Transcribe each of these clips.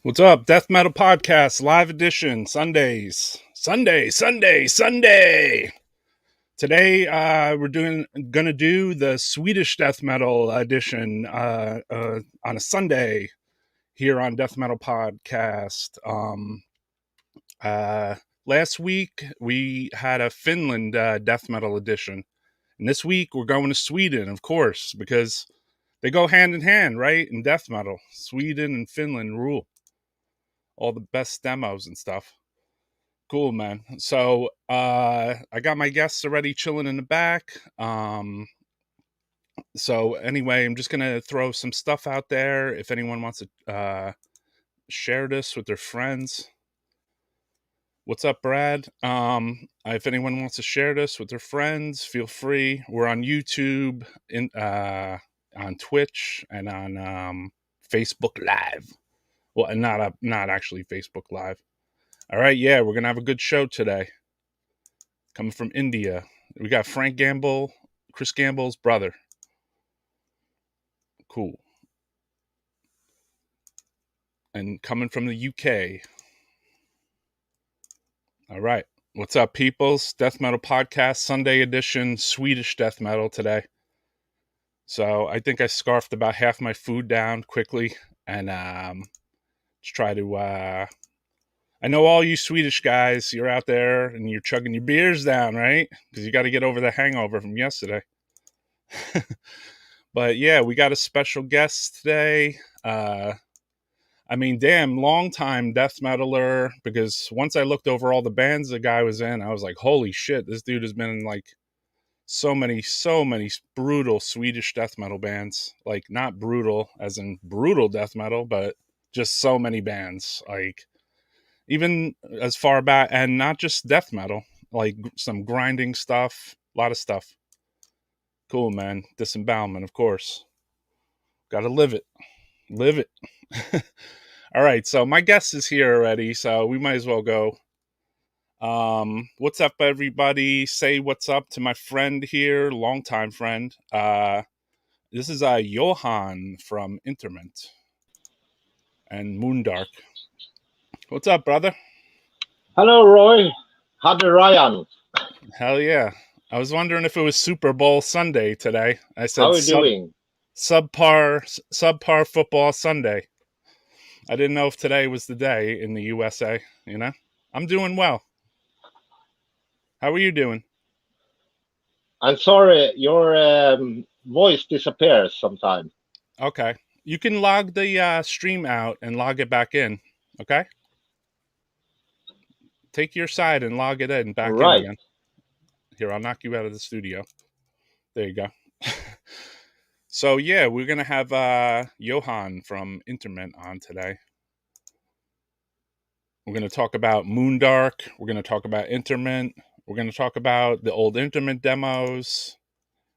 What's up? Death Metal Podcast, live edition, Sundays. Sunday. Today, we're gonna do the Swedish death metal edition on a Sunday here on Death Metal Podcast. Last week we had a Finland death metal edition, and this week we're going to Sweden, of course, because they go hand in hand, right? In death metal, Sweden and Finland rule. All the best demos and stuff. Cool, man. So I got my guests already chilling in the back. So anyway, I'm just gonna throw some stuff out there. If anyone wants to share this with their friends. What's up, Brad? If anyone wants to share this with their friends, feel free. We're on YouTube, on Twitch, and on Facebook Live. Well, not actually Facebook Live. All right, yeah, we're gonna have a good show today. Coming from India, we got Frank Gamble, Chris Gamble's brother. Cool. And coming from the UK. All right, what's up, peoples? Death Metal Podcast, Sunday edition, Swedish death metal today. So I think I scarfed about half my food down quickly, and just try to. I know all you Swedish guys, you're out there and you're chugging your beers down, right? Because you got to get over the hangover from yesterday. But yeah, we got a special guest today. Long time death metaler, because once I looked over all the bands the guy was in, I was like, holy shit, this dude has been in like so many brutal Swedish death metal bands. Like, not brutal as in brutal death metal, but just so many bands. Like, even as far back, and not just death metal, like some grinding stuff, a lot of stuff. Cool, man. Disembowelment, of course. Gotta live it. All right, so my guest is here already, so we might as well go. What's up, everybody? Say what's up to my friend here, longtime friend. This is Johan from INTERMENT and MOONDARK. What's up, brother? Hello, Roy. Howdy, Ryan. Hell yeah. I was wondering if it was Super Bowl Sunday today. I said, how are you doing? Subpar football Sunday. I didn't know if today was the day in the USA, you know? I'm doing well. How are you doing? I'm sorry, your voice disappears sometime. Okay. You can log the stream out and log it back in, okay? Take your side and log it in back in again. Here, I'll knock you out of the studio. There you go. So, yeah, we're going to have Johan from INTERMENT on today. We're going to talk about Moondark. We're going to talk about INTERMENT. We're going to talk about the old INTERMENT demos.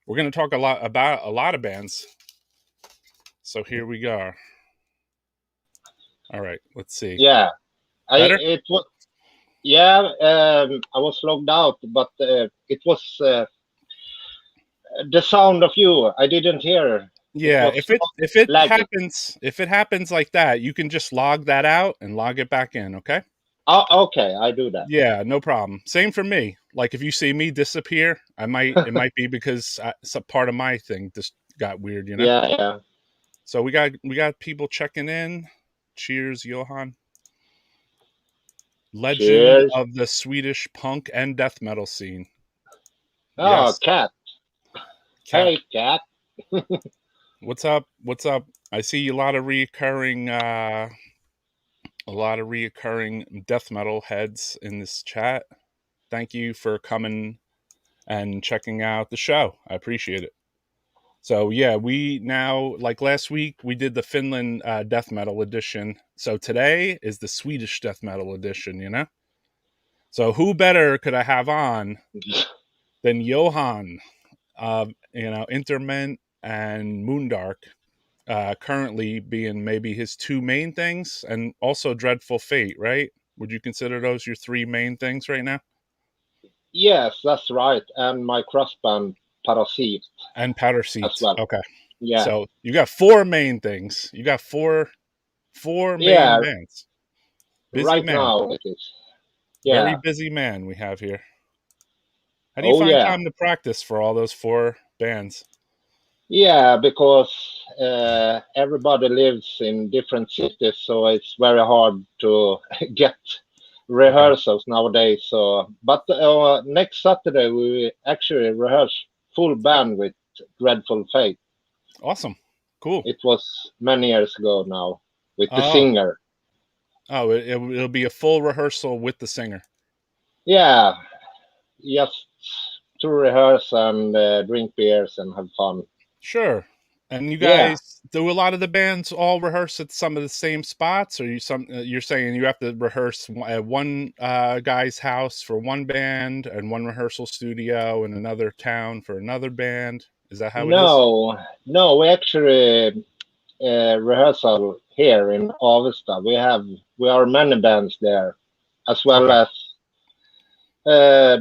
We're going to talk about a lot of bands. So here we go. All right, let's see. Yeah, Better? I was logged out, but it was the sound of you. I didn't hear. Yeah, if it happens like that, you can just log that out and log it back in, okay? Oh, okay, I do that. Yeah, no problem. Same for me. Like, if you see me disappear, it might be because some part of my thing just got weird, you know? Yeah. So we got people checking in. Cheers, Johan. Legend Cheers. of the Swedish punk and death metal scene. Oh, yes. Cat. Hey, Cat. What's up? I see a lot of reoccurring death metal heads in this chat. Thank you for coming and checking out the show. I appreciate it. So yeah, we now, like last week, we did the Finland death metal edition. So today is the Swedish death metal edition, you know? So who better could I have on than Johan, INTERMENT and Moondark, currently being maybe his two main things, and also Dreadful Fate, right? Would you consider those your three main things right now? Yes, that's right. And my cross band, Parasit. And Powder Seats. Well. Okay. Yeah. So you got four main things. You got four 4 main Yeah, bands. Busy right man. now it is. Very Yeah. busy man we have here. How do you Oh find yeah. time to practice for all those 4 bands? Yeah, because everybody lives in different cities, so it's very hard to get Okay. rehearsals nowadays. So, but next Saturday we actually rehearse full band with Dreadful Fate. Awesome. Cool. It was many years ago now with the Oh. singer. Oh, it'll be a full rehearsal with the singer. Yeah, just to rehearse and drink beers and have fun. Sure. And you Yeah. guys do a lot of the bands all rehearse at some of the same spots, or you're saying you have to rehearse at one guy's house for one band and one rehearsal studio in another town for another band? Is that how it is? No, no, we actually rehearsal here in Avesta. We are many bands there, as well Okay. as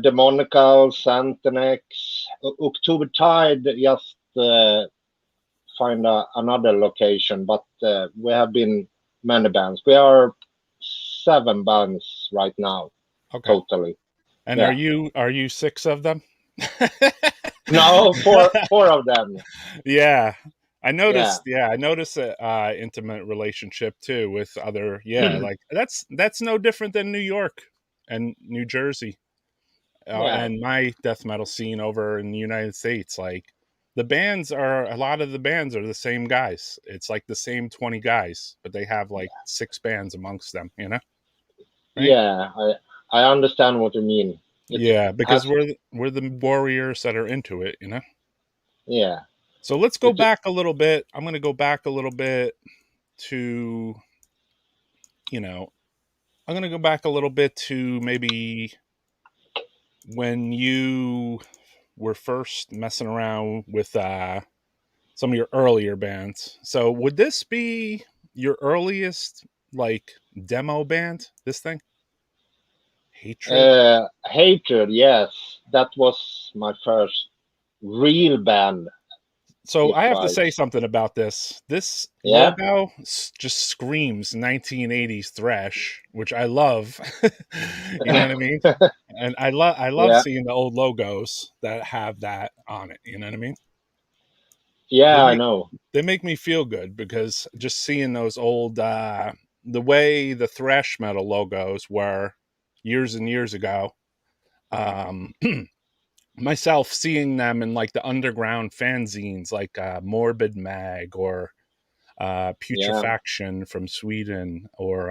Demonicals, Antonex, October Tide. Just find another location, but we have been many bands. We are 7 bands right now, Okay. totally. And Yeah. are you 6 of them? No, four of them. Yeah. Yeah. I noticed a intimate relationship too with other, like that's no different than New York and New Jersey, Yeah. and my death metal scene over in the United States. Like a lot of the bands are the same guys. It's like the same 20 guys, but they have like 6 bands amongst them, right? Yeah. I understand what you mean. It Yeah, because has. we're the warriors that are into it. Yeah. So let's go It. back a little bit. I'm going to go back a little bit to, you know, I'm going to go back a little bit to maybe when you were first messing around with some of your earlier bands. So would this be your earliest like demo band? This thing, Hatred. Hatred, yes, that was my first real band. So If I have to I, say something about this. This yeah, logo just screams 1980s thrash, which I love. You know what I mean? And I love yeah, seeing the old logos that have that on it. You know what I mean? They yeah, I make know. they make me feel good because just seeing those old the way the thrash metal logos were years and years ago. Um, Myself seeing them in like the underground fanzines like Morbid Mag or Yeah, Putrefaction from Sweden or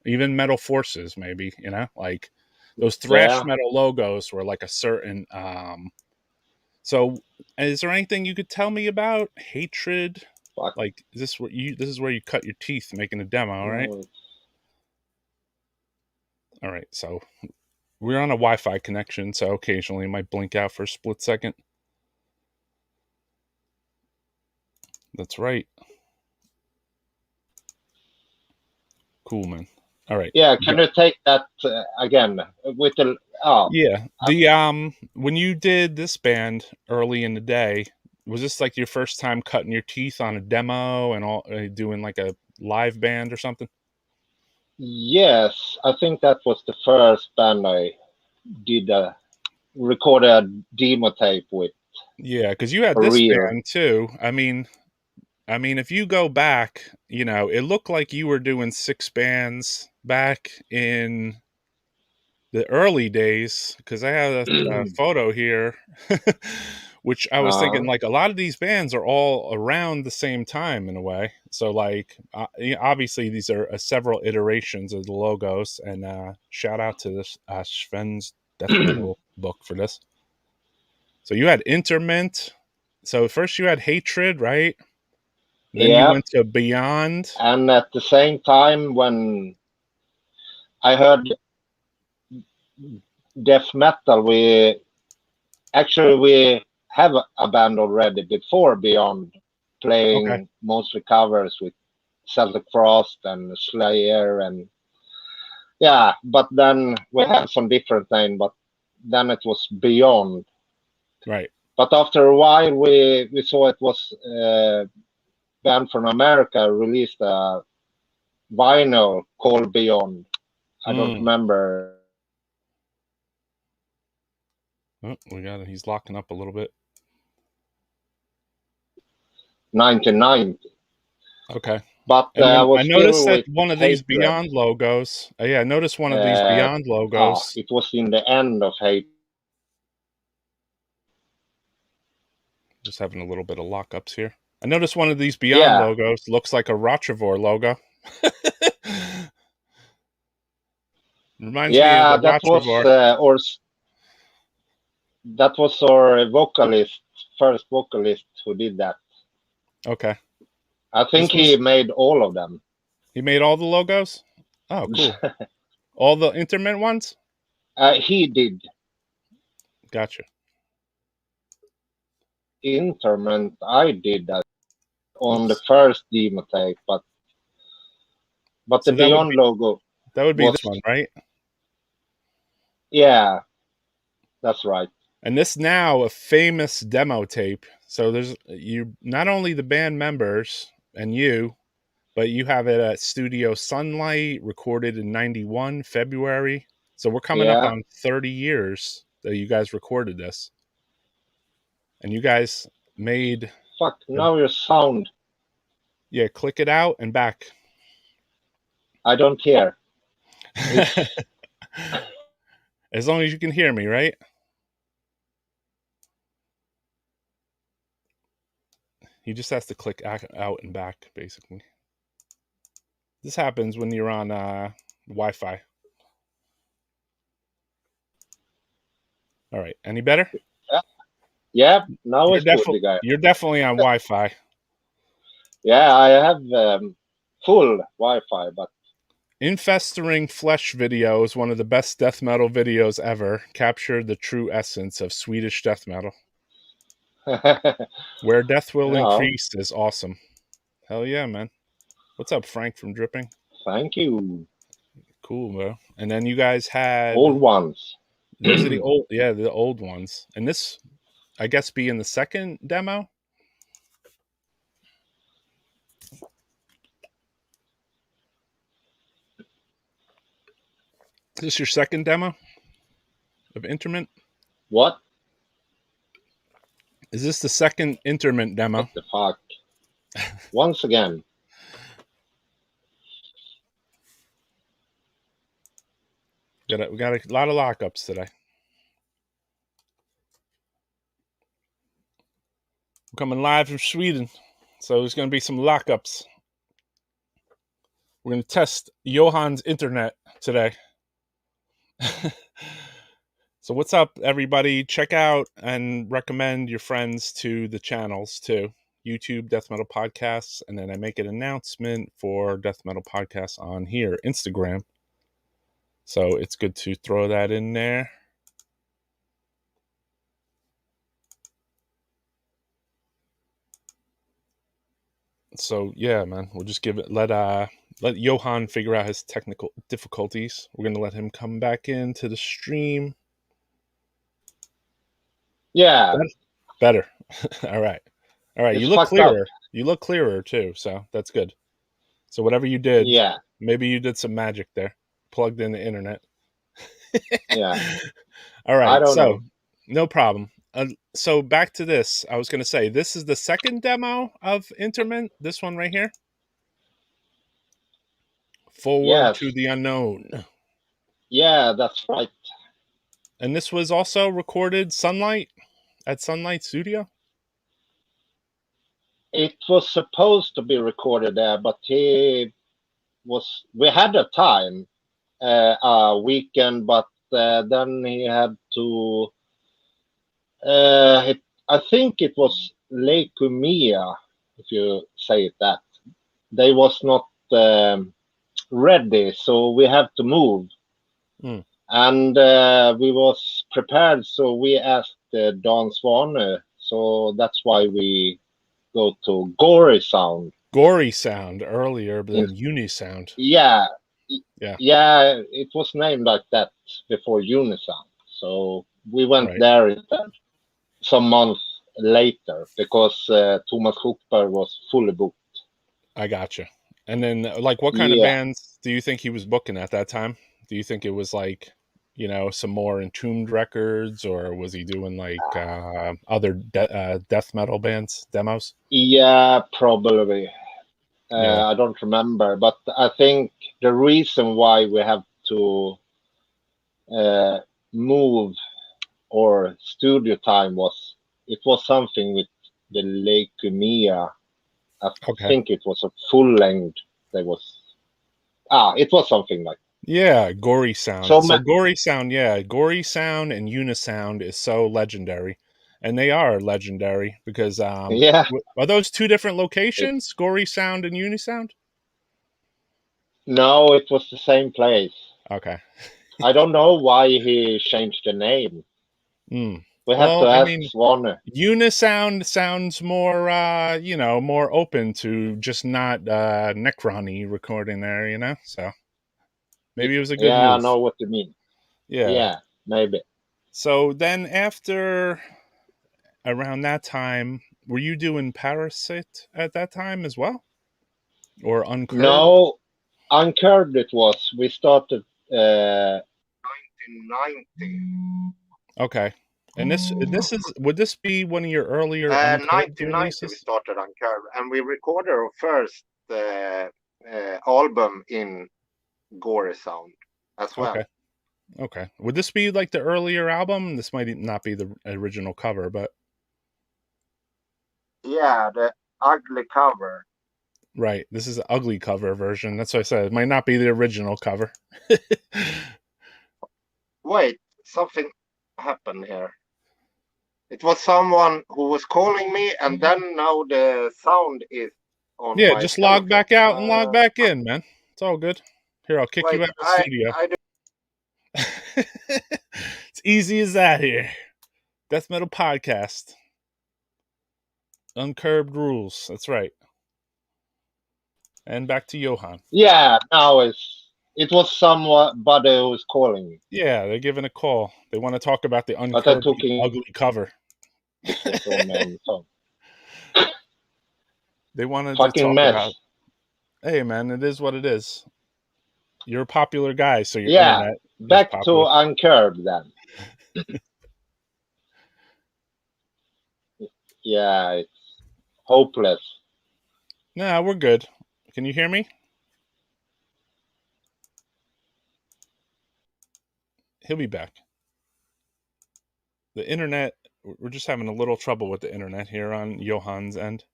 even Metal Forces, maybe, like those thrash yeah. metal logos were like a certain. So, is there anything you could tell me about Hatred? Fuck. Like, this is where you cut your teeth making a demo, right? No, All right, so we're on a Wi-Fi connection, so occasionally it might blink out for a split second. That's right. Cool, man. All right. yeah, can you take that again with the? Oh, Yeah. uh, The when you did this band early in the day, was this like your first time cutting your teeth on a demo and all doing like a live band or something? yes, I think that was the first band I did record a demo tape with Yeah, because you had for this real. band too. I mean, if you go back, it looked like you were doing 6 bands back in the early days because I have a photo here, which I was thinking uh, like a lot of these bands are all around the same time in a way. So like, obviously these are several iterations of the logos, and shout out to this Sven's death metal book for this. So you had Interment. So first you had Hatred, right? Then you yeah, went to Beyond. and at the same time when I heard death metal, we have a band already before Beyond, Okay, playing mostly covers with Celtic Frost and Slayer, and yeah, but then we had some different name, but then it was Beyond. right. But after a while, we saw it was band from America released a vinyl called Beyond. I don't remember. Oh, he's locking up a little bit. 1990. Okay. But And then was I noticed still that with one of these Hatred. Beyond logos. Yeah, I noticed one of these Beyond logos. It was in the end of Hatred. Just having a little bit of lockups here. I noticed one of these Beyond logos looks like a Rotrivore logo. Reminds me of a Rotrivore. That was our first vocalist who did that. Okay. I think he made all of them. He made all the logos? Oh, cool. All the INTERMENT ones? He did. Gotcha. INTERMENT, I did that on the first demo tape, but so the Beyond logo. That would be this one, right? Yeah, that's right. And this now a famous demo tape. So there's you not only the band members and you, but you have it at Studio Sunlight, recorded in 91 February. So we're coming up on 30 years that you guys recorded this. And you guys made... Fuck, now your sound. Yeah, click it out and back. I don't hear. As long as you can hear me, right? He just has to click out and back, basically. This happens when you're on Wi-Fi. All right. Any better? Yeah. Now it's good, guy. You're definitely on Wi-Fi. Yeah, I have full Wi-Fi, but... Infestering Flesh video is one of the best death metal videos ever. Captured the true essence of Swedish death metal. Where death will increase is awesome. Hell yeah, man. What's up, Frank from Dripping? Thank you. Cool, bro. And then you guys had old ones. Those are the old ones. And this, I guess, being the second demo. Is this your second demo of INTERMENT? What? Is this the second INTERMENT demo? What the fuck? Once again. We got a lot of lockups today. We're coming live from Sweden, so there's going to be some lockups. We're going to test Johan's internet today. So what's up, everybody? Check out and recommend your friends to the channels too. YouTube Death Metal Podcasts, and then I make an announcement for Death Metal Podcasts on here, Instagram. So it's good to throw that in there. So yeah, man, we'll just let Johan figure out his technical difficulties. We're gonna let him come back into the stream. Yeah. Better. All right. You look clearer. You look clearer too, so that's good. So whatever you did, maybe you did some magic there. Plugged in the internet. Yeah. All right. I don't know. No problem. So back to this. I was going to say, this is the second demo of INTERMENT. This one right here. Forward to the Unknown. Yeah, that's right. And this was also recorded at Sunlight Studio? It was supposed to be recorded there, but we had a time, a weekend, but then he had to, I think it was leukemia, if you say it that. They was not ready, so we have to move. And we was prepared, so we asked Dan Swane, so that's why we go to Gory Sound. Gory Sound earlier than Unisound. Yeah, it was named like that before Unisound. So we went there instead some months later because Thomas Hookberg was fully booked. I gotcha. And then, like, what kind of Yeah, bands do you think he was booking at that time? Do you think it was like, some more Entombed records, or was he doing like other death metal bands demos? yeah, probably. Yeah. I don't remember, but I think the reason why we have to uh, move or studio time was it was something with the leukemia. I Okay. think it was a full length. There was it was something like Yeah, gory sound. so. So gory sound, yeah, gory sound and unisound is so legendary, and they are legendary because Yeah, are those two different it, locations? Gory sound and unisound. no, it was the same place. Okay. I don't know why he changed the name. Mm. We have to Well, I ask mean, Swan. unisound sounds more, more open to just not Necrony recording there, So maybe it was a good Yeah, I move. know what you mean. Yeah. Yeah, maybe. So then after around that time, were you doing Parasite at that time as well? Or Uncurbed? No, Uncurbed it was. We started 1990. Okay. And this is would this be one of your earlier Uncurbed 1990 we releases? started Uncurbed, and we recorded our first album in Gore Sound as Okay. well. Okay. Would this be like the earlier album? This might not be the original cover, but Yeah, the ugly cover. right. This is an ugly cover version. That's what I said. It might not be the original cover. Wait, something happened here. It was someone who was calling me, and then now the sound is on Yeah, my just log telephone. back out and log back in, man. It's all good. Here, I'll kick you Wait, out of the studio. I do. It's easy as that here. Death Metal Podcast. Uncurbed rules. That's right. And back to Johan. Yeah, now it was somebody who was calling me, Yeah, they're giving a call. They want to talk about the but I uncurbed took in. ugly cover. It was on phone. They wanted to Fucking talk about, mess. hey man, it is what it is. You're a popular guy, so your Yeah, internet is back to popular. Uncurbed then. Yeah, it's hopeless. Nah, we're good. Can you hear me? He'll be back. The internet, we're just having a little trouble with the internet here on Johan's end.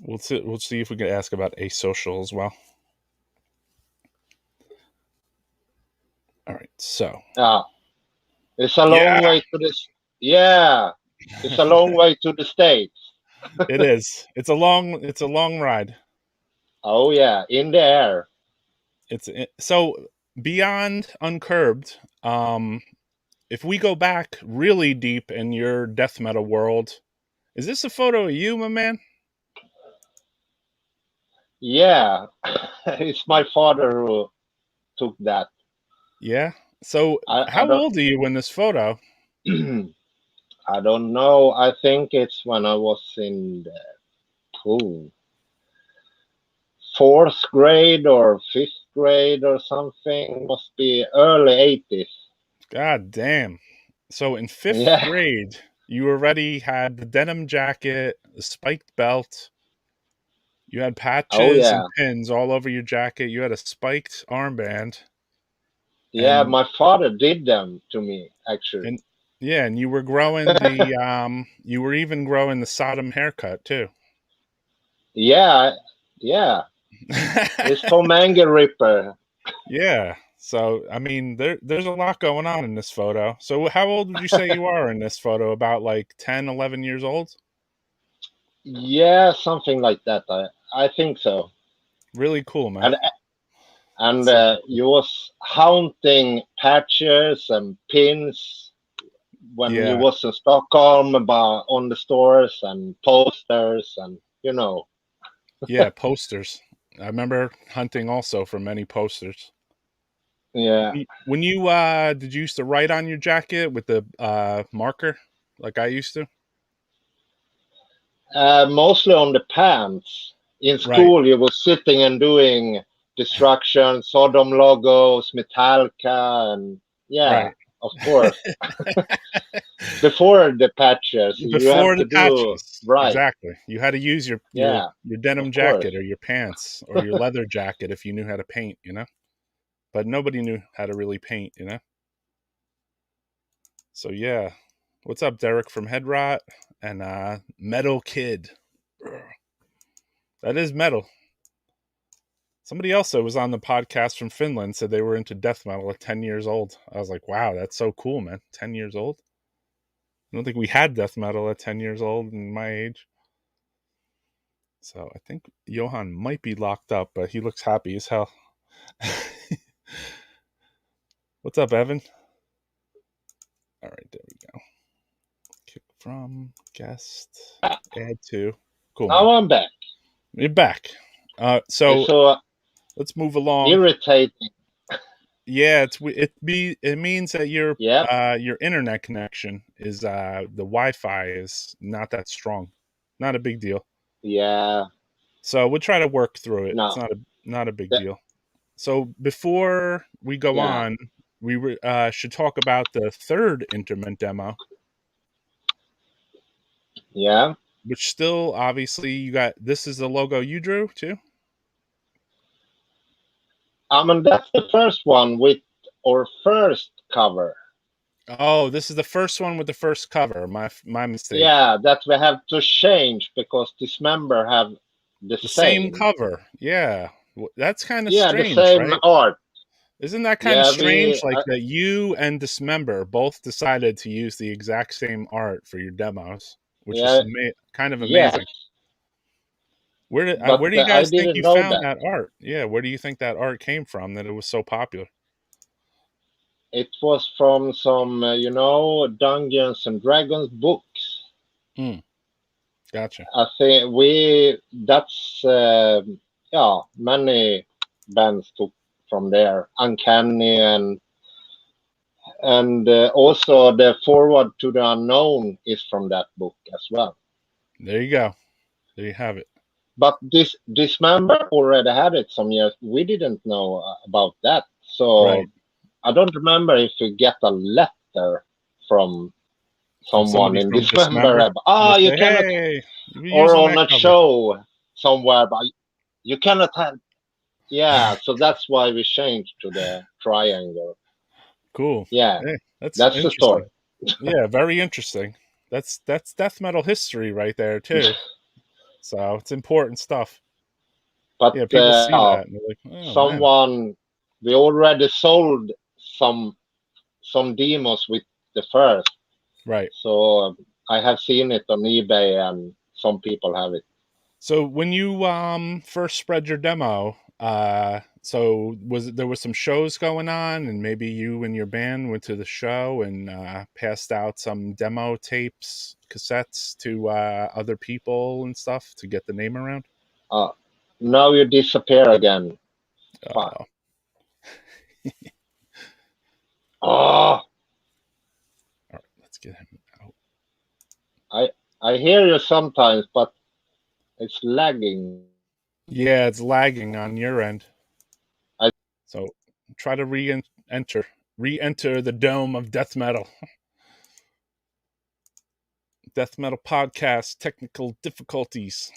We'll see if we can ask about asocial as well. All right, so Yeah, it's a long yeah, way to this. Yeah, it's a long way to the States. it is. It's a long ride. Oh yeah, in the air. So beyond Uncurbed. If we go back really deep in your death metal world, is this a photo of you, my man? Yeah, it's my father who took that. Yeah. So I how don't old are you in this photo? I don't know. I think it's when I was in the ooh, fourth grade or fifth grade or something. Must be early 80s. God damn. So in fifth Yeah. grade, you already had the denim jacket, the spiked belt. You had Oh patches and yeah. pins all over your jacket. You had a spiked armband, Yeah, and my father did them to me actually. and yeah, and you were growing you were even growing the Sodom haircut too. Yeah, yeah. It's Tom Anger Ripper. Yeah. So, I mean, there's a lot going on in this photo. So, how old would you say you are in this photo? About like 10, 11 years old? Yeah, something like that. I think so. Really cool, man. And So cool. you was hunting patches and pins when you Yeah. was in Stockholm about on the stores and posters and Yeah, posters. I remember hunting also for many posters. yeah. When you did you used to write on your jacket with the marker? like I used to? Mostly on the pants. In Right, school, you were sitting and doing Destruction, Sodom logos, Metallica, and yeah, right. of course. Before the patches, you have Before to the do patches, right. exactly. You had to use your Yeah, denim of course. jacket or your pants or your leather jacket if you knew how to paint, you know. But nobody knew how to really paint, you know. So yeah, what's up, Derek from Headrot and Metal Kid? That is metal. Somebody else that was on the podcast from Finland said they were into death metal at 10 years old. I was like, wow, that's so cool, man. 10 years old. I don't think we had death metal at 10 years old in my age. So I think Johan might be locked up, but he looks happy as hell. What's up, Evan? All right, there we go. Kick from guest, add to. Cool, man. Now I'm back. You're back. It's So so let's move along. irritating. Yeah, it means that Yep. your internet connection is the Wi-Fi is not that strong. Not a big deal. Yeah. So we'll try to work through it. It's No. not a big The- deal. So before we go yeah. on, we should talk about the third Interment demo, Yeah. which still obviously you got. This is the logo you drew too. I mean, that's the first one with our first cover. Oh, this is the first one with the first cover. My mistake. Yeah, that we have to change because this member have the The same same. cover. Yeah, that's kind of Yeah, the strange, same right? art. Isn't that kind of Yeah, strange? Like that you and Dismember both decided to use the exact same art for your demos, which is yeah, kind of yes, amazing. but Where do you I guys think didn't you know found that. that art? Yeah, where do you think that art came from that it was so popular? It was from some, Dungeons and Dragons books. Hmm, gotcha. I think that's, yeah, many bands took from there. Uncanny and also the Forward to the Unknown is from that book as well. There you go. There you have it. But this member already had it some years. We didn't know about that. Right. So I don't remember if you get a letter from From someone somebody in from this member. Dismember to You say, cannot, hey, you're or using on that a cover. show somewhere, but you cannot have. Yeah, so that's why we changed to the triangle. Cool. Yeah, Hey, that's that's the interesting. story. Yeah, very interesting. That's death metal history right there too. So it's important stuff. But Yeah, people see that and they're like, oh man, someone, we already sold some demos with the first. right. So I have seen it on eBay, and some people have it. So when you first spread your demo, so there was some shows going on, and maybe you and your band went to the show and passed out some demo tapes, cassettes to other people and stuff to get the name around. Uh, Now you disappear again. Fuck. Uh, Oh, all right, let's get him out. I hear you sometimes, but it's lagging. Yeah, it's lagging on your end. I So try to re-enter the dome of death metal. Death metal podcast technical difficulties.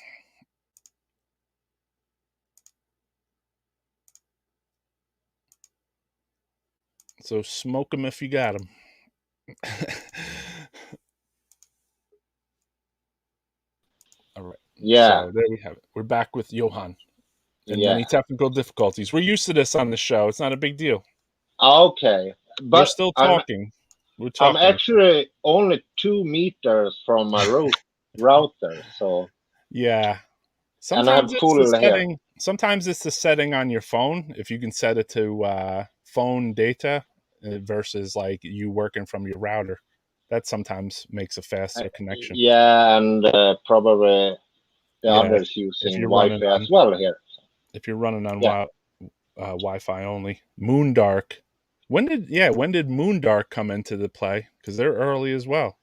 So smoke them if you got them. All right. yeah, So there we have it. We're back with Johan and yeah. many technical difficulties. We're used to this on the show. It's not a big deal. Okay, We're but still I'm talking. We're I'm talking. actually only 2 meters from my router, so Yeah. and I have Sometimes it's the full here. setting. Sometimes it's the setting on your phone. If you can set it to phone data versus like you working from your router, that sometimes makes a faster connection. Yeah, and probably the Yeah, others if using you're running Wi-Fi on as well here. Yeah, Wi-Fi only. Moondark. When did Moondark come into the play? Because they're early as well.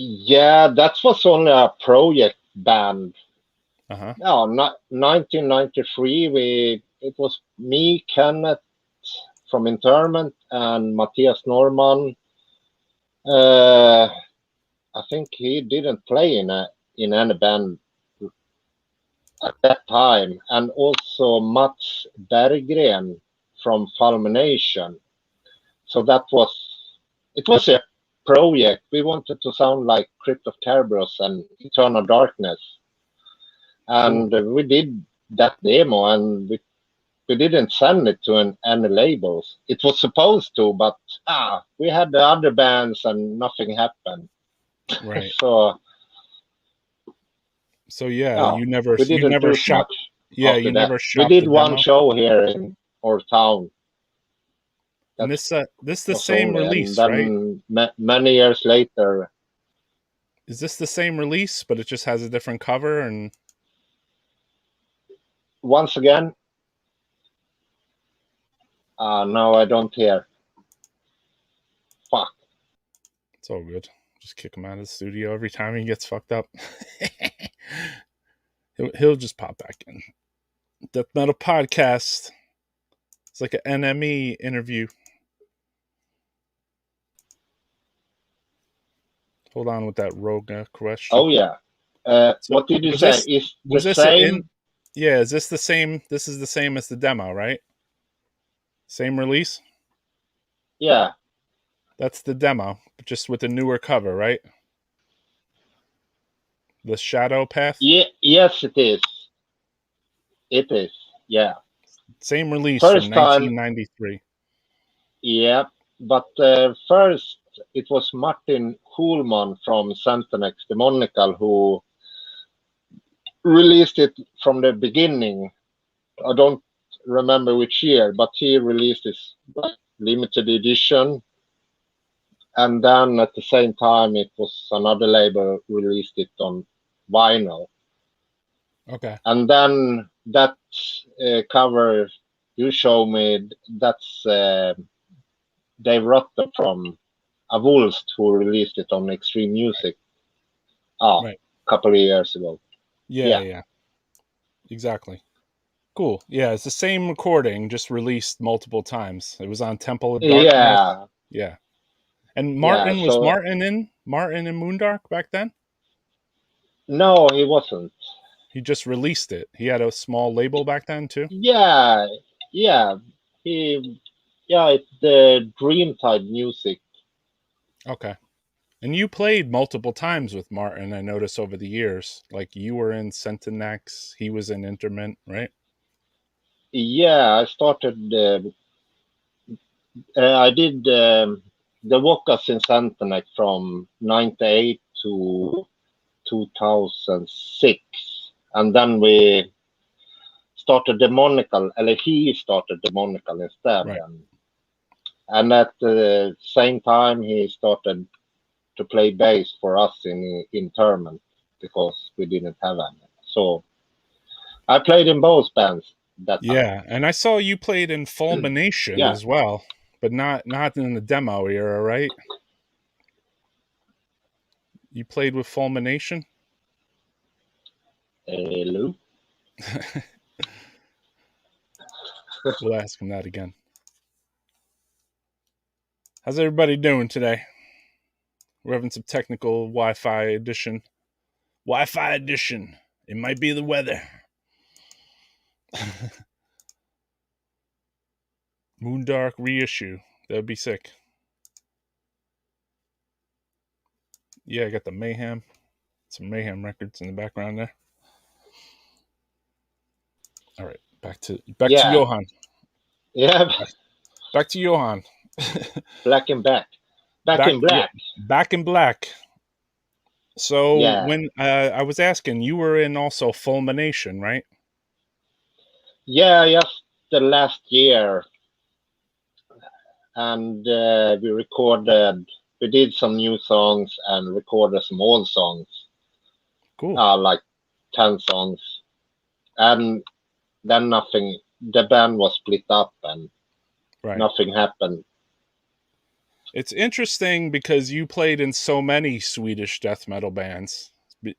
Yeah, that was only a project band. Uh-huh. No, not 1993. It was me, Kenneth from Interment, and Matthias Norman. Uh, I think he didn't play in any band at that time, and also Mats Berggren from Fulmination. So it was a project. We wanted to sound like Crypt of Kerberos and Eternal Darkness, Cool. and we did that demo, and we didn't send it to any labels. It was supposed to, but we had the other bands and nothing happened. Right. So So yeah, yeah, we you didn't never do shop. much Yeah, after you that. never We shopped did the one demo. show here in our town. And That this the was same only, and release, right? then many years later, Is this the same release, but it just has a different cover? And once again, now I don't hear. Fuck. it's all good. Just kick him out of the studio every time he gets fucked up. He'll just pop back in. Death Metal Podcast. It's like an NME interview. Hold on with that rogue question. Oh yeah. So What did you was say? this Is the was this in? same? Yeah, is this the same? This is the same as the demo, right? Same release. Yeah. That's the demo, but just with a newer cover, right? The Shadow Path. Yeah. Yes, it is. It is. Yeah. Same release from First time. 1993. Yeah. But first, it was Martin Kuhlman from Centenex Demonical who released it from the beginning. I don't remember which year, but he released this limited edition. And then at the same time, it was another label released it on vinyl. Okay. And then that cover you show me, that's Dave Rutter from Avulst who released it on Extreme Music a Right. couple of years ago. Yeah, Yeah. yeah. Exactly. Cool. Yeah, it's the same recording, just released multiple times. It was on Temple of Darkness. Yeah. Yeah. And Yeah. Martin was So, Martin in Moondark back then? no, he wasn't. He just released it. He had a small label back then too. Yeah. Yeah. It's the Dreamtide Music. Okay. And you played multiple times with Martin, I noticed over the years. Like you were in Sentinex, he was in Interment, right? Yeah, I started. I did the Wokas in Centeneck from '98 to 2006, and then we started Demonical. He started Demonical instead, Right. and at the same time he started to play bass for us in Interment because we didn't have any. So I played in both bands that time. Yeah, and I saw you played in Fulmination Yeah. as well, but not in the demo era, right? You played with Fulmination? Hello. We'll ask him that again. How's everybody doing today? We're having some technical Wi-Fi edition. Wi-Fi edition. It might be the weather. Moondark reissue. That would be sick. Yeah, I got the Mayhem. Some Mayhem records in the background there. All right, back to Yeah. Johan. Yeah. Back to Johan. Black and Back. Back in Yeah, Black. back in black. So Yeah. when I was asking, you were in also Fulmination, right? Yeah, just the last year. And we did some new songs and recorded some old songs, Cool. like 10 songs. And then the band was split up and Right. nothing happened. It's interesting because you played in so many Swedish death metal bands.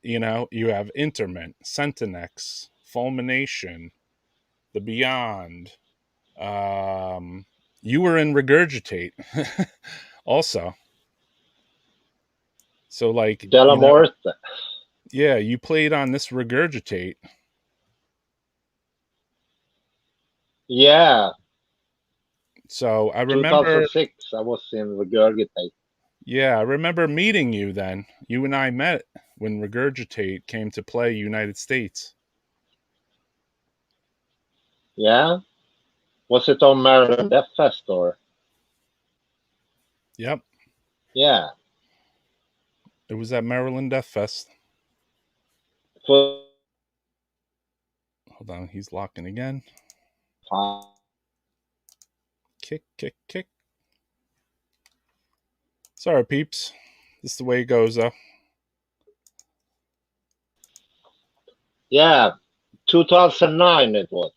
You know, you have Interment, Sentinex, Fulmination, The Beyond. You were in Regurgitate also. So, like, Della you know, Morte. yeah, you played on this Regurgitate. Yeah, So I remember, 2006. I was in Regurgitate. yeah, I remember meeting you then. You and I met when Regurgitate came to play United States. Yeah, was it on Maryland Death Fest or? Yep, Yeah, it was at Maryland Death Fest. it was Hold on, he's locking again. fun. Kick, kick, kick. Sorry, peeps. This is the way it goes, though. Yeah, 2009 it was.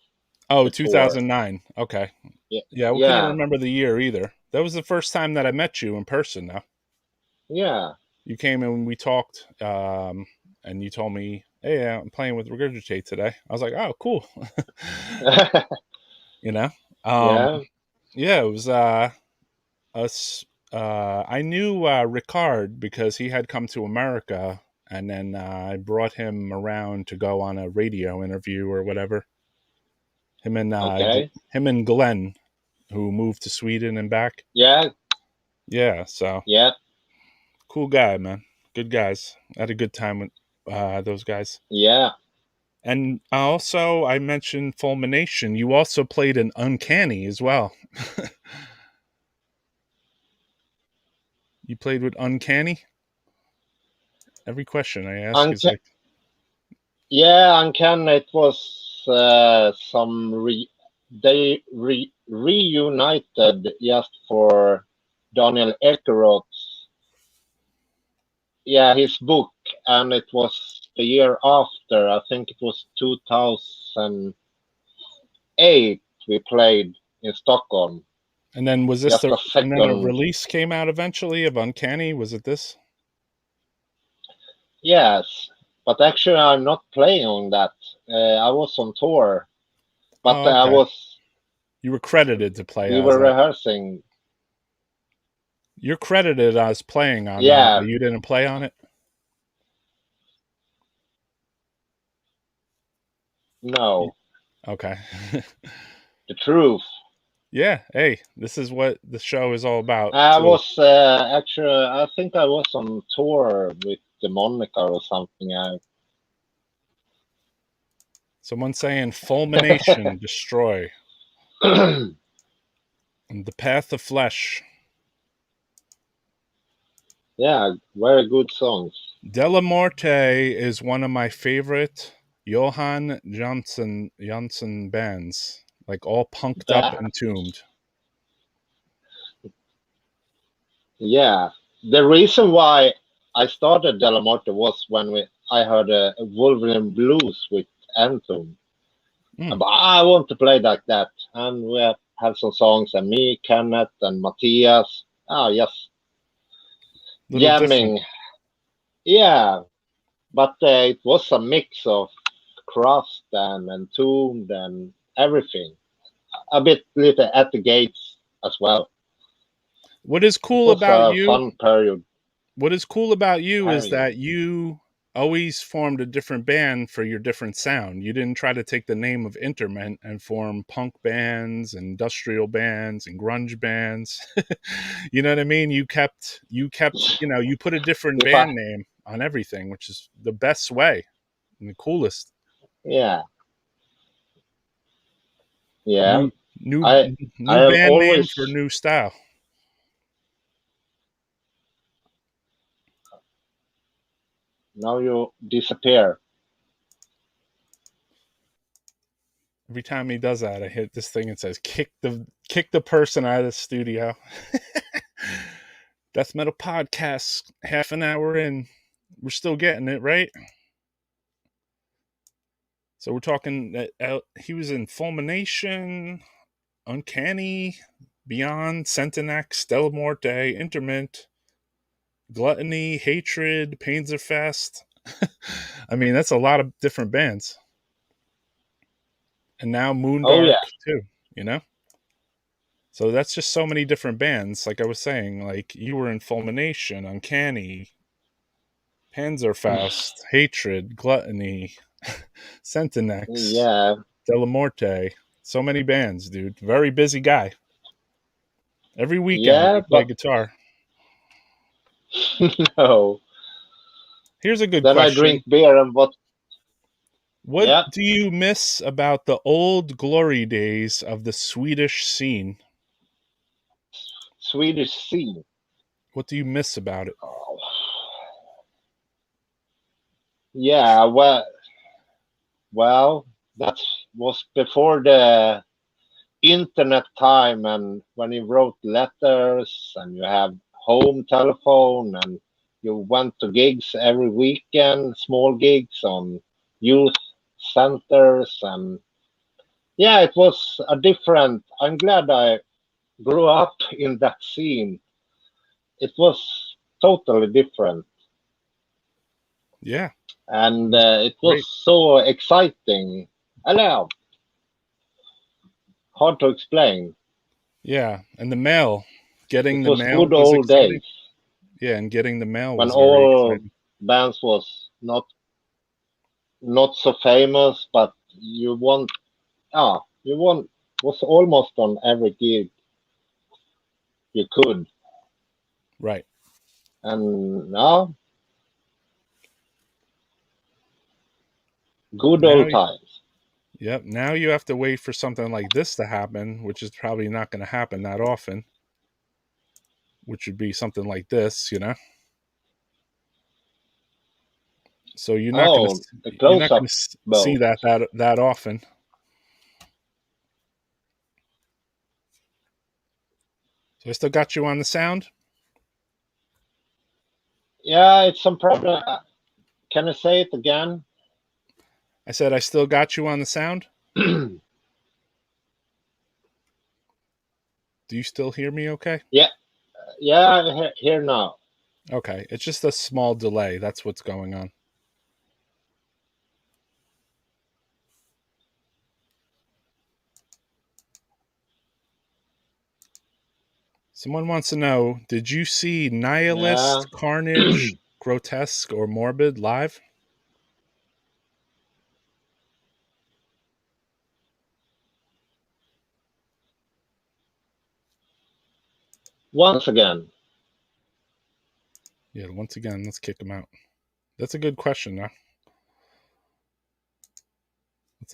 Oh, The tour. 2009. Okay. Yeah, Yeah, we couldn't yeah, remember the year either. That was the first time that I met you in person, though. yeah. You came in and we talked, and you told me, hey, I'm playing with Regurgitate today. I was like, oh, cool. You know? Um, Yeah, yeah, it was us. I knew Ricard because he had come to America, and then I brought him around to go on a radio interview or whatever. Him and okay. him and Glenn, who moved to Sweden and back. Yeah, Yeah, so yeah, cool guy, man. Good guys. I had a good time with those guys. yeah. And also, I mentioned Fulmination. You also played an Uncanny as well. You played with Uncanny. Every question I ask is Unca- like, yeah, Uncanny, it was they reunited just for Daniel Ekeroth's, yeah, his book, and it was the year after. I think it was 2008. We played in Stockholm. and then was this Just the, a and then a second. release came out eventually of Uncanny? Was it this? Yes, but actually, I'm not playing on that. I was on tour, but Oh, okay. was. You were credited to play We as were that. rehearsing. You're credited as playing on that, Yeah, but you didn't play on it? no, Okay. the truth. Yeah, hey, this is what the show is all about, I too. was actually. I think I was on tour with the Monica or something. Someone saying Fulmination, Destroy, and The Path of Flesh. Yeah, very good songs. Della Morte is one of my favorite JOHAN Jansson bands, like all punked up Yeah, and tuned. yeah. The reason why I started Della Morte was when I heard Wolverine Blues with Anthem. Mm, But I want to play like that. And we have some songs, and me, Kenneth, and Matthias. Oh, yes, little different. jamming. Yeah, but it was a mix of crust and entombed and everything. A bit little at the gates as well. What is It cool was about a you fun period. What is cool about you is Period. that you always formed a different band for your different sound. You didn't try to take the name of Interment and form punk bands, industrial bands, and grunge bands. You know what I mean? You put a different If I, band name on everything, which is the best way and the coolest. yeah, yeah. New new I I new have band name for always. new style. Now you disappear. Every time he does that, I hit this thing and says kick the person out of the studio. Death Metal Podcast, half an hour in. We're still getting it, right? So we're talking that he was in Fulmination, Uncanny, Beyond, Centenac, Stella Morte, Interment, Gluttony, Hatred, Panzerfest. I mean, that's a lot of different bands. And now Oh yeah. Moondark too, you know? So that's just so many different bands. Like I was saying, like you were in Fulmination, Uncanny, Panzerfaust, Hatred, Gluttony, Centenex, Yeah. Delamorte. So many bands, dude. Very busy guy. Every weekend Yeah, you play but guitar. no. Here's a good Then I question. drink beer and what? What Yeah, do you miss about the old glory days of the Swedish scene? Swedish scene. What do you miss about it? Oh. Yeah, well, that was before the internet time, and when you wrote letters and you have home telephone and you went to gigs every weekend, small gigs on youth centers, and yeah, it was a different. I'm glad I grew up in that scene. It was totally different, Yeah, it and was it was great. so exciting. Hello, hard to explain. Yeah, and the mail, It getting the was mail good was old exciting. days Yeah, and getting the mail when was very all exciting. bands was not so famous, but you want was almost on every gig you could, Right. and now good Now, old times. yep, now you have to wait for something like this to happen, which is probably not going to happen that often, which would be something like this, you know. So Oh, the you're not going close-up to see boat. that often. So I still got you on the sound. Yeah, it's some problem. Can I say it again? I said I still got you on the sound. Do you still hear me okay? Yeah, yeah, here now. Okay, it's just a small delay. That's what's going on. Someone wants to know, did you see Yeah, Nihilist, Carnage, Grotesque, or Morbid live? once again. Yeah, once again, let's kick them out. That's a good question, though.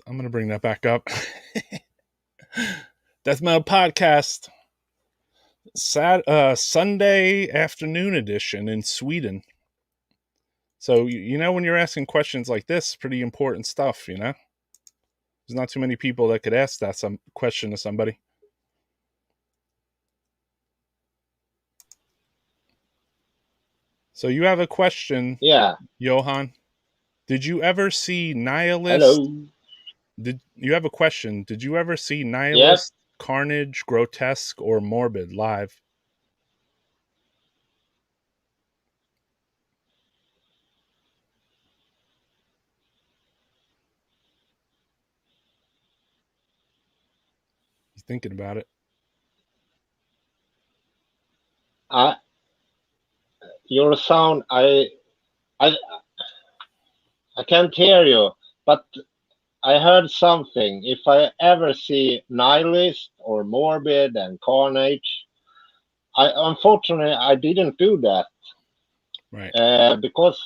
I'm going to bring that back up. Death Metal Podcast, Sunday afternoon edition in Sweden. So, you know, when you're asking questions like this, pretty important stuff, you know? There's not too many people that could ask that some question to somebody. So you have a question, Yeah, Johan. Did you ever see Nihilist? hello. Did you have a question? Did you ever see Yep. Nihilist, Carnage, Grotesque, or Morbid live? He's thinking about it. I your sound. I I can't hear you, but I heard something. If I ever see Nihilist or Morbid and Carnage, I unfortunately I didn't do that Right. because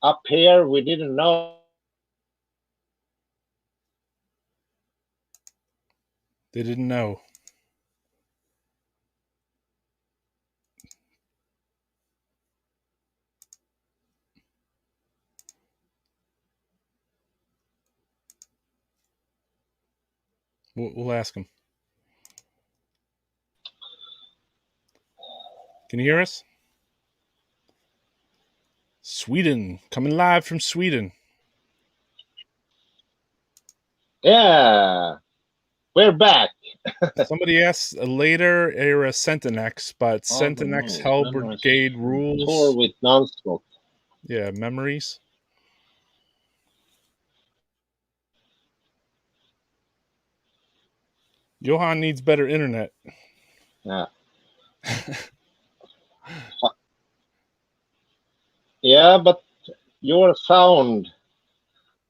up here we didn't know. They didn't know. We'll ask him. Can you hear us? Sweden, coming live from Sweden. Yeah, we're back. Somebody asked a later era Centinex, but Centinex Hell Brigade Tour rules. with Nonstop. Yeah, memories. Johan needs better internet. Yeah. Yeah, but your sound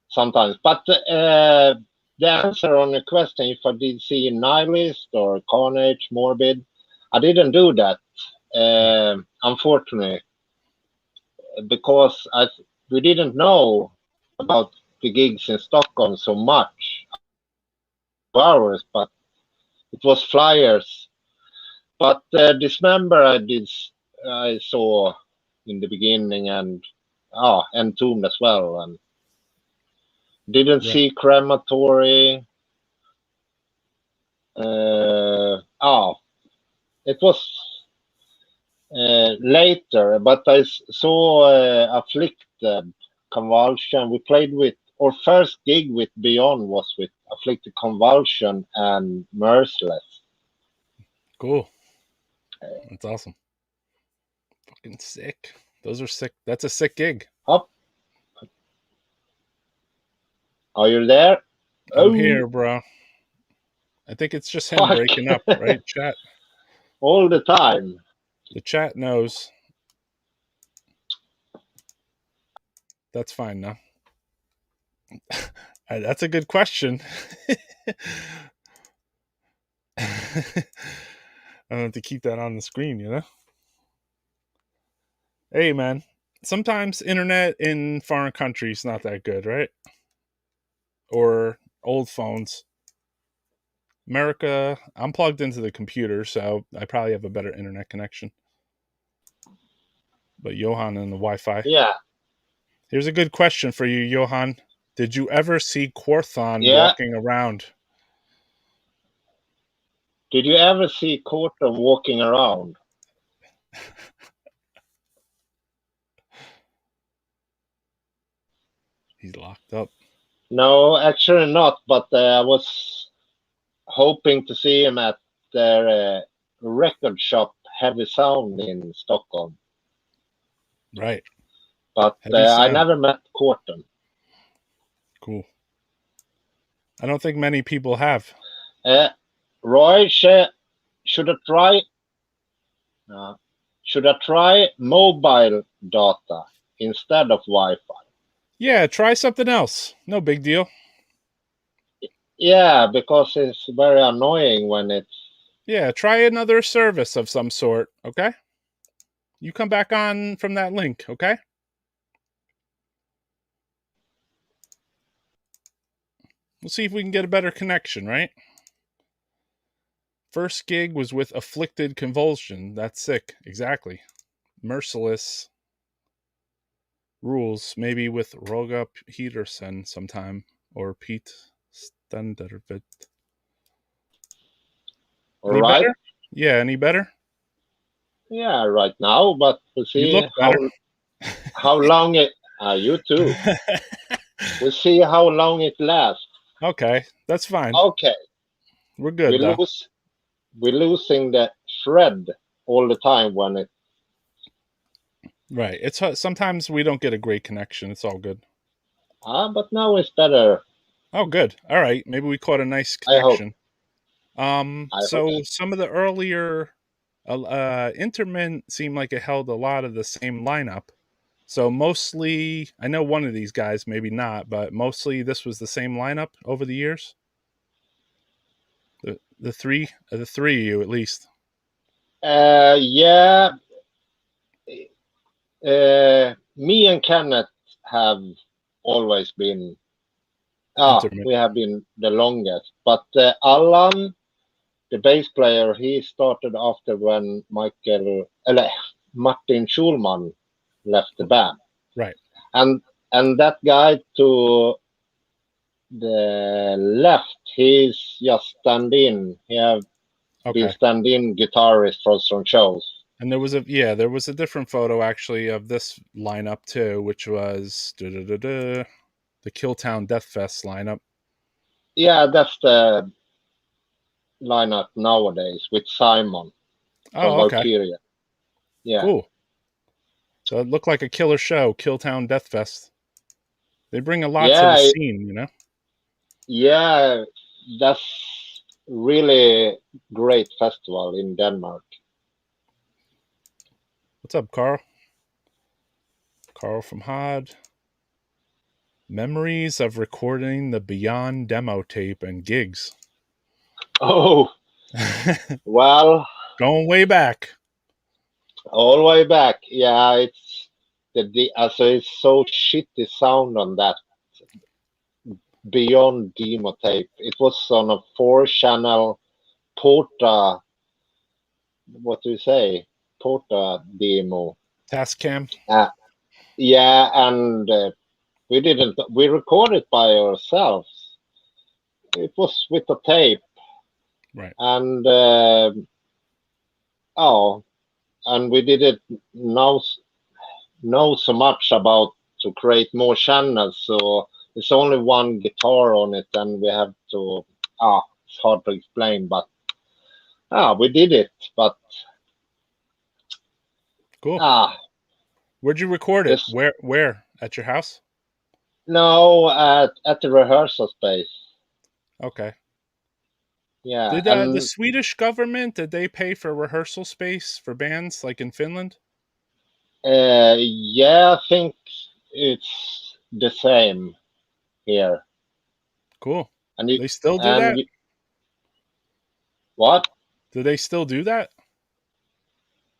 sometimes. But the answer on the question, if I did see Nihilist or Carnage, Morbid, I didn't do that, unfortunately, because we didn't know about the gigs in Stockholm so much. Hours, but it was flyers. But Dismember I saw in the beginning, and Entombed as well, and didn't Right. see Crematory. It was later, but I saw Afflicted, Convulsion. We played with our first gig with Beyond was with Afflicted, Convulsion, and Merciless. Cool. That's awesome. Fucking sick. Those are sick. That's a sick gig. Up, are you there? I'm Oh, here, bro. I think it's just him fuck! breaking up, right? Chat. All the time. The chat knows. That's fine now. That's a good question. I don't have to keep that on the screen, you know? Hey, man. Sometimes internet in foreign countries not that good, right? Or old phones. America, I'm plugged into the computer, so I probably have a better internet connection. But Johan and the Wi-Fi. Yeah. Here's a good question for you, Johan. Did you ever see Quorthon Yeah. walking around? Did you ever see Corton walking around? He's locked up. No, actually not. But I was hoping to see him at their record shop, Heavy Sound in Stockholm. Right. But I never met Corton. Cool. I don't think many people have. Roy, should I try? Should I try mobile data instead of Wi-Fi? Yeah, try something else. No big deal. Yeah, because it's very annoying when it's... Yeah, try another service of some sort, okay? You come back on from that link, okay? We'll see if we can get a better connection, right? First gig was with Afflicted Convulsion. That's sick. Exactly. Merciless rules. Maybe with Roga Peterson sometime. Or Pete Stendervid. Any Right? better? Yeah, any better? Yeah, right now, but we'll You see look better. how long it... you too. We'll see how long it lasts. Okay, that's fine. Okay. We're good, though. We're losing the thread all the time when it... Right. It's sometimes we don't get a great connection. It's all good. But now it's better. Oh, good. All right. Maybe we caught a nice I hope. connection. hope. Some of the earlier Interment seemed like it held a lot of the same lineup. So mostly, I know one of these guys, maybe not, but mostly this was the same lineup over the years. The three of you at least. Yeah. Me and Kenneth have always been... Interment. we have been the longest. But Allan, the bass player, he started after when Martin Schulman left the band. Right. And that guy to the left, he's just stand-in. He have been stand-in guitarist for some shows. And there was a different photo actually of this lineup too, which was the Killtown Death Fest lineup. Yeah, that's the lineup nowadays with Simon from Oh, okay. Valkyria. Yeah, Cool. So it looked like a killer show, Killtown Death Fest. They bring a lot to the yeah, scene, you know? yeah. That's really great festival in Denmark. What's up, Carl? Carl from Hod. Memories of recording the Beyond demo tape and gigs. Oh, well, Going way back. all the way back. Yeah, it's so it's so shitty sound on that Beyond demo tape. It was on a 4-channel Porta. What do you say? Porta demo. Task cam. Uh, yeah, and we didn't. We recorded by ourselves. It was with a tape, Right. and oh, and we didn't know so much about to create more channels. So it's only one guitar on it, and we have to. It's hard to explain, but we did it. But Cool. ah, Where'd you record it? this Where? At your house? no at the rehearsal space. Okay. Yeah, Did the and Swedish government, did they pay for rehearsal space for bands like in Finland? yeah, I think it's the same here. Cool. And you They still do and that? you, what? Do they still do that?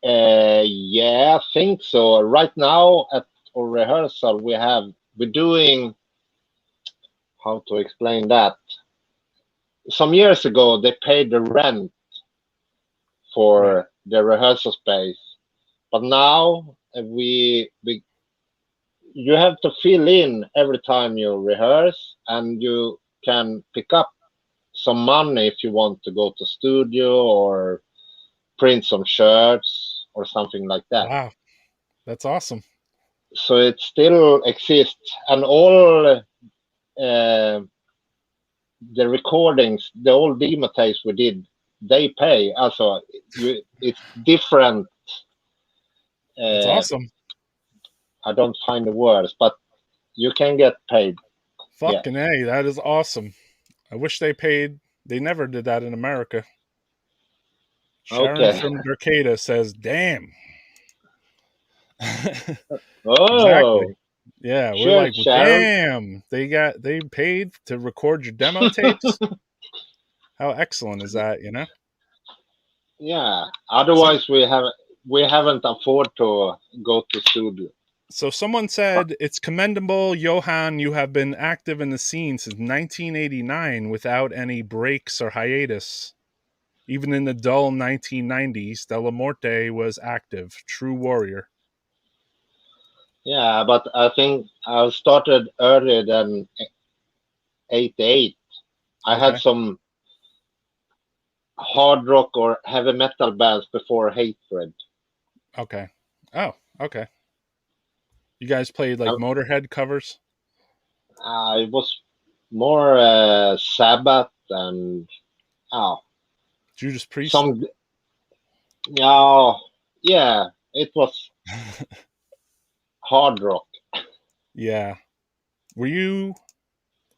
Yeah, I think so. Right now at our rehearsal, we're doing how to explain that. Some years ago, they paid the rent Right. for the rehearsal space, but now we you have to fill in every time you rehearse, and you can pick up some money if you want to go to studio or print some shirts or something like that. Wow. That's awesome. So it still exists, and all the recordings, the old demo tapes we did, they pay. Also, it's different. That's Uh, awesome. I don't find the words, but you can get paid. Yes. Fucking A, that is awesome. I wish they paid. They never did that in America. Sharon Okay. from Dercada says, damn. Exactly. Oh, Yeah, we're sure, like, well, Sharon. damn, they paid to record your demo tapes. How excellent is that? You know. Yeah. Some Otherwise, we haven't afford to go to studio. so someone said it's commendable, Johan. You have been active in the scene since 1989 without any breaks or hiatus. Even in the dull 1990s, Della Morte was active, true warrior. Yeah, but I think I started earlier than 88. I had Okay. some hard rock or heavy metal bands before Hatred. Okay. Oh, okay. You guys played like Motorhead covers? It was more Sabbath and oh, Judas Priest? some yeah, yeah. It was hard rock. Yeah. Were you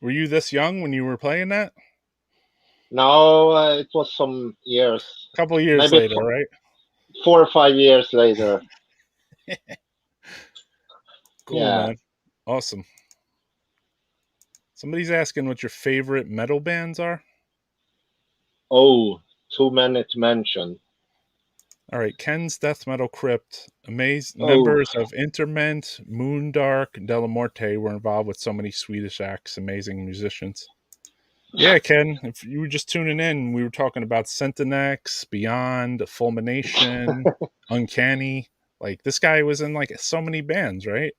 this young when you were playing that? No, it was some years, A couple of years maybe later, right? 4 or 5 years later. Cool, Yeah. man. Awesome. Somebody's asking what your favorite metal bands are. Oh, too many to mention. All right, Ken's Death Metal Crypt. Amazed Oh, members of Interment, Moondark, and Della Morte were involved with so many Swedish acts, amazing musicians. Yeah, Ken, if you were just tuning in, we were talking about Centinex, Beyond, Fulmination, Uncanny. Like this guy was in like so many bands, right?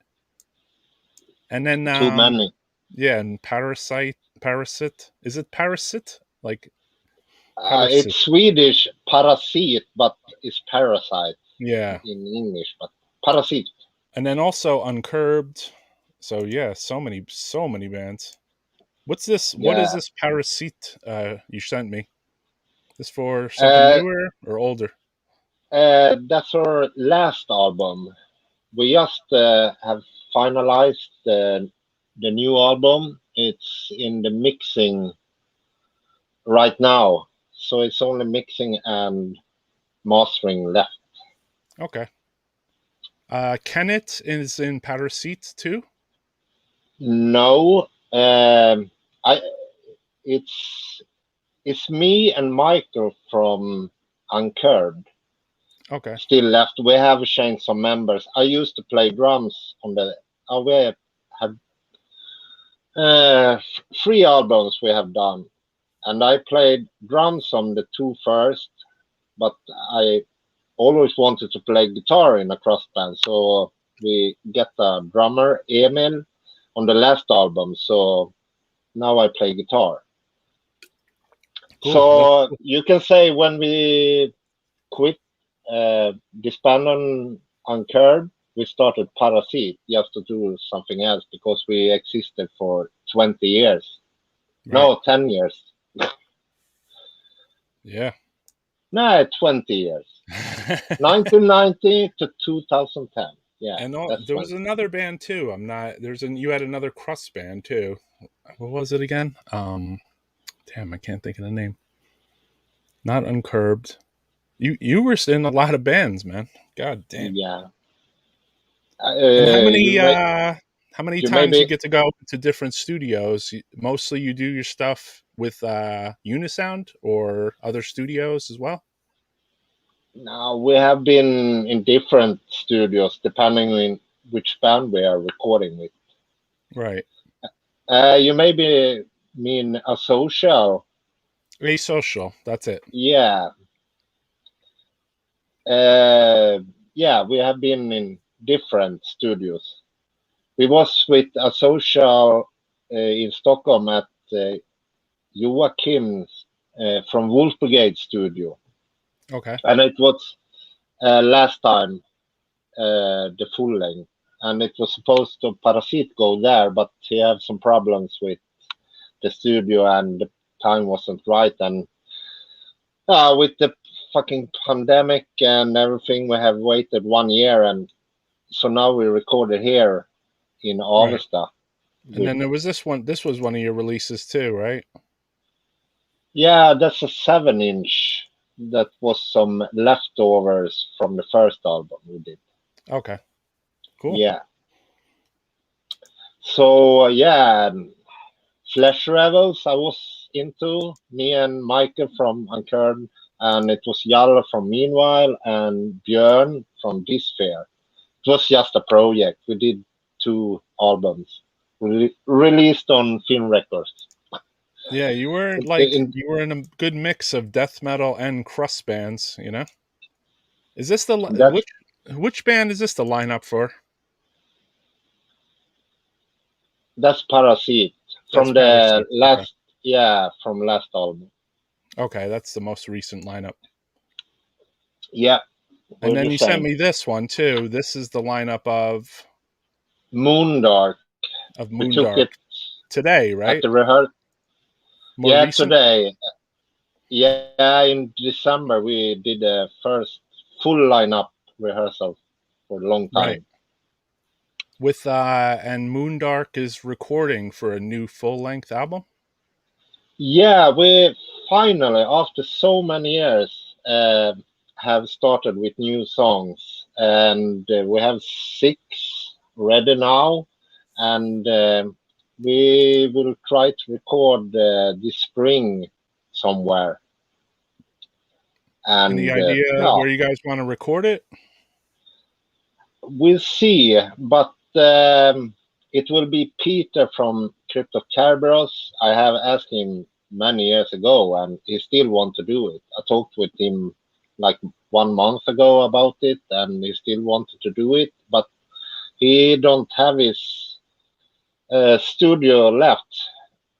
And then too many. yeah, and Parasite. Is it Parasite? Like Parasite. It's Swedish parasite, but it's parasite Yeah. in English. But parasite. And then also Uncurbed. So yeah, so many bands. What is Yeah. this Parasite you sent me? this for something Uh, newer or older? that's our last album. We just have finalized the new album. It's in the mixing right now, so it's only mixing and mastering left. Okay. Kenneth is in Powder Seats too. No, I it's me and Michael from Uncurbed Okay. still left. We have changed some members. I used to play drums on the. We have three albums we have done, and I played drums on the two first, but I always wanted to play guitar in a cross band, so we get a drummer Emil on the last album. So now I play guitar. Cool. So you can say when we quit disbanded on Curb, we started Parasite just to do something else because we existed for 20 years. Right. No, 10 years. Yeah. No, 20 years. 1990 to 2010. Yeah, And that's there 20. was another band too. You had another crust band too. What was it again? Damn, I can't think of the name. Not Uncurbed. You were in a lot of bands, man. God damn. Yeah. And You may how many you times you maybe get to go to different studios? Mostly you do your stuff with Unisound or other studios as well? now we have been in different studios depending on which band we are recording with. Right. You maybe mean a social. Asocial, that's it. Yeah. Yeah, we have been in different studios. We was with a social in Stockholm at Joachim from Wolf Brigade Studio, Okay. and it was last time the full length, and it was supposed to Parasite go there, but he had some problems with the studio, and the time wasn't right, and with the fucking pandemic and everything, we have waited 1 year, and so now we recorded here in Right. Avesta. And then there was this one. This was one of your releases too, right? Yeah, that's a 7 inch. That was some leftovers from the first album we did. Okay. Cool. Yeah. So yeah, Flesh Rebels I was into, me and Michael from Uncurred, and it was Jalle from Meanwhile and Björn from Dysphere. It was just a project. We did 2 albums released on Film Records. Yeah, In, you were in a good mix of death metal and crust bands. You know, is this the that's which band is this the lineup for? that's Parasite That's from the Parasite. Okay. last, yeah, from last album. Okay, that's the most recent lineup. Yeah, And we're then the you sent same. me this one too. This is the lineup Moondark. of We took it Moondark today, at right? the rehearsal. More Yeah, recent, today. Yeah, in December we did the first full lineup rehearsal for a long right? time. With and Moondark is recording for a new full length album. Yeah, we finally, after so many years, have started with new songs, and we have 6 ready now, and we will try to record this spring somewhere. Any And idea yeah, where you guys want to record it? we'll see, but it will be Peter from Crypto Kerberos. I have asked him many years ago, and he still want to do it. I talked with him like 1 month ago about it, and he still wanted to do it, but he don't have his studio left.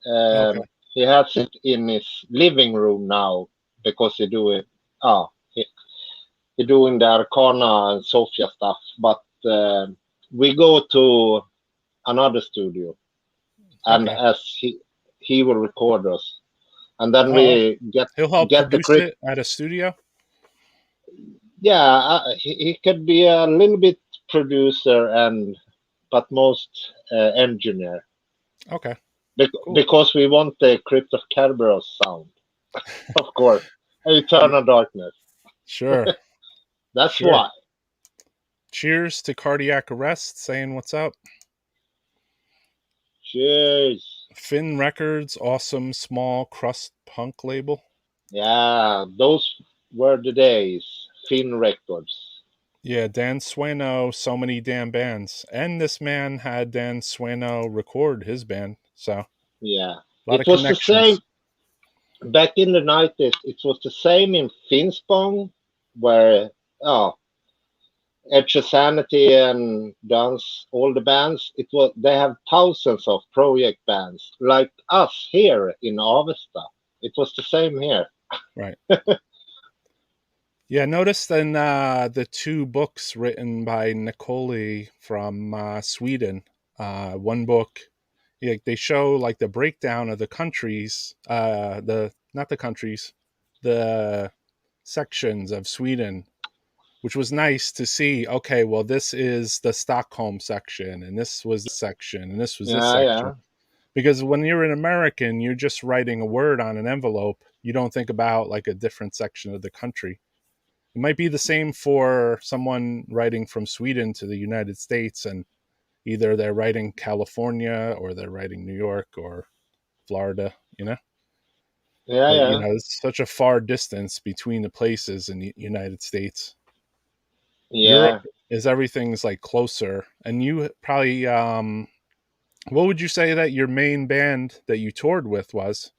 Okay, He has it in his living room now because he do it. Oh, he doing the Arcana and Sofia stuff, but we go to another studio, and okay, as he will record us. and then Oh, we he'll help get the produce crypt. it at a studio. Yeah, he could be a little bit producer and but most engineer Okay, cool. because we want the Crypt of Kerberos sound, of course. Yeah, Eternal Darkness. sure, That's sure. why. Cheers to Cardiac Arrest saying what's up. Cheers. Finn Records, awesome small crust punk label. Yeah, those were the days. Finn Records. Yeah, Dan Sueno, so many damn bands. And this man had Dan Sueno record his band. So, a Yeah. lot of It was the same connections. back in the 90s. It was the same in Finspång, where oh, Edge of Sanity and Dance, all the bands. It was they have thousands of project bands like us here in Avesta. It was the same here. Right. Yeah, notice in the two books written by Nicole from Sweden, one book, yeah, they show like the breakdown of the countries, the not the countries, the sections of Sweden, which was nice to see. Okay, well, this is the Stockholm section, and this was this section, and this was this Yeah, section. yeah, Because when you're an American, you're just writing a word on an envelope. You don't think about like a different section of the country. It might be the same for someone writing from Sweden to the United States, and either they're writing California or they're writing New York or Florida, you know? yeah, But, you yeah, know, it's such a far distance between the places in the United States. Europe yeah. is everything's like closer. And you probably, what would you say that your main band that you toured with was?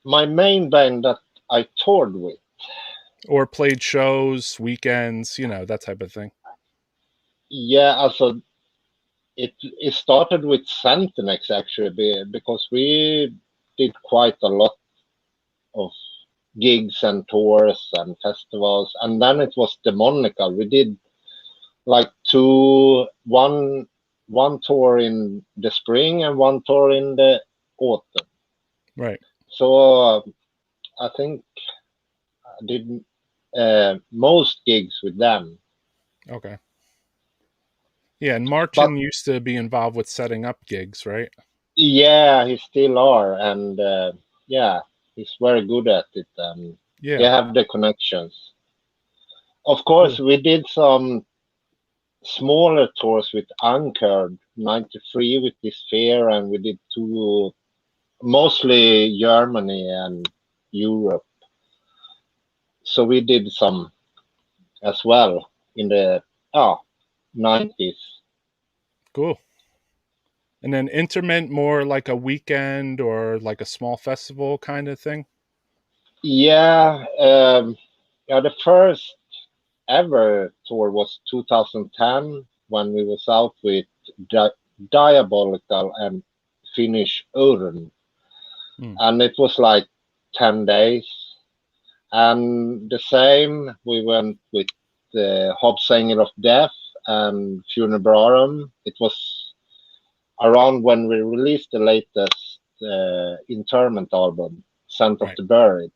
My main band that I toured with. Or played shows, weekends, you know, that type of thing. Yeah, also it started with Sentinix actually because we did quite a lot of gigs and tours and festivals, and then it was Demonical. We did like one tour in the spring and one tour in the autumn. Right. So I think I did most gigs with them. Okay. Yeah, and But Martin used to be involved with setting up gigs, right? yeah, he still are, and yeah, he's very good at it, and he Yeah, have the connections. Of course, cool. we did some smaller tours with Anchored '93 with this fair, and we did two, mostly Germany and Europe. So we did some as well in the oh, '90s. Cool. And then Interment more like a weekend or like a small festival kind of thing? Yeah, yeah. The first ever tour was 2010 when we was out with Diabolical and Finnish Urn, Hmm. and it was like 10 days. And the same, we went with the Hobsanger of Death and Funebrarum. It was around when we released the latest Interment album, Scent of Right, the Buried.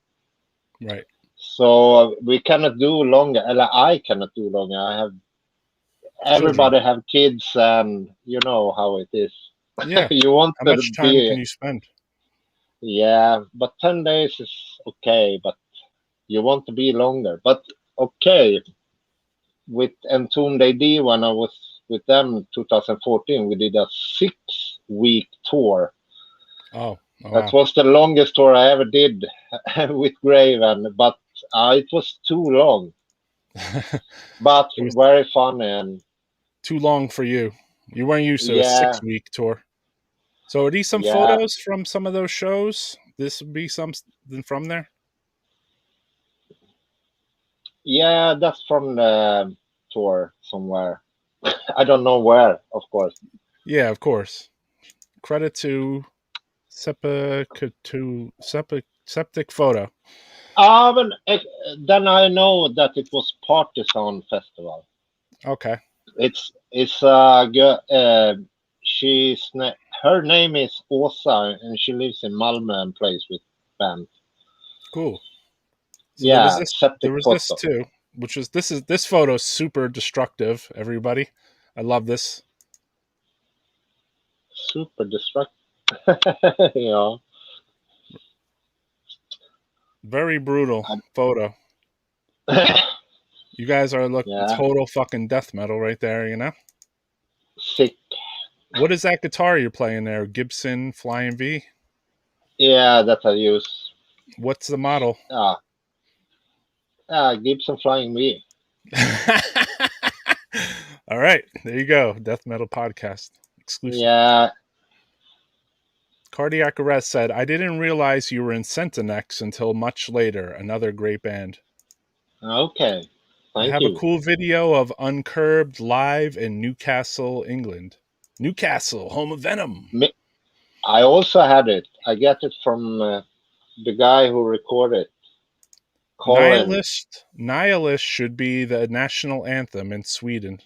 right. So we cannot do longer. I cannot do longer. I have Children. everybody have kids, and you know how it is. Yeah. You want How to much time be, can you spend? yeah, but 10 days is okay, but you want to be longer. But okay, with Entombed AD, when I was with them 2014, we did a 6 week tour. Oh, oh That wow. was the longest tour I ever did with Graven, but it was too long, It but was very funny. And too long for you. You weren't used to a yeah, 6 week tour. So are these some yeah, photos from some of those shows? This would be something from there? yeah, that's from the tour somewhere. I don't know where, of course. Yeah, of course. Credit to Septic Photo. But then I know that it was Partisan Festival. Okay. It's a her name is Åsa, and she lives in Malmö and plays with band. Cool. So Yeah, there Septic was this Photo. too, which is this photo is super destructive, everybody. I love this. Super destructive. Yeah. Very brutal photo. You guys are Yeah. total fucking death metal right there, you know? Sick. What is that guitar you're playing there? Gibson Flying V? Yeah, that I use. What's the model? Gibson Flying V. All right, there you go. Death Metal Podcast exclusive. Yeah. Cardiac Arrest said, I didn't realize you were in Centinex until much later. Another great band. Okay. I Thank have a you. cool video of Uncurbed live in Newcastle, England. Newcastle, home of Venom. I also had it. I got it from the guy who recorded. Colin. Nihilist should be the national anthem in Sweden.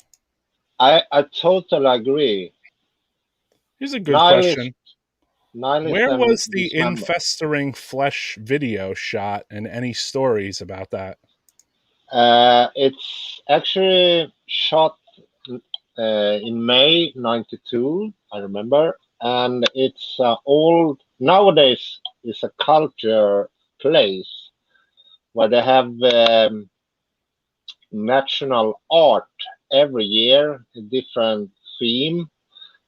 I totally agree. Here's a good question. Nihilist Where and was the Dismember. infesting flesh video shot, and any stories about that? It's actually shot in May '92. I remember, and it's old. Nowadays, it's a culture place where they have national art every year, a different theme,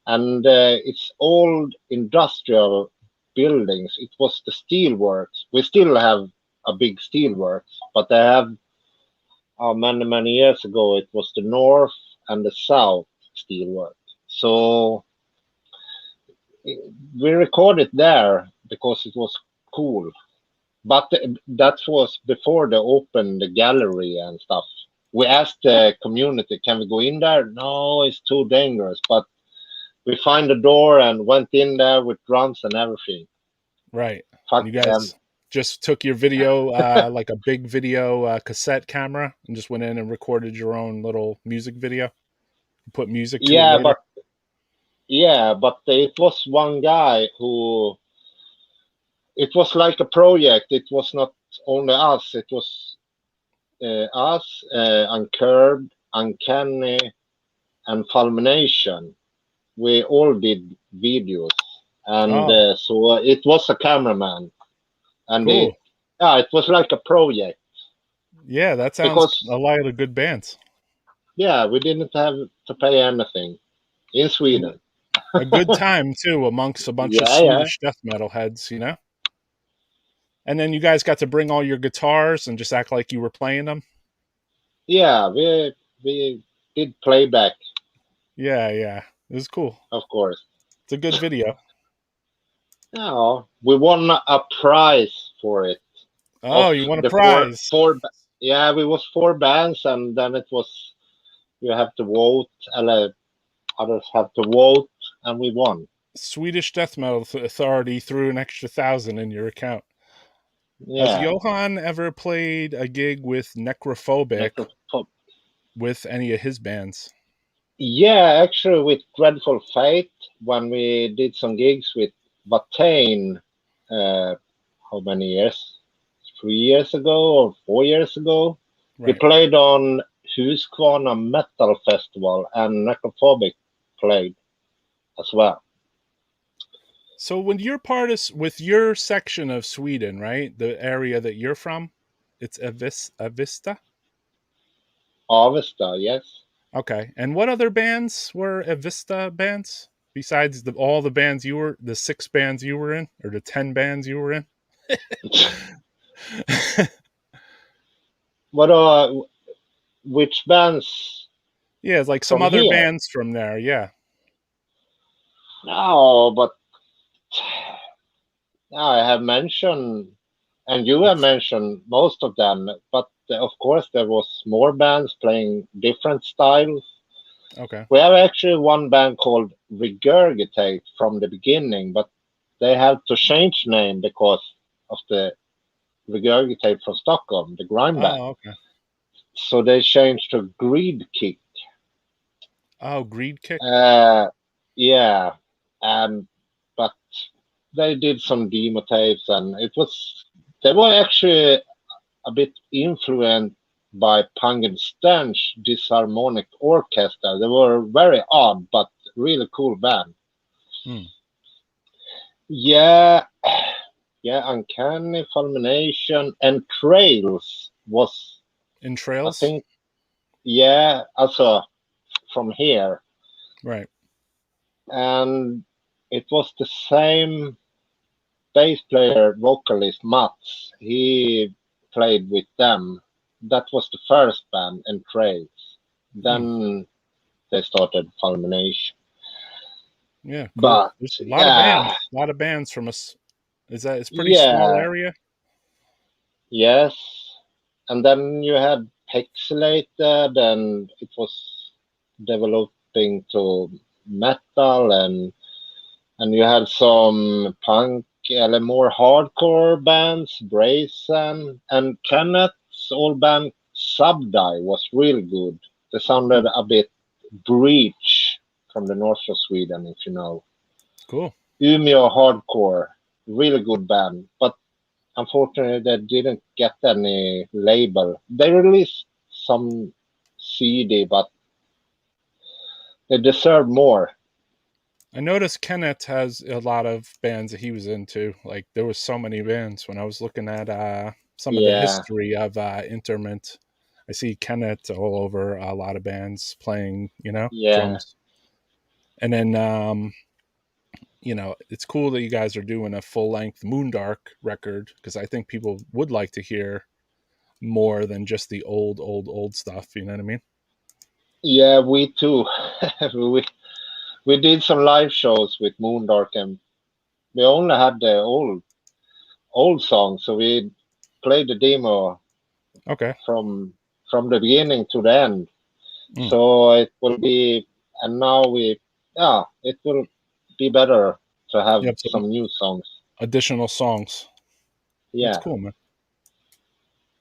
and it's old industrial buildings. It was the steelworks. We still have a big steelworks, but they have many years ago it was the north and the south steelwork. So we recorded there because it was cool. But that was before they opened the gallery and stuff. We asked the community, can we go in there? No, it's too dangerous. But we find the door and went in there with drums and everything. Right. Fuck You them. guys just took your video, like a big video cassette camera, and just went in and recorded your own little music video. Put music to it Yeah, later. but it was one guy who. It was like a project. It was not only us. It was us, Uncurbed, Uncanny, and Fulmination. We all did videos, and Oh, so it was a cameraman, and cool. it was like a project Yeah, that sounds a because lot of good bands. we didn't have to pay anything in Sweden. A good time too, amongst a bunch of Yeah. Swedish death metal heads, you know. And then you guys got to bring all your guitars and just act like you were playing them. Yeah, we did playback, Yeah, it was cool. of course. It's a good video. Yeah, we won a prize for it. Of Oh, you won a the prize. yeah, we was 4 bands, and then it was you have to vote, and others have to vote, and we won. Swedish Death Metal Authority threw an extra 1,000 in your account. Has Yeah. Johan ever played a gig with Necrophobic Necropop. with any of his bands? Yeah, actually, with Dreadful Fate, when we did some gigs with Vatane, how many years? 3 years ago or 4 years ago? We Right. played on Husqvarna Metal Festival, and Necrophobic played as well. So when you're part of with your section of Sweden, right, the area that you're from, it's Avista. Avesta, yes. Okay, and what other bands were Avista bands besides all the bands the 6 bands you were in, or the 10 bands you were in? What which bands Yeah, it's like some from other here? bands from there. Yeah. No, but I have mentioned, and you have mentioned most of them, but of course there was more bands playing different styles. Okay. We have actually one band called Regurgitate from the beginning, but they had to change name because of the Regurgitate from Stockholm, the grime band. Oh, okay. So they changed to Greed Kick. Oh, Greed Kick. yeah, and but they did some demo tapes, and they were actually a bit influenced by Pang and Stench Disharmonic Orchestra. They were very odd, but really cool band. Hmm. Yeah, yeah, Uncanny, Fulmination, and Trails was, In I Trails? think, yeah, also from here. Right. And it was the same bass player, vocalist Mats. He played with them. That was the first band, and Trails. Hmm. Then they started Fulmination. Yeah, cool. But There's yeah, a lot of bands from us. Is that it's pretty small yeah, area? yes. And then you had Pixelated, and it was developing to metal, and you had some punk, more hardcore bands, Brazen, and Kenneth's old band Subdie was real good. They sounded Hmm. a bit Breach from the north of Sweden, if you know. Cool. Umeå hardcore, really good band, but unfortunately they didn't get any label. They released some CD, but they deserve more. I noticed Kenneth has a lot of bands that he was into. Like there was so many bands when I was looking at some of the Yeah, history of INTERMENT. I see Kenneth all over a lot of bands playing, yeah, drums. And then it's cool that you guys are doing a full length Moondark record because I think people would like to hear more than just the old stuff. You know what I mean? yeah. We too. we we did some live shows with Moondark, and we only had the old songs, so we played the demo Okay. from the beginning to the end. Mm. So it will be, and now yeah, it will be better to have You have some some new songs. additional songs. That's Yeah, cool, man.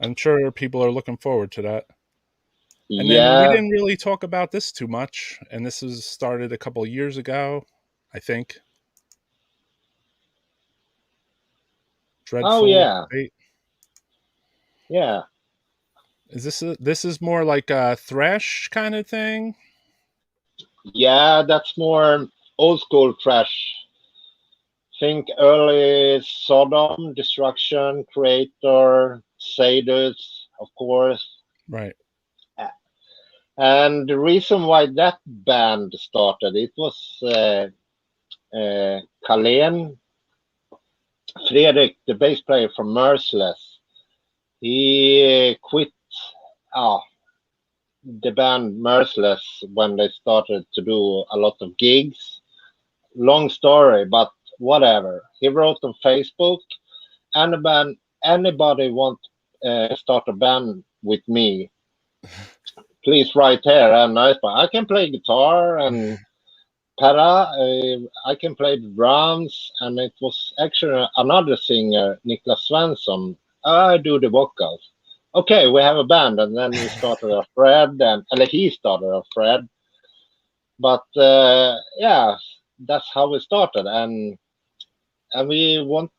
I'm sure people are looking forward to that. And then we yeah. didn't really talk about this too much, and this was started a couple of years ago, I think. Oh Dreadful yeah, Fate. yeah, This is more like a thrash kind of thing? yeah. That's more old school trash. Think early Sodom, Destruction, Creator, Sadus, of course. Right. And the reason why that band started, it was Carlén Fredrik, the bass player from Merciless. He quit uh, the band Merciless when they started to do a lot of gigs. Long story, but whatever. He wrote on Facebook, "Any band, anybody want start a band with me? Please write here." And I can play guitar and para. I can play the drums, and it was actually another singer, Niklas Svensson. I do the vocals. Okay, we have a band, and then we started a thread, and he started a thread. But yeah, that's how we started, and we want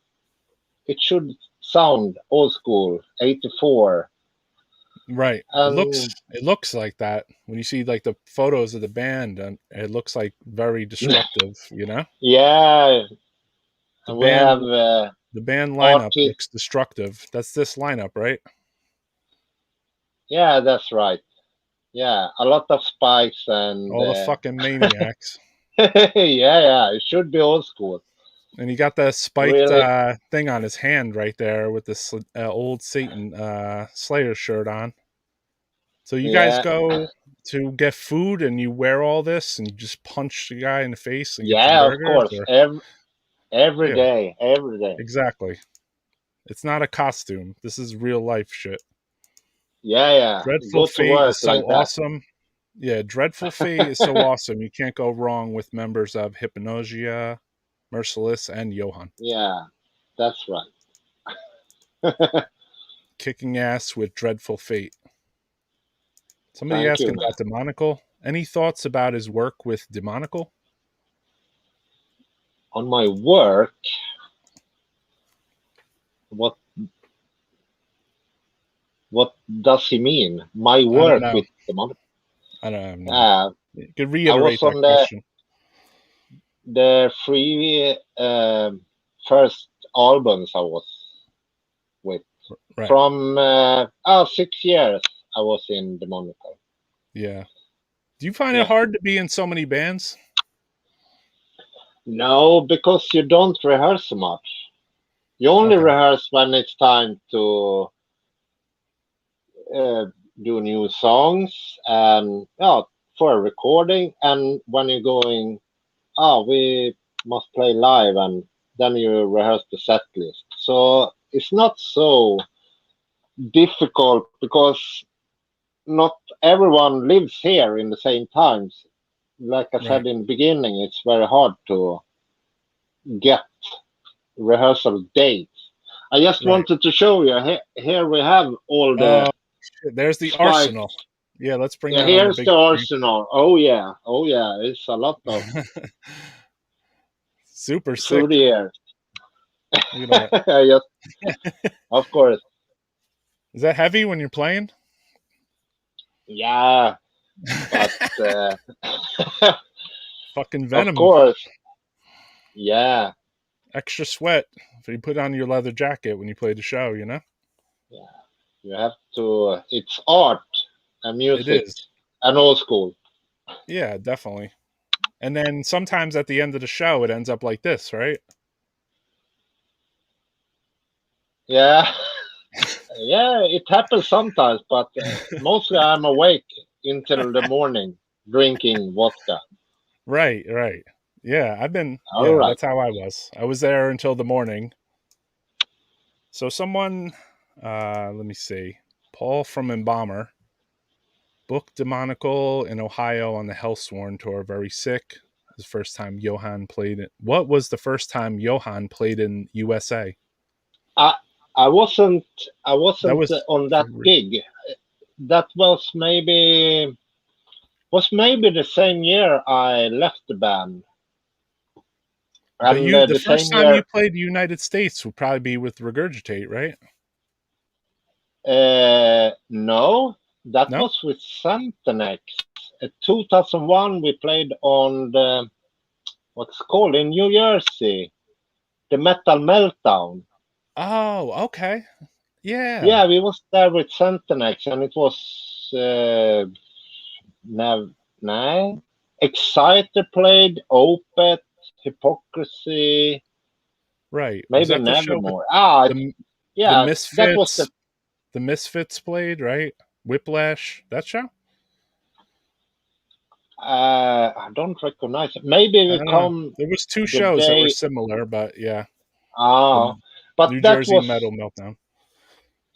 it should sound old school, 84, Right. and It looks like that when you see like the photos of the band, and it looks like very destructive. yeah, The and we have band the band lineup artists. looks destructive. That's this lineup, right? Yeah, that's right. Yeah, a lot of spikes and All the fucking maniacs. yeah, yeah, it should be old school. And he got the spiked Really, thing on his hand right there with this old Satan Slayer shirt on. So you guys yeah, go to get food and you wear all this and you just punch the guy in the face and get some yeah, of burgers, course, or every yeah, day, every day. exactly. It's not a costume. This is real life shit. Yeah, yeah, Dreadful go to Fate work is so like that. awesome. Yeah, Dreadful Fate is so awesome. You can't go wrong with members of Hypnosia, Merciless, and Johan. Yeah, that's right. Kicking ass with Dreadful Fate. Somebody Thank asking you. about Demonical. Any thoughts about his work with Demonical? On my work, what does he mean? My I don't work know. with the money? I don't have no. You could I was reiterate that on question. the three first albums I was with. Right. From 6 years I was in the Monitor. Yeah. Do you find it Yeah. hard to be in so many bands? No, because you don't rehearse so much. You only Okay. rehearse when it's time to uh, do new songs and for a recording, and when you're going, we must play live, and then you rehearse the set list. So it's not so difficult because not everyone lives here in the same times. Like I Right. said in the beginning, it's very hard to get rehearsal dates. I just Right. wanted to show you. Here we have all the Oh, there's the arsenal. spikes. Yeah, let's bring Yeah, that on the here's big the screen. arsenal. Oh yeah, it's a lot of Super through the sick. years. Look at Yes, that. of course. Is that heavy when you're playing? Yeah, but Fucking of venom. course, yeah, Extra sweat if you put on your leather jacket when you play the show, you know? yeah. You have to. It's art and It music is. and old school. Yeah, definitely. And then sometimes at the end of the show, it ends up like this, right? Yeah, yeah. It happens sometimes, but mostly I'm awake until the morning drinking vodka. Right, right. Yeah, All yeah, right. that's how I was. I was there until the morning. So someone, let me see, Paul from Embalmer, booked Demonical in Ohio on the Hellsworn tour, very sick. The first time Johan played it. What was the first time Johan played in USA? I I wasn't I That wasn't was on that gig. That was maybe the same year I left the band, but and you the the first same time you year. played the United States would probably be with Regurgitate, right? No, that No? was with Santenex. 2001, we played on the what's called in New Jersey, the Metal Meltdown. Oh, okay. Yeah. Yeah, we was there with Santenex, and it was Nav Nine. Exciter played, Opeth, Hypocrisy, Right. Was maybe that the show with Nevermore. the the Yeah, that was the. Misfits? The Misfits played, right? Whiplash, that show? I don't recognize it. Maybe I we don't know. come There was two the shows that were day. similar, but yeah, Ah, the but New that Jersey was Metal Meltdown.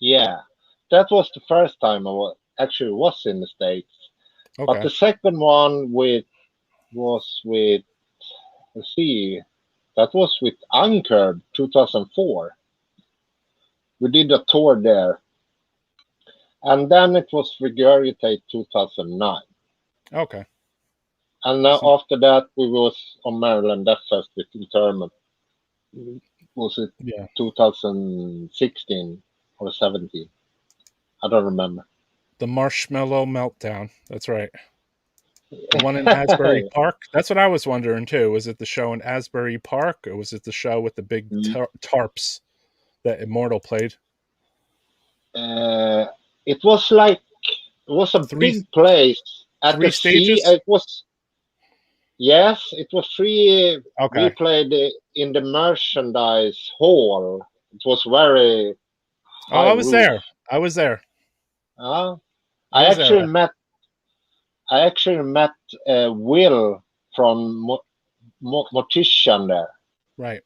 yeah, that was the first time actually was in the States. But Okay. the second one was with, let's see, that was with Anchor 2004. We did a tour there, and then it was Regurgitate 2009. Okay. And So, after that, we was on Maryland Death Fest with Interment. Was it yeah. 2016 or 17? I don't remember. The Marshmallow Meltdown. That's right. The one in Asbury Park. That's what I was wondering too. Was it the show in Asbury Park, or was it the show with the big tarps that Immortal played? Uh, it was a Three big place at three the sea. stages? Yes, it was three. We Okay. played in the merchandise hall. It was very Oh, high roof. I was there. Uh, I I was there. actually met I actually met Will from Mortician there, Right.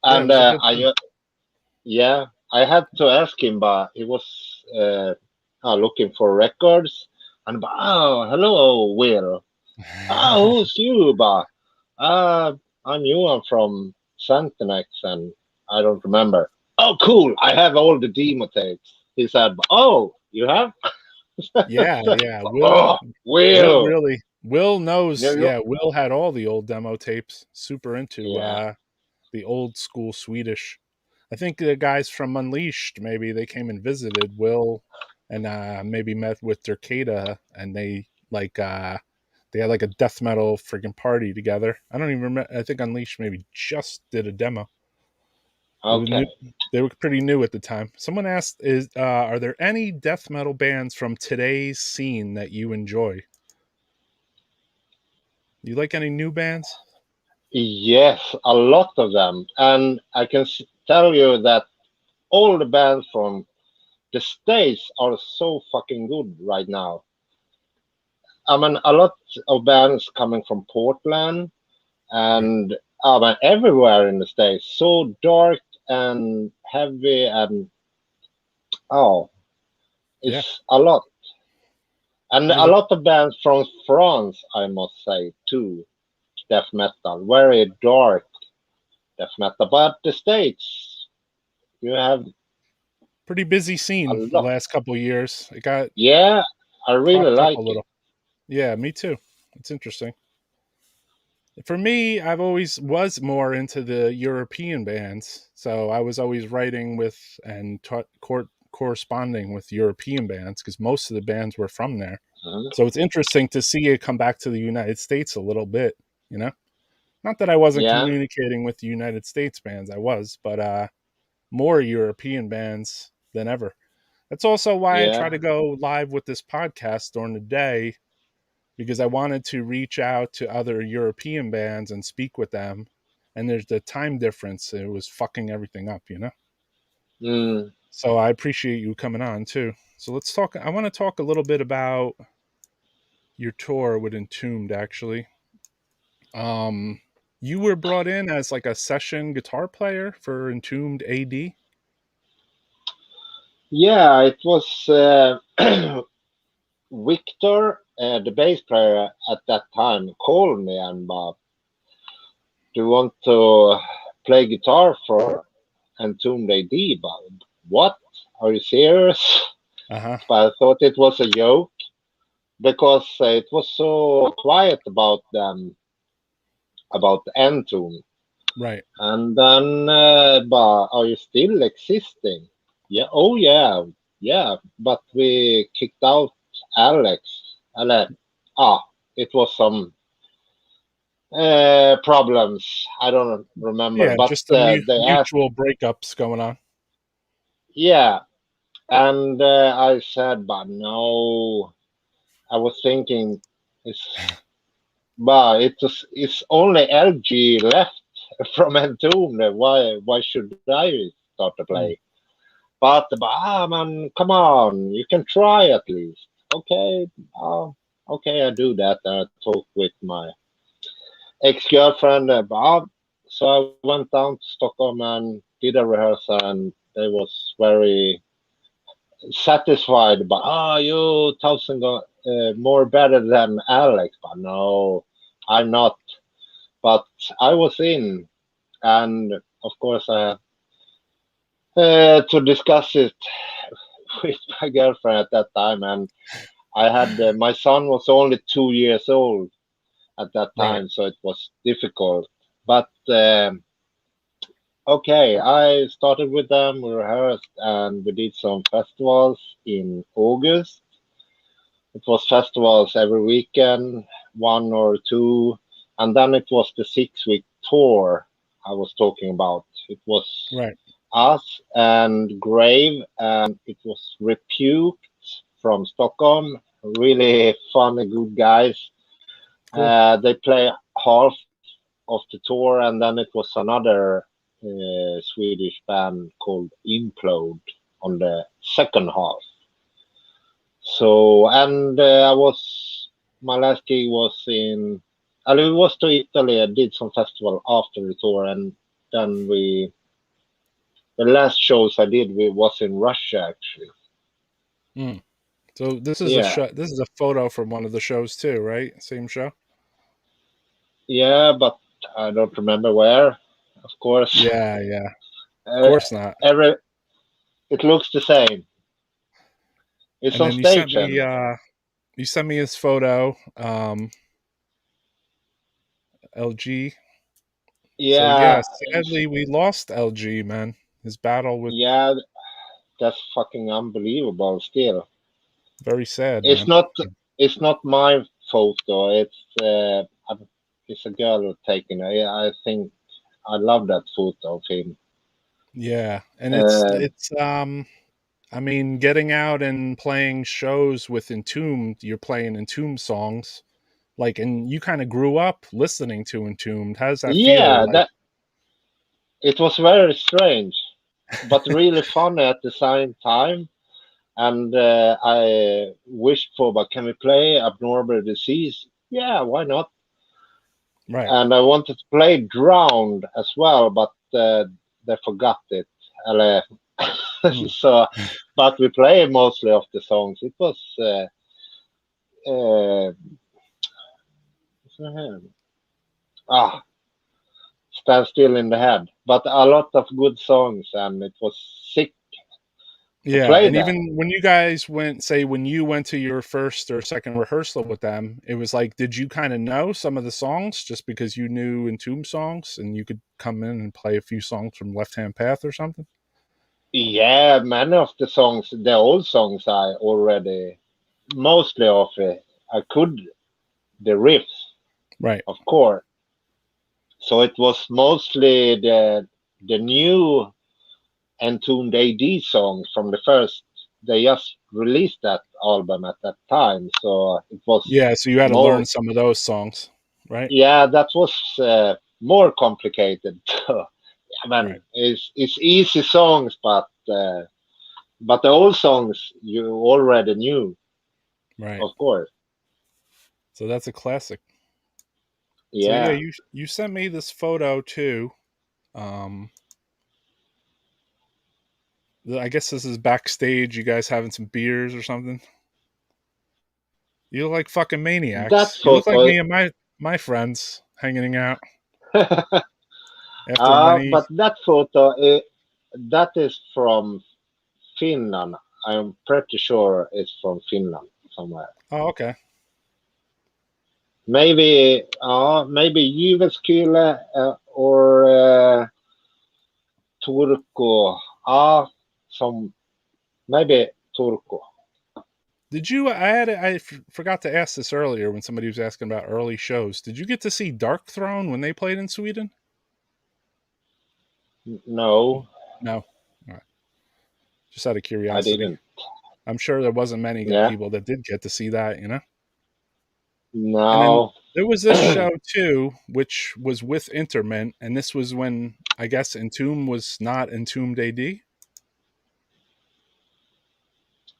Yeah, it and was a good time. yeah, I had to ask him, but he was looking for records, and hello, Will. Who's you, ba? I knew him from Santenex, and I don't remember. Oh, cool! I have all the demo tapes. He said, "Oh, you have?" Yeah, yeah. Oh, Will Will. Will knows. You, Yeah, Will had all the old demo tapes. Super into yeah. the old school Swedish. I think the guys from Unleashed, maybe they came and visited Will, and maybe met with Derkata, and they had like a death metal freaking party together. I don't even remember. I think Unleashed maybe just did a demo. They were new. Okay. They were pretty new at the time. Someone asked, "Is are there any death metal bands from today's scene that you enjoy? You like any new bands?" Yes, a lot of them, and I can tell you that all the bands from the States are so fucking good right now. I mean, a lot of bands coming from Portland Right. and everywhere in the States. So dark and heavy, and oh, Yeah. it's a lot. And There's a a lot of bands from France, I must say, too. Death metal, very dark death metal. But the States, you have pretty busy a scene the lot. last couple of years. It got Yeah, I really propped up a like it. little. Yeah, me too. It's interesting. For me, I've always was more into the European bands, so I was always writing with and corresponding with European bands because most of the bands were from there. Mhm. So it's interesting to see it come back to the United States a little bit. You know, not that I wasn't Yeah, communicating with the United States bands, I was, but more European bands than ever. That's also why I try yeah. to go live with this podcast during the day because I wanted to reach out to other European bands and speak with them. And there's the time difference. It was fucking everything up, you know? Mm. So I appreciate you coming on too. So let's talk. I want to talk a little bit about your tour with Entombed, actually. Um, you were brought in as like a session guitar player for Entombed AD. Yeah, it was Victor, the bass player at that time, called me and do you want to play guitar for Entombed AD? But what? Are you serious? Uh huh. But I thought it was a joke because it was so quiet about them, about Entombed. Right. And then, but are you still existing? Yeah. Oh, yeah. Yeah. But we kicked out Alex. Alex. Ah, it was some problems. I don't remember, Yeah, but just the they asked. mutual breakups going on. Yeah, and I said, but no. I was thinking, it's but it's only LG left from Entombed. Why should I start to Mm, play? But man, come on, you can try at least. Okay, okay, I do that. I talk with my ex-girlfriend. So I went down to Stockholm and did a rehearsal, and they was very satisfied. You thousand more better than Alex. But no, I'm not. But I was in, and of course I had to discuss it with my girlfriend at that time, and I had my son was only 2 years old at that right. time, so it was difficult. But okay, I started with them, we rehearsed, and we did some festivals in August. It was festivals every weekend, one or two, and then it was the 6 week tour I was talking about. It was Right. us and Grave, and it was Repute from Stockholm. Really funny, good guys. Cool. They play half of the tour, and then it was another Swedish band called Implode on the second half. So, and my last gig was it was to Italy. I did some festival after the tour, and then the last shows I did was in Russia actually. Mm. So this is a Yeah, show. This is a photo from one of the shows too, right? Same show. yeah, but I don't remember where. Of course, Yeah, yeah. Of uh, course not. every it looks the same. It's And on then stage, you and sent me his photo. LG. So yeah, Yeah, sadly we lost LG, man. His battle with yeah, that's fucking unbelievable. Still, very sad, it's man. not it's not my photo. It's a girl who taken it. I think I love that photo of him. Yeah, and Uh, it's I mean, getting out and playing shows with Entombed, you're playing Entombed songs, like, and you kind of grew up listening to Entombed. How does that feel? yeah, Like, that it was very strange, but really funny at the same time. And I wished for, but can we play Abnormal Disease? Yeah, why not? right? And I wanted to play Drowned as well, but they forgot it. Eller, Hmm. so, but we play mostly of the songs. It was uh, ah, Stand Still in the Head, but a lot of good songs, and it was sick to Yeah, play and that. even when you guys went, say, when you went to your first or second rehearsal with them, it was like, did you kind of know some of the songs just because you knew Entombed songs and you could come in and play a few songs from Left Hand Path or something? Yeah, many of the songs, the old songs, I already mostly of it. I could the riffs, Right. of course. So it was mostly the new Entombed AD songs from the first. They just released that album at that time, so it was Yeah, so you had to learn more. some of those songs, right? Yeah, that was more complicated. I Right. mean, it's easy songs, but the old songs you already knew, Right. of course. So that's a classic. So yeah, Yeah, you sent me this photo too. Um, I guess this is backstage. You guys having some beers or something. You look like fucking that maniacs. You look like photo. me and my friends hanging out after But many. that photo, that is from Finland. I'm pretty sure it's from Finland somewhere. Oh, okay. Maybe Jyväskylä or Turku. Some maybe Turku. Did you? Forgot to ask this earlier when somebody was asking about early shows. Did you get to see Dark Throne when they played in Sweden? No, No. All right. Just out of I curiosity. didn't. I'm sure there wasn't many Yeah, people that did get to see that, you know? And then no. there was this show too, which was with Interment, and this was when I guess Entomb was not Entombed AD.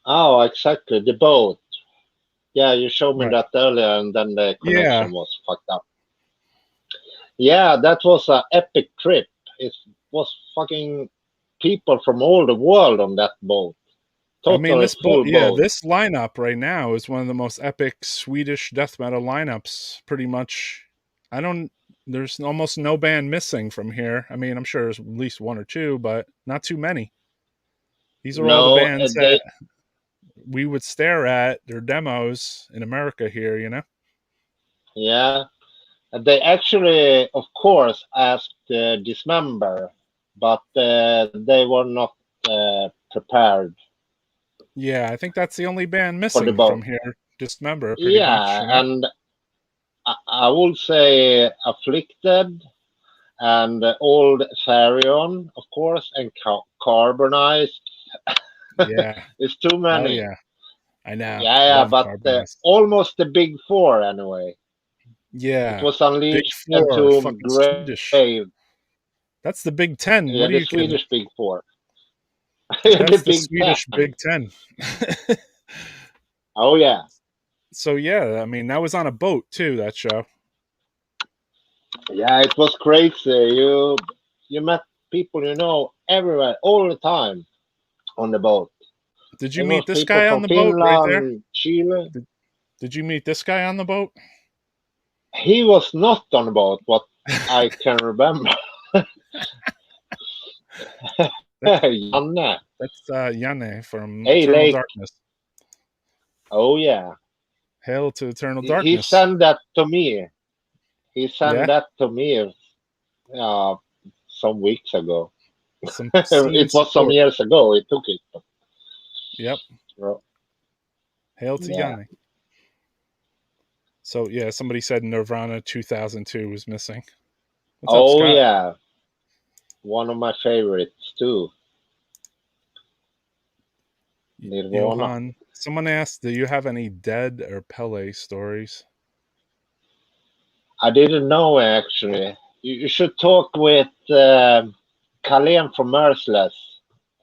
Oh, exactly. The boat. Yeah, you showed me Right. that earlier, and then the Yeah. connection was fucked up. Yeah, that was an epic trip. It was fucking people from all the world on that boat. I mean, Totally full boat. this lineup right now is one of the most epic Swedish death metal lineups. Pretty much, I don't. There's almost no band missing from here. I mean, I'm sure there's at least one or two, but not too many. These are all the No, bands that we would stare at their demos in America here. You know. yeah, they actually, of course, asked Dismember, but they were not prepared Yeah, I think that's the only band for the missing boat. from here. Dismember, pretty much. Yeah, You know. and I would say Afflicted and Old Therion, of course, and Carbonized. Yeah. It's too Hell many. yeah. I know. Yeah, Love but Carbonized. almost the big four anyway. It Yeah. was Big Unleashed, Four, Entomb, fucking Swedish. Grave. That's the Big Ten. Yeah, What are the you kidding? Swedish big four. That's The the Big Swedish Ten. Big Ten. Oh yeah, So yeah, I mean that was on a boat too. That show. yeah. It was crazy. You met people you know everywhere, all the time on the boat. Did you It meet was this people guy on from the boat right there? Finland, Chile. Did you meet this guy on the boat? He was not on the boat, what I can remember. That's Janne. Janne from Hey, Eternal Lake. Darkness. Oh yeah. Hail to Eternal He Darkness. sent that to me. He sent Yeah, that to me uh, some weeks ago. some scene It was some support. years ago. He took it. Yep. But, Hail to yeah. Yanni. So yeah, somebody said Nirvana 2002 was missing. What's up, Oh Scott? yeah, one of my favorites too. Nirvana. Johan. Someone asked, "Do you have any Dead or Pele stories?" I didn't know actually. You should talk with Kalem from Merciless.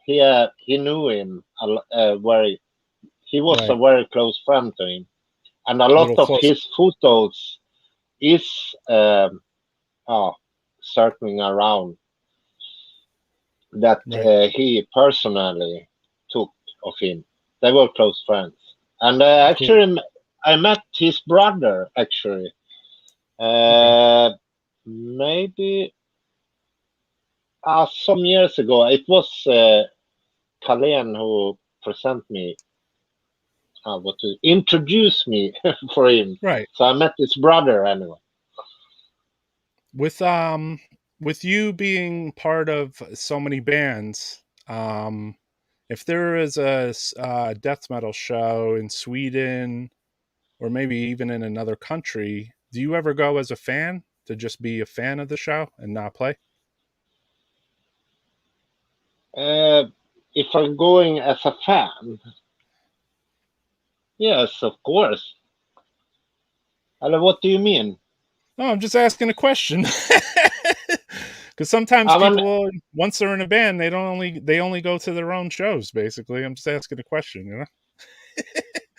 He knew him very. He was a Right, very close friend to him, and a a lot little of closer. his photos is oh, circling around that Right. he personally took of him. They were close friends, and Cool. actually, I met his brother actually. Okay. Uh, maybe some years ago. It was Kalen who present me, what to introduce me for him. Right. So I met his brother anyway. With with you being part of so many bands, if there is a death metal show in Sweden or maybe even in another country, do you ever go as a fan to just be a fan of the show and not play? Uh, if I'm going as a fan, yes, of course. What do you mean? No, I'm just asking a question. Because sometimes I mean, people, once they're in a band, they only go to their own shows. Basically, I'm just asking a question. You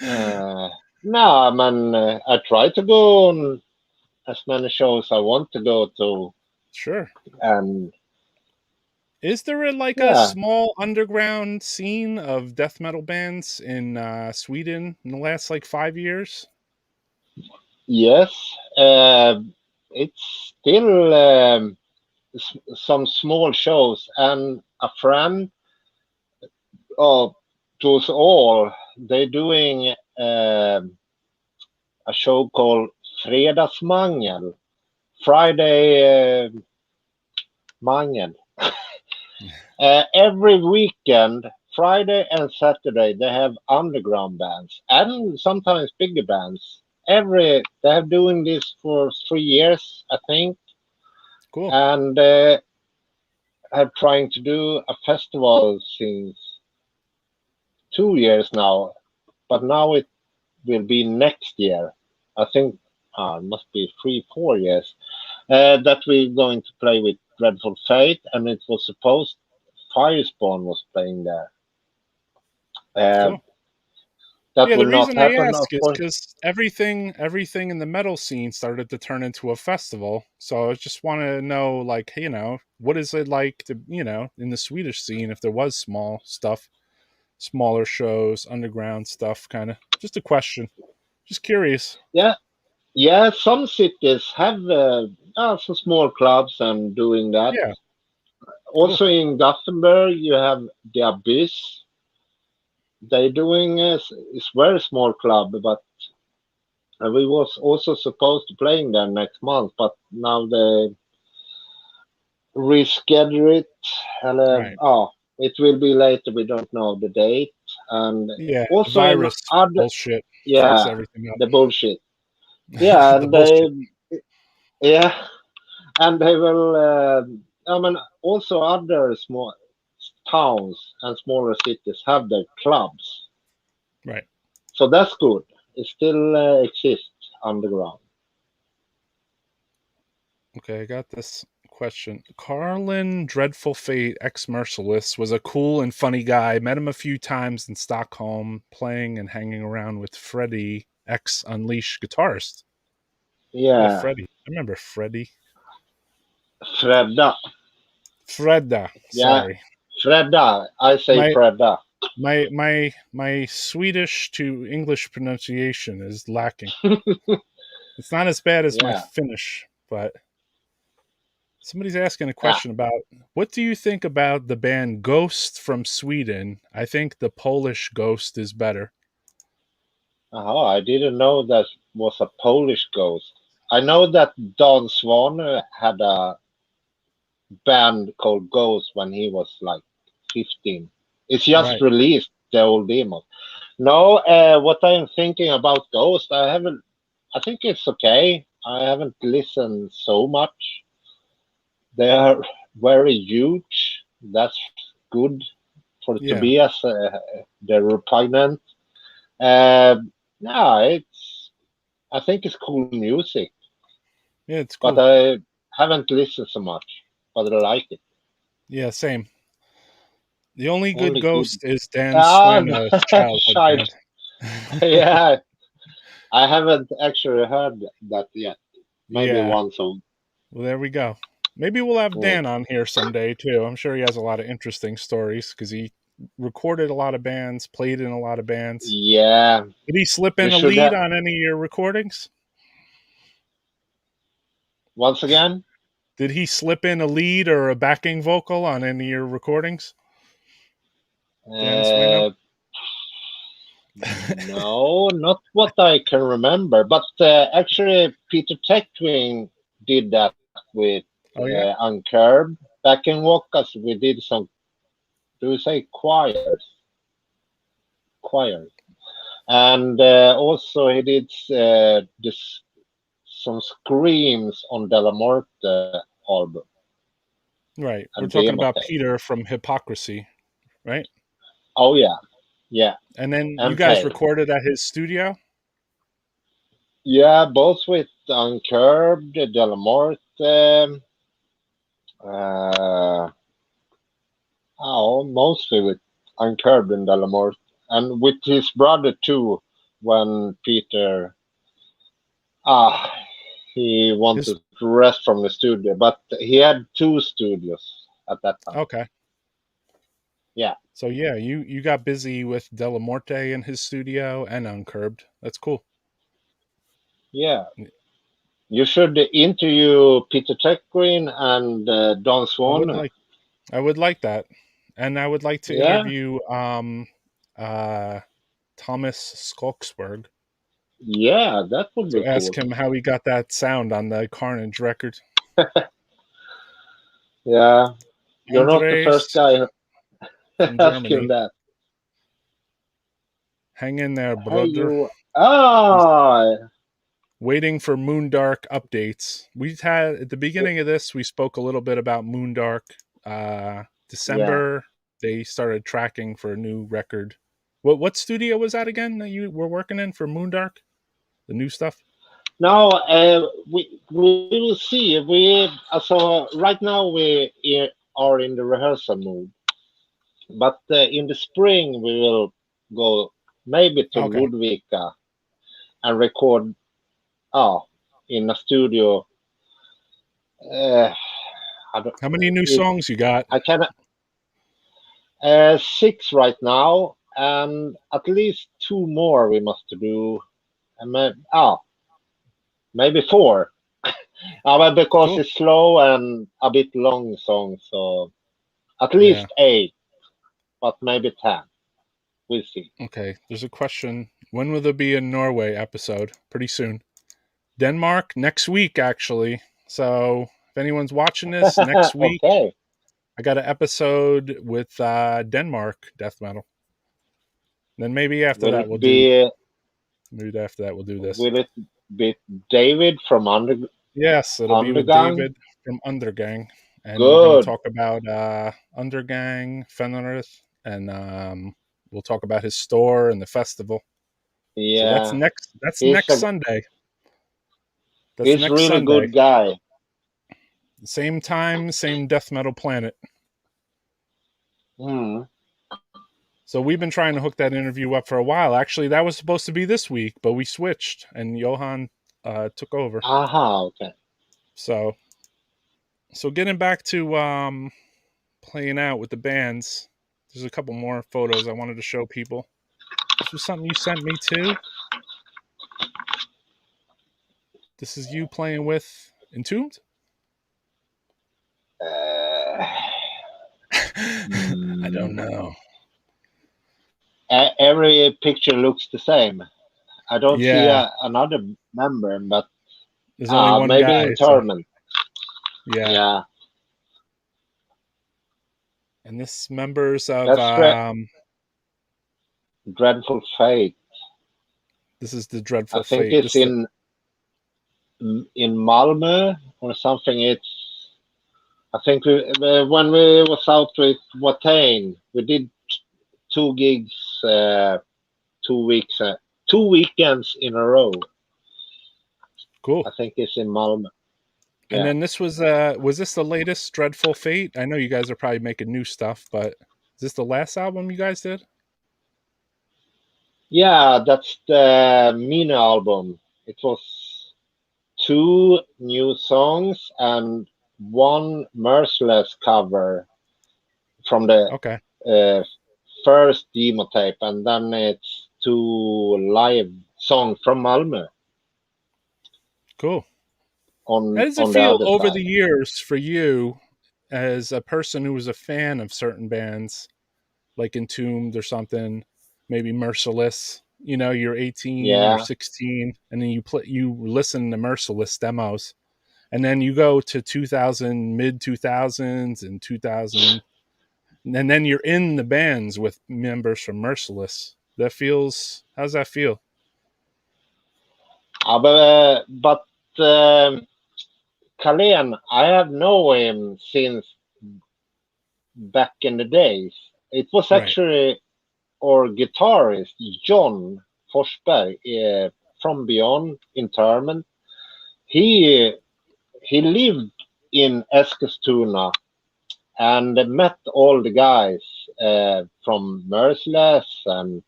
know? uh, no, I mean, I try to go on as many shows I want to go to, Sure. and Is there like a yeah, small underground scene of death metal bands in Sweden in the last like 5 years? yes, it's still some small shows, and a friend of to us all, they're doing a show called Fredagsmangel, Friday Mangel. Every weekend, Friday and Saturday, they have underground bands and sometimes bigger bands. They have doing this for 3 years, I think, Cool. and have trying to do a festival since 2 years now. But now it will be next year. I think it must be 3, 4 years that we're going to play with Dreadful Fate, and it was supposed Firespawn was playing there. Uh, Cool. that Yeah, the will not reason I happen, ask of is course. because everything in the metal scene started to turn into a festival. So I just want to know, like, what is it like to, in the Swedish scene, if there was small stuff, smaller shows, underground stuff, kind of. Just a question. Just curious. Yeah, yeah. Some cities have some small clubs and doing that. Yeah, cool. Also in Gothenburg, you have the Abyss. They doing it's very small club, but we was also supposed to playing there next month, but now they reschedule it. And, Right. it will be later. We don't know the date. And Yeah, the also in virus other, bullshit fucks yeah, everything up. the bullshit. Yeah, The and bullshit. yeah, and they will. I mean, also other small towns and smaller cities have their clubs, Right. so that's good. It still exists underground. Okay, I got this question. Carlin Dreadful Fate ex Merciless was a cool and funny guy. Met him a few times in Stockholm, playing and hanging around with Freddie, ex Unleashed guitarist. Yeah, Yeah, Freddie. I remember Freddie. Fredda. Fredda. Yeah, Sorry. Fredda. I say My Fredda. my Swedish to English pronunciation is lacking. It's not as bad as my Yeah, Finnish, but somebody's asking a yeah. question about what do you think about the band Ghost from Sweden? I think the Polish Ghost is better. Oh, I didn't know that was a Polish ghost. I know that Don Swan had a band called Ghost when he was like 15. It's just Right. released the old demo. No, what I'm thinking about Ghost, I haven't. I think it's okay. I haven't listened so much. They are very huge. That's good for it to Yeah. be as they're repugnant. Uh, yeah, it's. I think it's cool music, Yeah, it's but cool. I haven't listened so much. But I like it. Yeah, same. The only good Only good. Ghost is Dan Ah, Sueno's childhood child. band. Yeah, I haven't actually heard that yet. Maybe Yeah. one song. Well, there we go. Maybe we'll have Mm. Dan on here someday too. I'm sure he has a lot of interesting stories because he recorded a lot of bands, played in a lot of bands. Yeah, Did he slip you in a should lead have. on any of your recordings? Once again, Did he slip in a lead or a backing vocal on any of your recordings? Dan Sueno? uh, no, not what I can remember. But actually, Peter Tekwing did that with Oh yeah. Uncurb backing vocals. We did some. Do we say choirs? Choirs. And also he did this some screams on Della Morte album Right. We're and talking demo about tape. Peter from Hypocrisy, right? Oh yeah, yeah, And then you and guys Pale. recorded at his studio? Yeah, both with Uncurbed, Della Morte. Uh, oh, mostly with Uncurbed and Della Morte, and with his brother too. When Peter ah he His wanted to rest from the studio, but he had two studios at that time. Okay. Yeah, So yeah, you got busy with Della Morte in his studio and Uncurbed. That's cool. yeah. You should interview Peter Green and Don I would Swan. like I would like that. And I would like to Yeah, interview uh Thomas Skolksberg yeah, that would to be ask cool. him how he got that sound on the Carnage record. Yeah, you're not the first Andres guy from asking Germany. that. Hang in there, Hey, brother. you. Ah, Waiting for Moondark updates. We had at the beginning of this, we spoke a little bit about Moondark. yeah. December, they started tracking for a new record. What studio was that again that you were working in for Moondark? The new stuff? Now we will see. We so right now are in the rehearsal mode, but in the spring we will go maybe to Okay. Ludvika and record. Oh, in a studio. Uh, I don't. How many new It, songs you got? I can six right now, and at least two more we must do. And maybe four. But because Cool. it's slow and a bit long song, so at Yeah. least eight, but maybe 10. We'll see. Okay. There's a question. When will there be a Norway episode? Pretty soon. Denmark next week, actually. So if anyone's watching this next week, Okay. I got an episode with Denmark death metal. Then maybe after Will that it be? we'll do this. Will it be David from Yes, it'll be with Undergang? David from Undergang, and we're going to Good. talk about Undergang, Fenrith, and we'll talk about his store and the festival. So that's Yeah, next. That's he's next a Sunday. That's he's next really Sunday. good guy. Same time, same death metal planet. Hmm. So we've been trying to hook that interview up for a while. Actually, that was supposed to be this week, but we switched, and Johan took over. Aha. Okay. So, getting back to playing out with the bands, there's a couple more photos I wanted to show people. This was something you sent me too. This is you playing with Entombed. Uh, I don't mm, know. every picture looks the same. I don't see Yeah, another member, but There's only one Maybe guy, so INTERMENT. yeah. Yeah, And this members of that's Dreadful Fate. this is the I Dreadful think Fate. it's This is in Malmö or something. I think when we was out with Watain, we did 2 gigs, 2 weeks, 2 weekends in a row. cool. I think it's in Malmö. And Yeah, then this was this the latest Dreadful Fate? I know you guys are probably making new stuff, but is this the last album you guys did? yeah, that's the mini album. It was 2 new songs and one Merciless cover from the Okay, uh, first demo tape, and then it's 2 live songs from Malmö cool. How on does it the feel other over the side. years for you as a person who was a fan of certain bands like Entombed or something, maybe Merciless? You know, you're 18, you're Yeah, 16, and then you listen to Merciless demos, and then you go to 2000, mid 2000s and 2000, and then you're in the bands with members from Merciless. How's that feel? but Carlén, I have known him since back in the days. It was Right. actually our guitarist John Forsberg from Beyond Interment. He he lived in Eskilstuna and met all the guys from Merciless and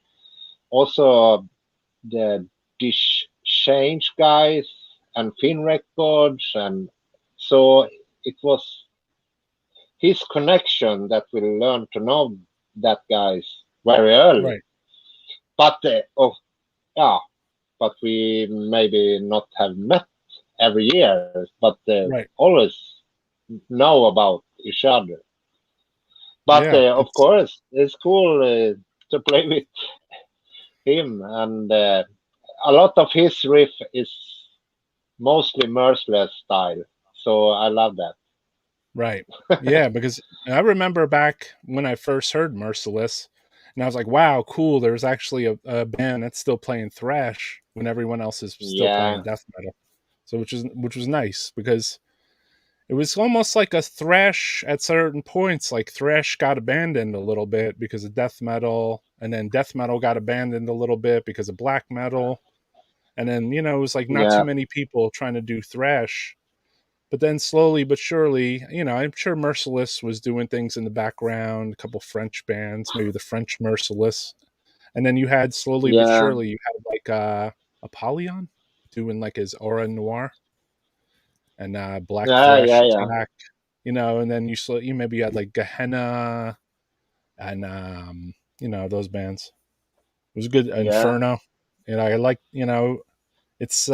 also the Dish Change guys and Fin Records, and so it was his connection that we learned to know that guys very early. Right. But oh yeah, but we maybe not have met every year, but Right. always know about each other. But Yeah. of course, it's cool to play with him, and a lot of his riff is mostly Merciless style, so I love that. Right. Yeah, because I remember back when I first heard Merciless, and I was like, wow, cool. There's actually a band that's still playing thrash when everyone else is still playing Yeah, death metal. So which was nice because it was almost like a thrash at certain points. Like thrash got abandoned a little bit because of death metal, and then death metal got abandoned a little bit because of black metal. And then, it was like not too yeah, many people trying to do thrash. But then slowly but surely, I'm sure Merciless was doing things in the background, a couple French bands, maybe the French Merciless. And then you had slowly but yeah, surely, you had like Apollyon doing like his Aura Noir and Black yeah, Thrash yeah, yeah, Attack, and then you maybe had like Gehenna and, those bands. It was good. yeah, Inferno. I like, it's,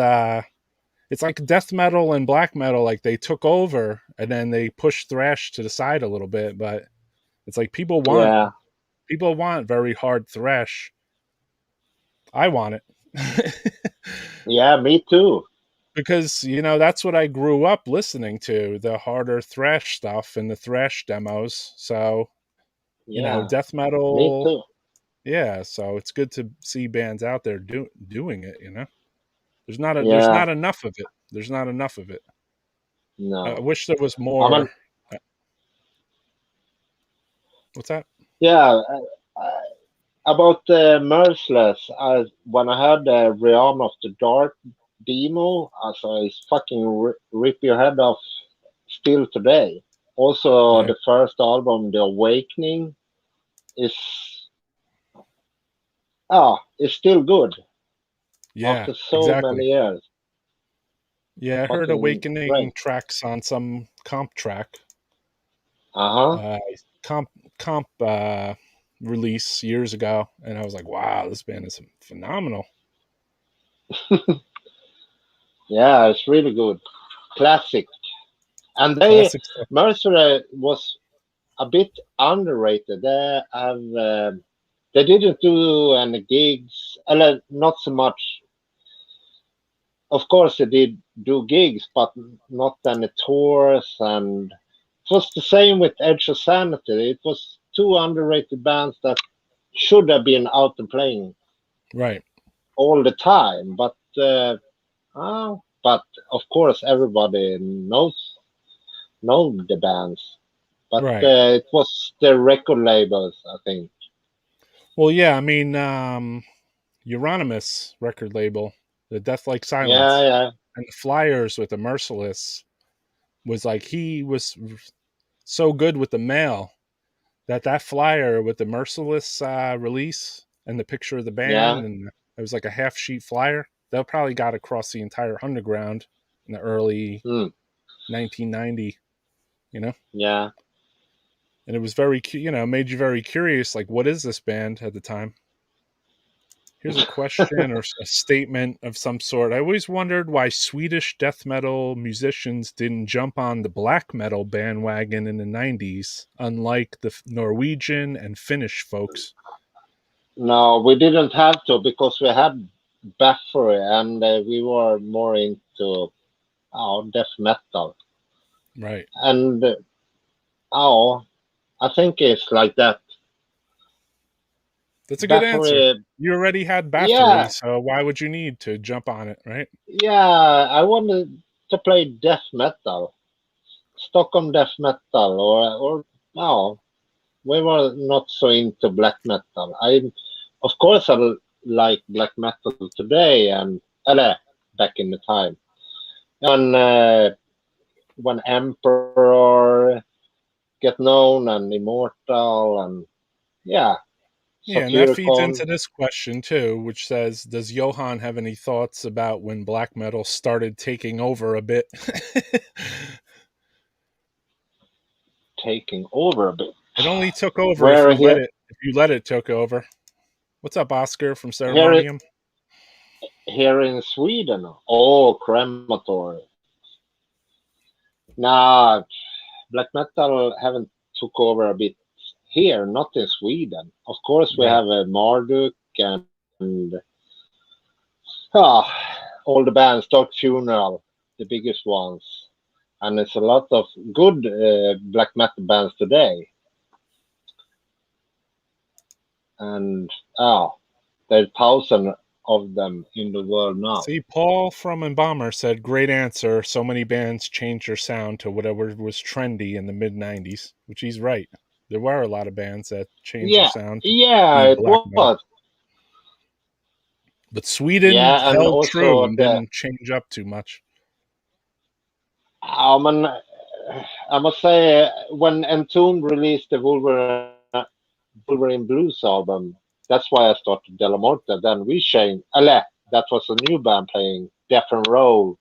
it's like death metal and black metal, like they took over and then they pushed thrash to the side a little bit, but it's like yeah, people want very hard thrash. I want it. yeah. Me too. Because that's what I grew up listening to, the harder thrash stuff and the thrash demos. So Yeah, death me metal, too. yeah, so it's good to see bands out there doing it. There's Yeah, not enough of it. There's not enough of it. I no. wish there was I mean, more. uh, what's that? yeah. About the Merciless, when I heard the Realm of the Dark demo, it's fucking rip your head off still today. Also, Yeah. the first album, The Awakening, is it's still good Yeah, after so exactly. many years. Yeah, I heard Fucking great. Awakening tracks on some comp track, Uh uh, comp release years ago, and I was like, wow, this band is phenomenal. huh. Yeah, it's really good. Classic. And Classic stuff. Mercury was a bit underrated. They didn't do any gigs, not so much. of course they did do gigs, but not any tours. And it was the same with Edge of Sanity. It was two underrated bands that should have been out and playing Right. all the time. But of course everybody know the bands. But Right. it was the record labels, I think. Well, yeah, I mean, Euronymous record label, the Death Like Yeah, Silence, yeah, and the Flyers with the Merciless was like he was so good with the mail that flyer with the Merciless release and the picture of the yeah. band, and it was like a half sheet flyer that probably got across the entire underground in the early Mm, 1990, you know. yeah. And it was very, made you very curious. Like, what is this band at the time? Here's a question or a statement of some sort. I always wondered why Swedish death metal musicians didn't jump on the black metal bandwagon in the 90s, unlike the Norwegian and Finnish folks. No, we didn't have to because we had Bathory and we were more into death metal. Right. And oh, I think it's like that. That's a good answer. Bathory, You already had Bathory, yeah, so why would you need to jump on it, right? yeah. I wanted to play death metal, Stockholm death metal, or no, we were not so into black metal. Of course, I like black metal today, and back in the time, and when Emperor get known and Immortal, and yeah, Yeah, and that feeds into Satyricon. this question too, which says, does Johan have any thoughts about when black metal started taking over a bit? Taking over a bit. It only took over if Where you let here it took over. What's up, Oscar from here Ceremonium? here in Sweden? Oh, crematory. Nah, black metal haven't took over a bit here, not in Sweden. Of course, we Right. have Marduk and all the bands, Dark Funeral, the biggest ones, and it's a lot of good black metal bands today. And there are thousands of them in the world now. See, Paul from Embalmer said, great answer. So many bands changed their sound to whatever was trendy in the mid 90s, which he's right. There were a lot of bands that changed their Yeah, sound to yeah, be it black metal. was. But Sweden Yeah, and held true also and didn't change up too much. mean, I must say when Entombed released the Wolverine Blues album, that's why I started De La Morte. Then we changed. That was a new band playing Death and Roll,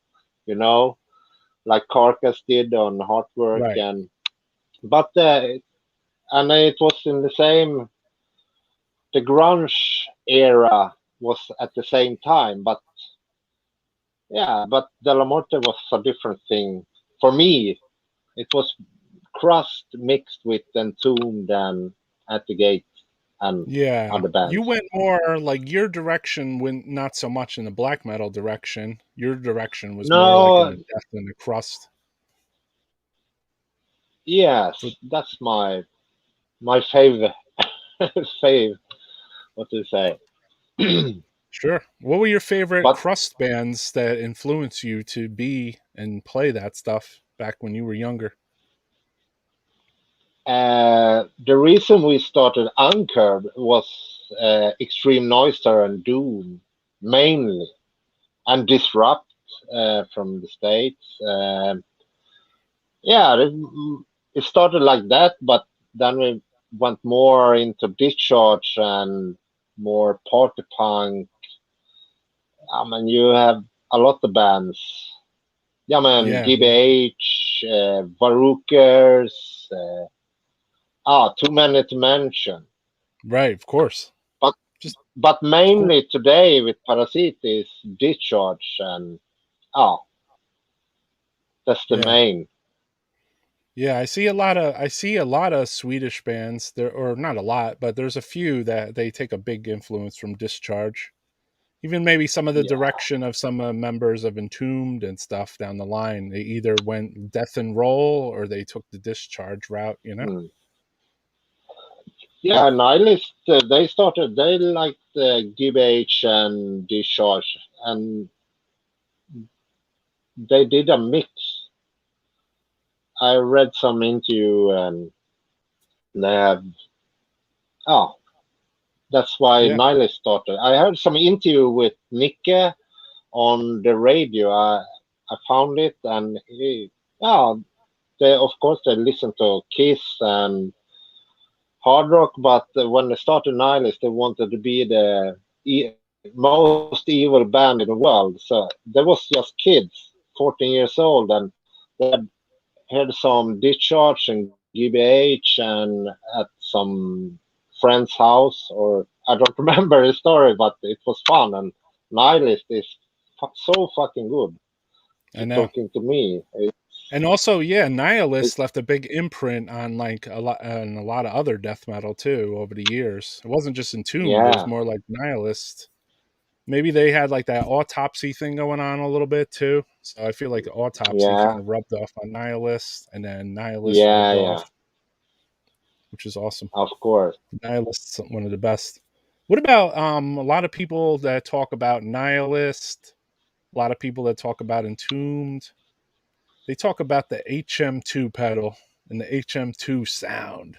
you know, like Carcass did on Heartwork, Right. but and it was in the same. The grunge era was at the same time, but yeah, but De La Morte was a different thing for me. It was crust mixed with Entombed and At the Gate and Yeah. other You bands. went more like your direction went not so much in the black metal direction. Your direction was more like in No, the death and the crust. So yes, that's my favorite fave. What to say? sure. What were your favorite But crust bands that influenced you to be and play that stuff back when you were younger? the reason we started Anchored was Extreme Noiser and Doom mainly, and Disrupt from the States. Yeah, it started like that, but then we went more into Discharge and more party punk. I mean, you have a lot of bands. Yeah, man, Yeah. GBH, Varukers, too many to mention. Right, of course. But Just but cool. mainly today with Parasite is Discharge and oh, that's the Yeah. main. Yeah, I see a lot of Swedish bands there, or not a lot, but there's a few that they take a big influence from Discharge. Even maybe some of the Yeah. direction of some members of Entombed and stuff down the line. They either went death and roll or they took the discharge route, you know? Mm. Yeah, Nihilist, they started, they liked GBH and Discharge, and they did a mix. I read some interview, and they have, oh, that's why Yeah. Nihilist started. I heard some interview with Nicke on the radio. I found it, and oh, they, of course, they listen to Kiss and hard rock, but when they started Nihilist, they wanted to be the most evil band in the world. So there was just kids, 14 years old, and they had some Discharge and GBH and at some friend's house, or I don't remember the story, but it was fun. And Nihilist is so fucking good. I To know. talking to me, And also, yeah, it, Nihilist left a big imprint on like a lot of other death metal too over the years. It wasn't just Entombed; it was yeah, more like Nihilist. Maybe they had like that autopsy thing going on a little bit too. So I feel like autopsy kind yeah, of rubbed off on Nihilist, and then Nihilist yeah, rubbed off, yeah, which is awesome. of course. Nihilist's one of the best. What about a lot of people that talk about Nihilist? A lot of people that talk about Entombed. They talk about the HM2 pedal and the HM2 sound.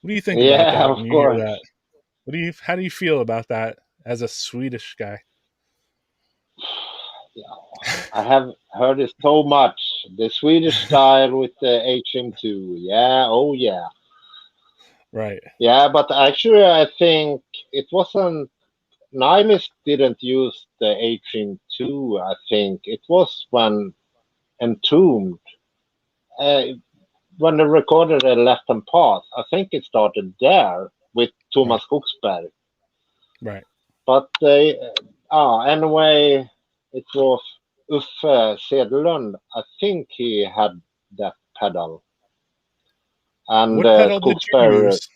What do you think about Yeah, that of when you hear that? course. How do you feel about that as a Swedish guy? Yeah, I have heard it so much. The Swedish style with the HM2. Yeah, oh yeah. Right. Yeah, but actually, I think it wasn't. Nihilist didn't use the HM2. I think it was when Entombed, uh, when they recorded a Left Hand Path. I think it started there with Right. Thomas Skogsberg. Right. But they, anyway, it was Uffe Sedelund. I think he had that pedal. And What pedal did you Skogsberg, use?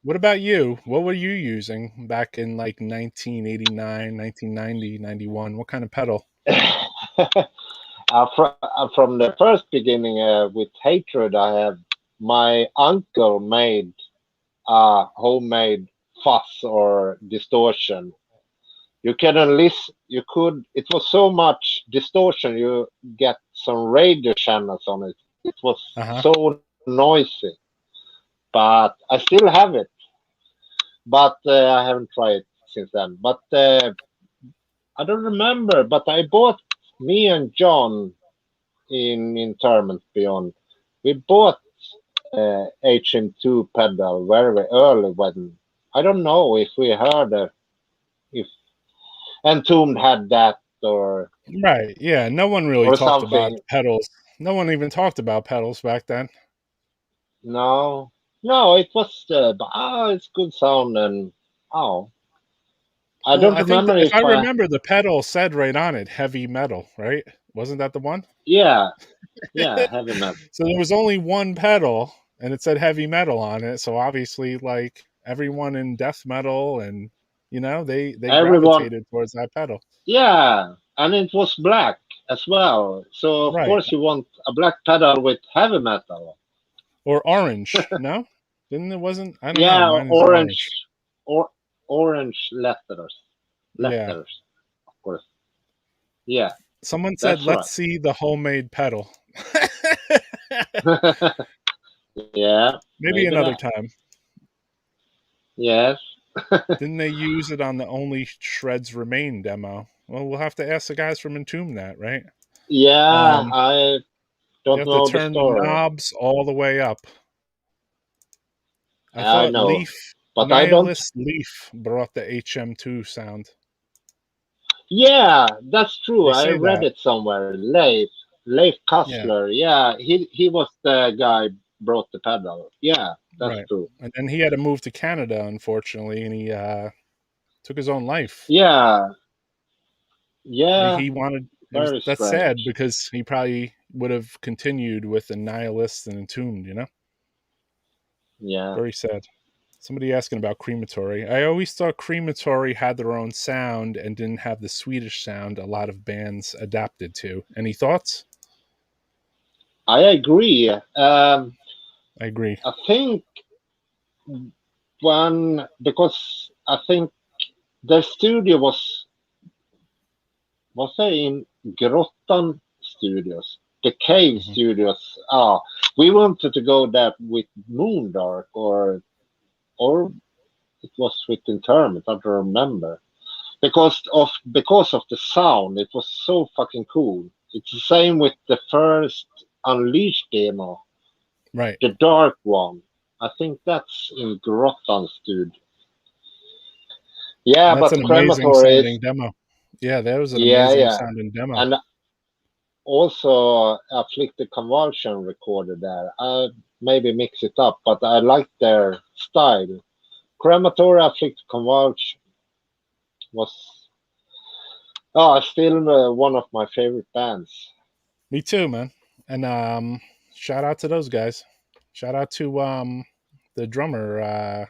What about you? What were you using back in like 1989, 1990, 91? What kind of pedal? from the first beginning with Hatred, I have my uncle made a homemade fuzz or distortion. You couldn't listen. You could. It was so much distortion. You get some radio channels on it. It was Uh-huh. so noisy. But I still have it. But I haven't tried it since then. But I don't remember. But I bought me and John in Interment Beyond. We bought HM2 pedal very early when I don't know if we heard if Entombed had that Right. Yeah. No one really or talked about something. pedals. No one even talked about pedals back then. No, no, it was it's good sound and oh, I Well, don't I think that remember if I if I remember, the pedal said right on it heavy metal, right? Wasn't that the one? yeah, yeah, heavy metal. So there was only one pedal and it said heavy metal on it. So obviously, like everyone in death metal and they Everyone, gravitated towards that pedal. yeah, and it was black as well. So of Right. course you want a black pedal with heavy metal. Or orange. No? Didn't it wasn't I don't know. Yeah, Mine is orange orange. or orange Yeah. letters, of course. Yeah, Someone said, that's let's right. see the homemade pedal. Yeah, Maybe maybe another that. time. Yes. Didn't they use it on the Only Shreds Remain demo? Well, we'll have to ask the guys from Entomb that, right? Yeah, Um, I you don't have to know the turn the story. knobs all the way up. I I thought know, Leaf, but I don't. Nihilist Leaf brought the HM2 sound. Yeah, that's true. They I say read that. it somewhere. Leif Yeah, Kassler. Yeah, he was the guy brought the pedal. Yeah, that's right. true. And then he had to move to Canada, unfortunately, and he took his own life. Yeah, yeah, He wanted. very That's sad strange. because he probably would have continued with the Nihilist and Entombed. Yeah, Very sad. Somebody asking about crematory. I always thought crematory had their own sound and didn't have the Swedish sound a lot of bands adapted to. Any thoughts? I agree. I agree. I think because I think their studio was they in Grottan Studios, the Cave Mm-hmm. Studios. We wanted to go there with Moondark or it was with Interment. I don't remember because of the sound. It was so fucking cool. It's the same with the first Unleashed demo, Right. the dark one. I think that's in Grottan Studio. Yeah, That's but an amazing Crematory is sounding demo. Yeah, that was an yeah, amazing yeah, sounding demo. and also Afflicted Convulsion recorded there. I maybe mix it up, but I like their style. Crematory Afflicted Convulsion was still one of my favorite bands. Me too, man. And shout out to those guys. Shout out to the drummer, I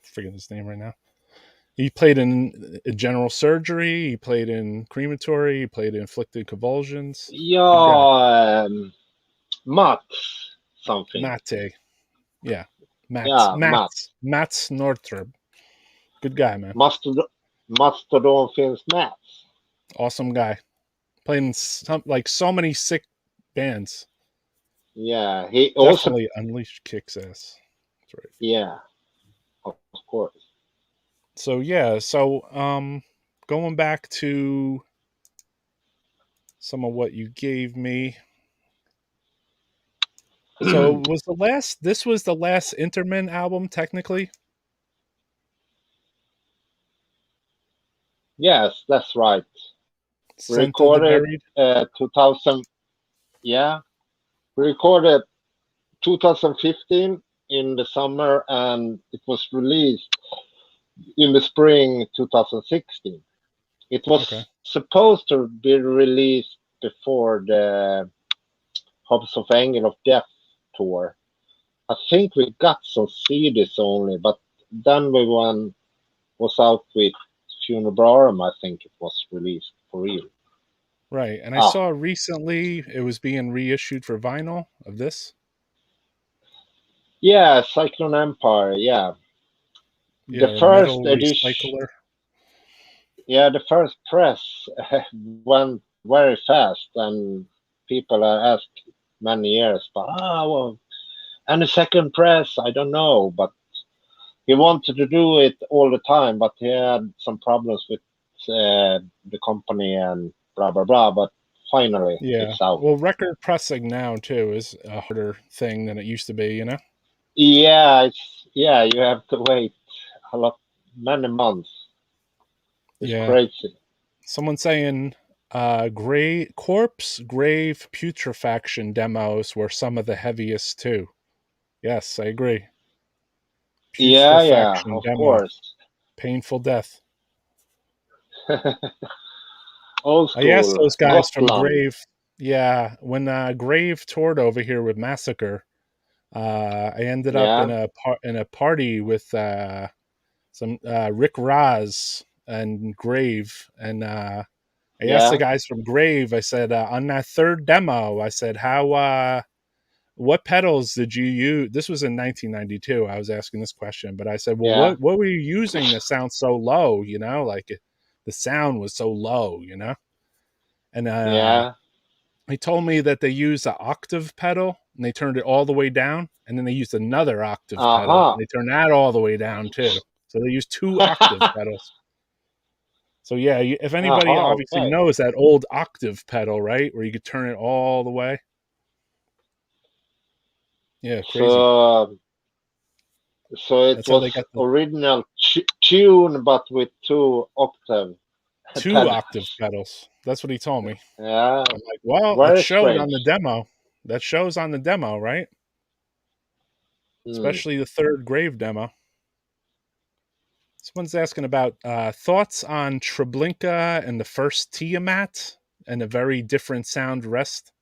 forget his name right now. He played in General Surgery. He played in Crematory. He played in Inflicted Convulsions. Good guy. Yeah, Matt something. Mate. Yeah. Matt. Yeah, Matt. Matt. Matt Northrop. Good guy, man. Mastodon Finns Matt. Awesome guy. Playing so many sick bands. Yeah, he also. Definitely Unleashed kicks ass. That's right. Yeah, of course. So yeah, going back to some of what you gave me. So this was the last Interment album technically? Yes, that's right. Scent of the Recorded Buried? 2000. Yeah, recorded 2015 in the summer, and it was released in the spring 2016. It Okay. was supposed to be released before the Hobs of Angel of Death tour. I think we got some CDs only, but then was out with Funebrarum. I think it was released for real. Right. And I Ah, saw recently it was being reissued for vinyl of this. yeah, Cyclone Empire. Yeah, the Yeah, first metal edition. recycler. Yeah, the first press went very fast, and people are asked many years, but well, and the second press, I don't know, but he wanted to do it all the time, but he had some problems with the company and blah blah blah. But finally, Yeah. it's out. Well, record pressing now too is a harder thing than it used to be, you know? Yeah, you have to wait a lot, many months. It's Yeah. crazy. Someone saying gray corpse grave putrefaction demos were some of the heaviest too. Yes, I agree. Yeah, Putrefaction of demo. course. Painful death. Old I asked school, those guys from Gotland. Grave. Yeah, when Grave toured over here with Massacre, I ended up Yeah, in a party with some Rick Raz and Grave, and I asked the yeah, guys from Grave. I said on that third demo, I said how what pedals did you use? This was in 1992. I was asking this question, but I said, well, yeah, what were you using that sounds so low? You know, like the sound was so low. You know, and yeah. he told me that they used an octave pedal and they turned it all the way down, and then they used another octave pedal Uh and they turned that all the way down too. So they used two octave huh. pedals. So yeah, if anybody Uh-huh, obviously okay. knows that old octave pedal, right, where you could turn it all the way. Yeah, crazy. So, so it That's how they was got the original tune, but with two octave two octave pedals. pedals. That's what he told me. Yeah, I'm like, well, it very showed strange. on the demo. That shows on the demo, right? Hmm. Especially the third Grave demo. Someone's asking about thoughts on Treblinka and the first Tiamat and a very different sound rest.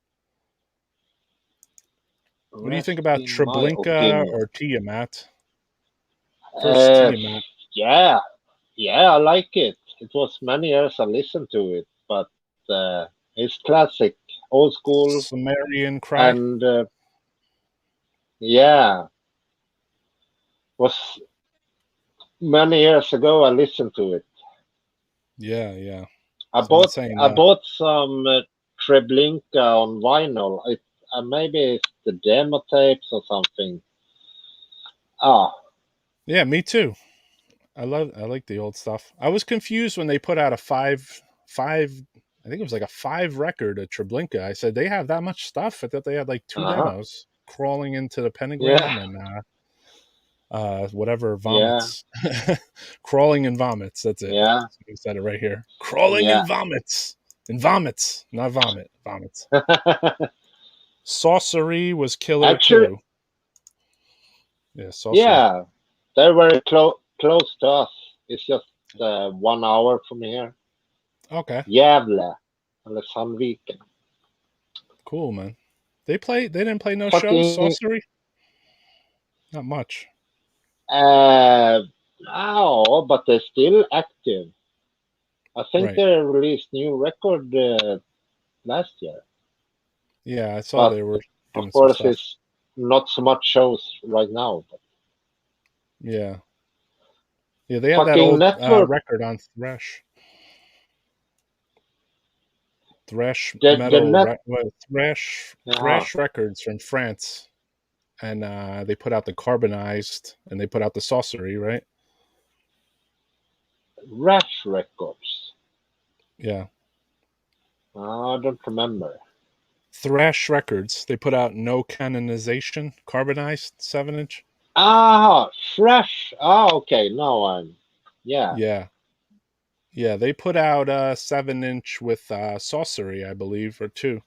What do you think Rest about in my Treblinka opinion. or Tiamat? First Uh, Tiamat. yeah, yeah, I like it. It was many years I listened to it, but it's classic, old school, Sumerian Cry. and yeah, was many years ago I listened to it. Yeah, yeah. I Someone bought saying I that. bought some Treblinka on vinyl. Maybe it's the demo tapes or something. Ah, Yeah, me too. I like the old stuff. I was confused when they put out a five I think it was like a five record at Treblinka. I said they have that much stuff. I thought they had like two uh-huh. demos. Crawling into the Yeah, pentagram and whatever yeah, vomits. Crawling and vomits. That's it. yeah, You said it right here. Crawling yeah. and vomits. And vomits, not vomit. Vomits. Sorcery was killer Actually, too. Yeah, sorcery. yeah, they're very close to us. It's just 1 hour from here. Okay. Gävle, eller Sandviken. Cool, man. They didn't play no shows, Fucking sorcery? Not much. no, but they're still active. I think Right. they released new record last year, Yeah, I saw but they were of doing some course stuff. it's not so much shows right now. But Yeah. Yeah, they had that fucking old network, record on Thresh. Thresh the metal net, yeah, Thresh records from France. And they put out the carbonized and they put out the sorcery, right? Rash Records. Yeah. I don't remember. Thrash records. They put out no canonization, carbonized 7-inch. Ah, Fresh. Ah, okay. Now yeah. Yeah. Yeah, they put out a 7-inch with sorcery, I believe, or two.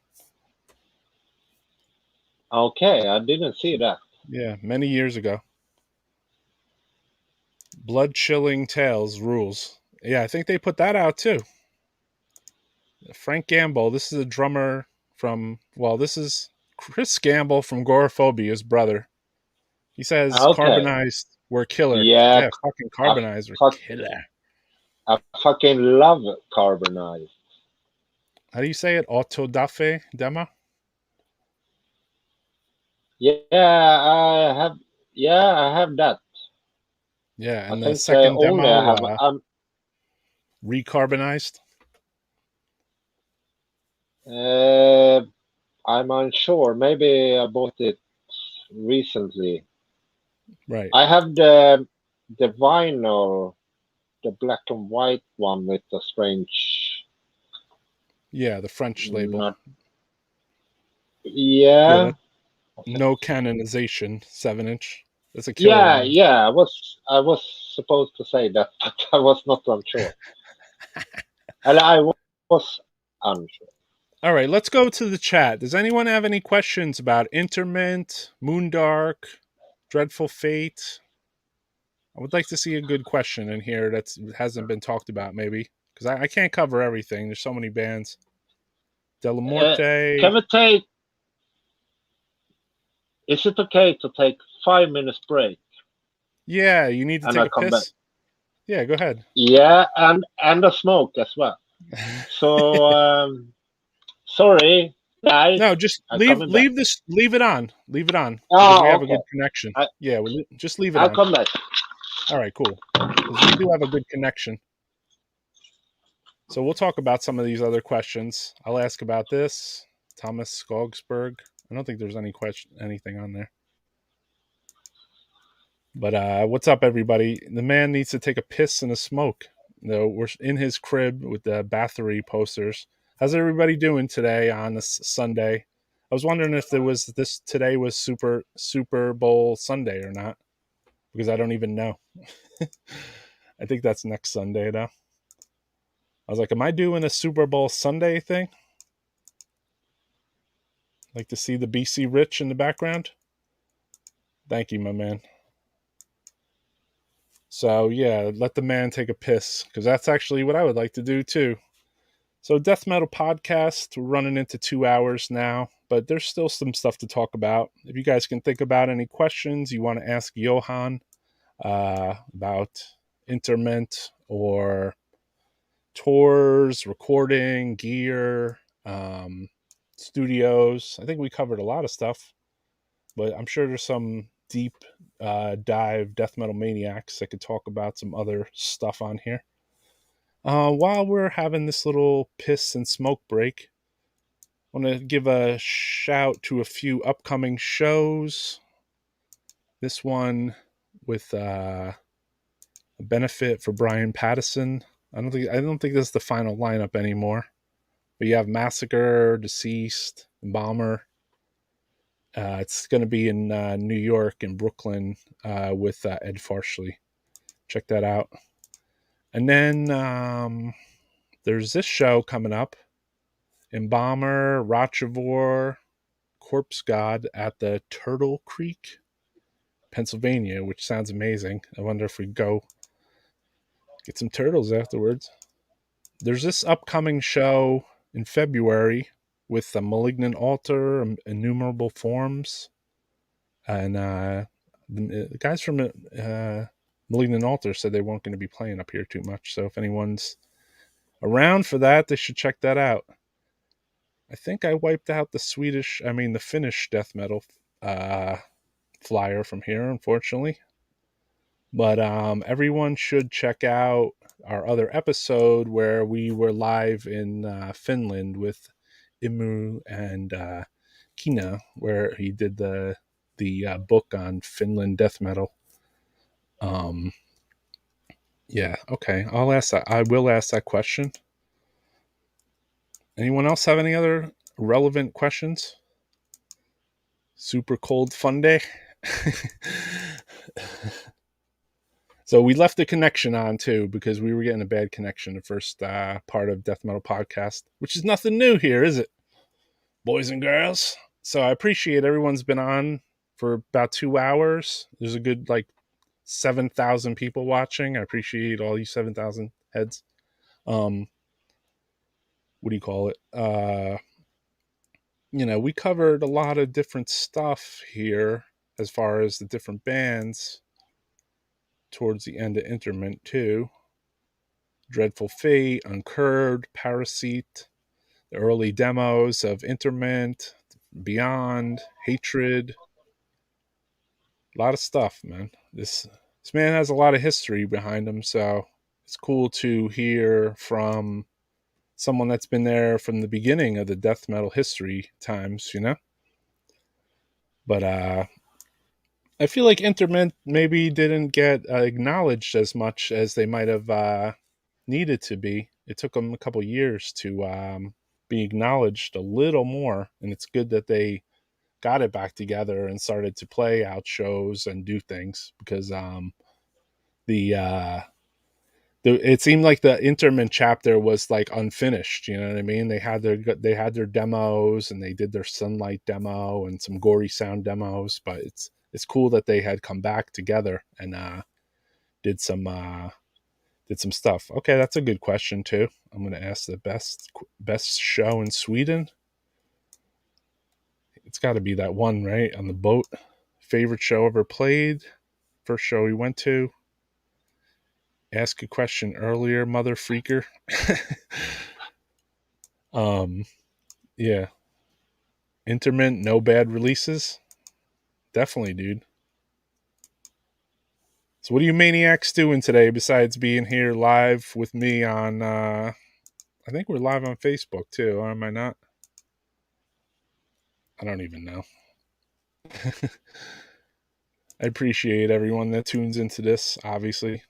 Okay, I didn't see that. Yeah, many years ago. Blood chilling tales rules. Yeah, I think they put that out too. Frank Gamble. This is a drummer from. Well, this is Chris Gamble from Goraphobia's brother. He says Okay. carbonized were killer. Yeah, Yeah, fucking I carbonized were fuck, killer. I fucking love Carbonized. How do you say it? Autodafe demo. Yeah, I have. Yeah, I have that. Yeah, I and the think second only I demo, have. recarbonized. Uh, I'm unsure. Maybe I bought it recently. Right. I have the vinyl, the black and white one with the strange. Yeah, the French label. Not. Yeah, Yeah. that no canonization 7-inch. That's a killer Yeah, one. yeah. I was supposed to say that, but I was not unsure. And I was unsure. All right, let's go to the chat. Does anyone have any questions about Interment, Moondark, Dreadful Fate? I would like to see a good question in here that hasn't been talked about, maybe, because I can't cover everything. There's so many bands. Delamorte. Can we take? Is it okay to take 5 minutes break Yeah, you need to and take I a come back? piss. Yeah, go ahead. Yeah, and a smoke as well. So sorry, guys. No, just I'm coming back. leave it on, leave it on because we Oh, have a okay. good connection. I Yeah, just leave it I'll on. come back. All right, cool. Because we do have a good connection. So we'll talk about some of these other questions. I'll ask about this. Thomas Skogsberg. I don't think there's anything on there. But what's up, everybody? The man needs to take a piss and a smoke. We're in his crib with the Bathory posters. How's everybody doing today on this Sunday? I was wondering if today was Super Bowl Sunday or not, because I don't even know. I think that's next Sunday though. I was like, am I doing a Super Bowl Sunday thing? Like to see the BC Rich in the background? Thank you, my man. So yeah, let the man take a piss, because that's actually what I would like to do too. So, death metal podcast, we're running into 2 hours now, but there's still some stuff to talk about. If you guys can think about any questions you want to ask Johan about INTERMENT or tours, recording, gear, studios, I think we covered a lot of stuff, but I'm sure there's some deep dive death metal maniacs that could talk about some other stuff on here. While we're having this little piss and smoke break, I want to give a shout to a few upcoming shows. This one with a benefit for Brian Pattison. I don't think this is the final lineup anymore. But you have Massacre, Deceased, Bomber. It's going to be in New York and Brooklyn with Ed Farsley. Check that out. And then there's this show coming up. Embalmer, Rochevore, Corpse God at the Turtle Creek, Pennsylvania, which sounds amazing. I wonder if we go get some turtles afterwards. There's this upcoming show in February with the Malignant Altar, Innumerable Forms, and the guys from Malignant Altar said they weren't going to be playing up here too much. So if anyone's around for that, they should check that out. I think I wiped out the Finnish death metal flyer from here, unfortunately. But everyone should check out our other episode where we were live in Finland with Imu and Kina, where he did the book on Finland death metal. Yeah, okay. I'll ask that. I will ask that question. Anyone else have any other relevant questions? Super cold fun day. So we left the connection on too because we were getting a bad connection the first part of Death Metal Podcast, which is nothing new here, is it, boys and girls? So I appreciate everyone's been on for about 2 hours. There's a good 7,000 people watching. I appreciate all you 7,000 heads. What do you call it? We covered a lot of different stuff here as far as the different bands towards the end of Interment too. Dreadful Fate, Uncurbed, Parasite, the early demos of Interment, Beyond, Hatred. A lot of stuff, man. This man has a lot of history behind him, so it's cool to hear from someone that's been there from the beginning of the death metal history times. But I feel like Interment maybe didn't get acknowledged as much as they might have needed to be. It took them a couple years to be acknowledged a little more, and it's good that they got it back together and started to play out shows and do things because the it seemed like the Interment chapter was unfinished. You know what I mean? They had their demos and they did their Sunlight demo and some gory sound demos, but it's cool that they had come back together and did some stuff. Okay, that's a good question too. I'm going to ask the best show in Sweden. It's got to be that one, right? On the boat. Favorite show ever played. First show we went to. Ask a question earlier, mother freaker. Yeah. Interment, no bad releases. Definitely, dude. So what are you maniacs doing today besides being here live with me on I think we're live on Facebook too, or am I not? I don't even know. I appreciate everyone that tunes into this, obviously.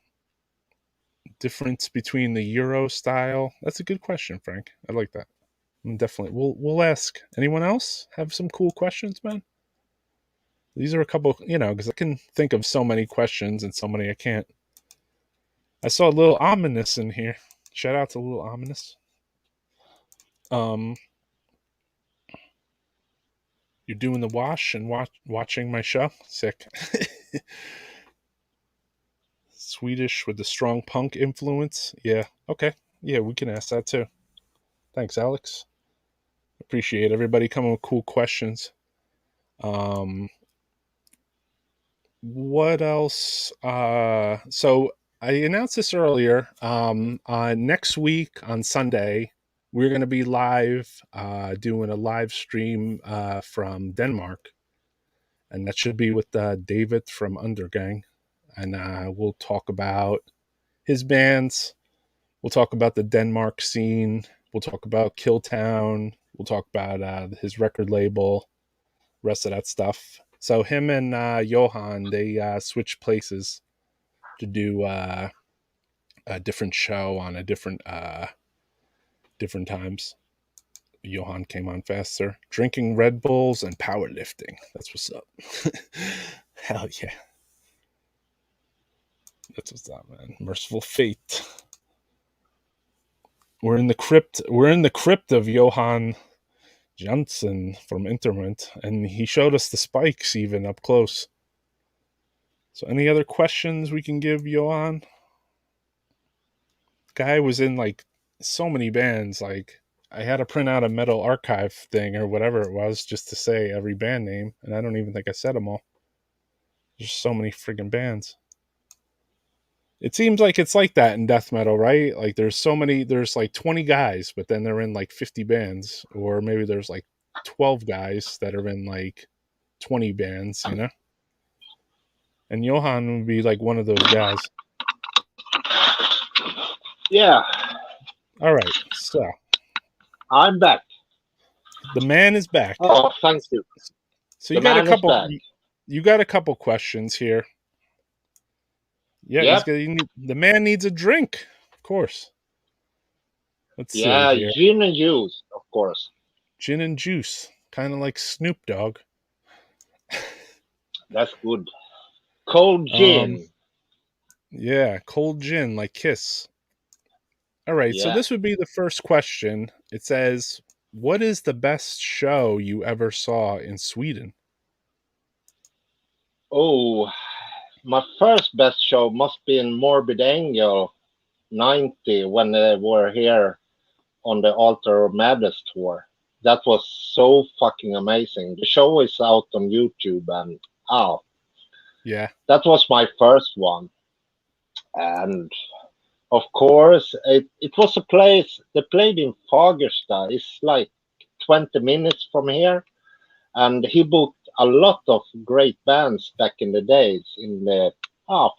Difference between the Euro style. That's a good question, Frank. I like that. Definitely. We'll ask. Anyone else have some cool questions, man? These are a couple, because I can think of so many questions and so many I can't. I saw a little ominous in here. Shout out to little ominous. You're doing the wash and watching my show. Sick. Swedish with the strong punk influence. Yeah. Okay. Yeah, we can ask that too. Thanks, Alex. Appreciate everybody coming with cool questions. What else? So I announced this earlier. Next week on Sunday, we're going to be live, doing a live stream from Denmark, and that should be with David from Undergang, and we'll talk about his bands. We'll talk about the Denmark scene. We'll talk about Killtown. We'll talk about his record label, rest of that stuff. So him and Johan, they switched places to do a different show on a different times. Johan came on faster, drinking Red Bulls and powerlifting. That's what's up. Hell yeah, that's what's up, man. Merciful fate. We're in the crypt. We're in the crypt of Johan Jansson from INTERMENT, and he showed us the spikes even up close. So, any other questions we can give Johan? Guy was in like so many bands. Like, I had to print out a metal archive thing or whatever it was just to say every band name, and I don't even think I said them all. There's so many friggin' bands. It seems like it's like that in death metal, right? Like there's like 20 guys, but then they're in like 50 bands, or maybe there's like 12 guys that are in like 20 bands, you know? And Johan would be like one of those guys. Yeah. All right, so I'm back. the man is back. Oh, thank you. So you got a couple questions here. Yeah, yep. the man needs a drink, of course. Let's see here. Gin and juice, of course. Gin and juice, kind of like Snoop Dogg. That's good. Cold gin. Yeah, cold gin like Kiss. All right, so this would be the first question. It says, what is the best show you ever saw in Sweden? Oh, my first best show must be in Morbid Angel 90 when they were here on the Altar of Madness tour. That was so fucking amazing. The show is out on YouTube, and yeah, that was my first one. And of course, it was a place they played in Fagersta. It's like 20 minutes from here, and he booked a lot of great bands back in the days in the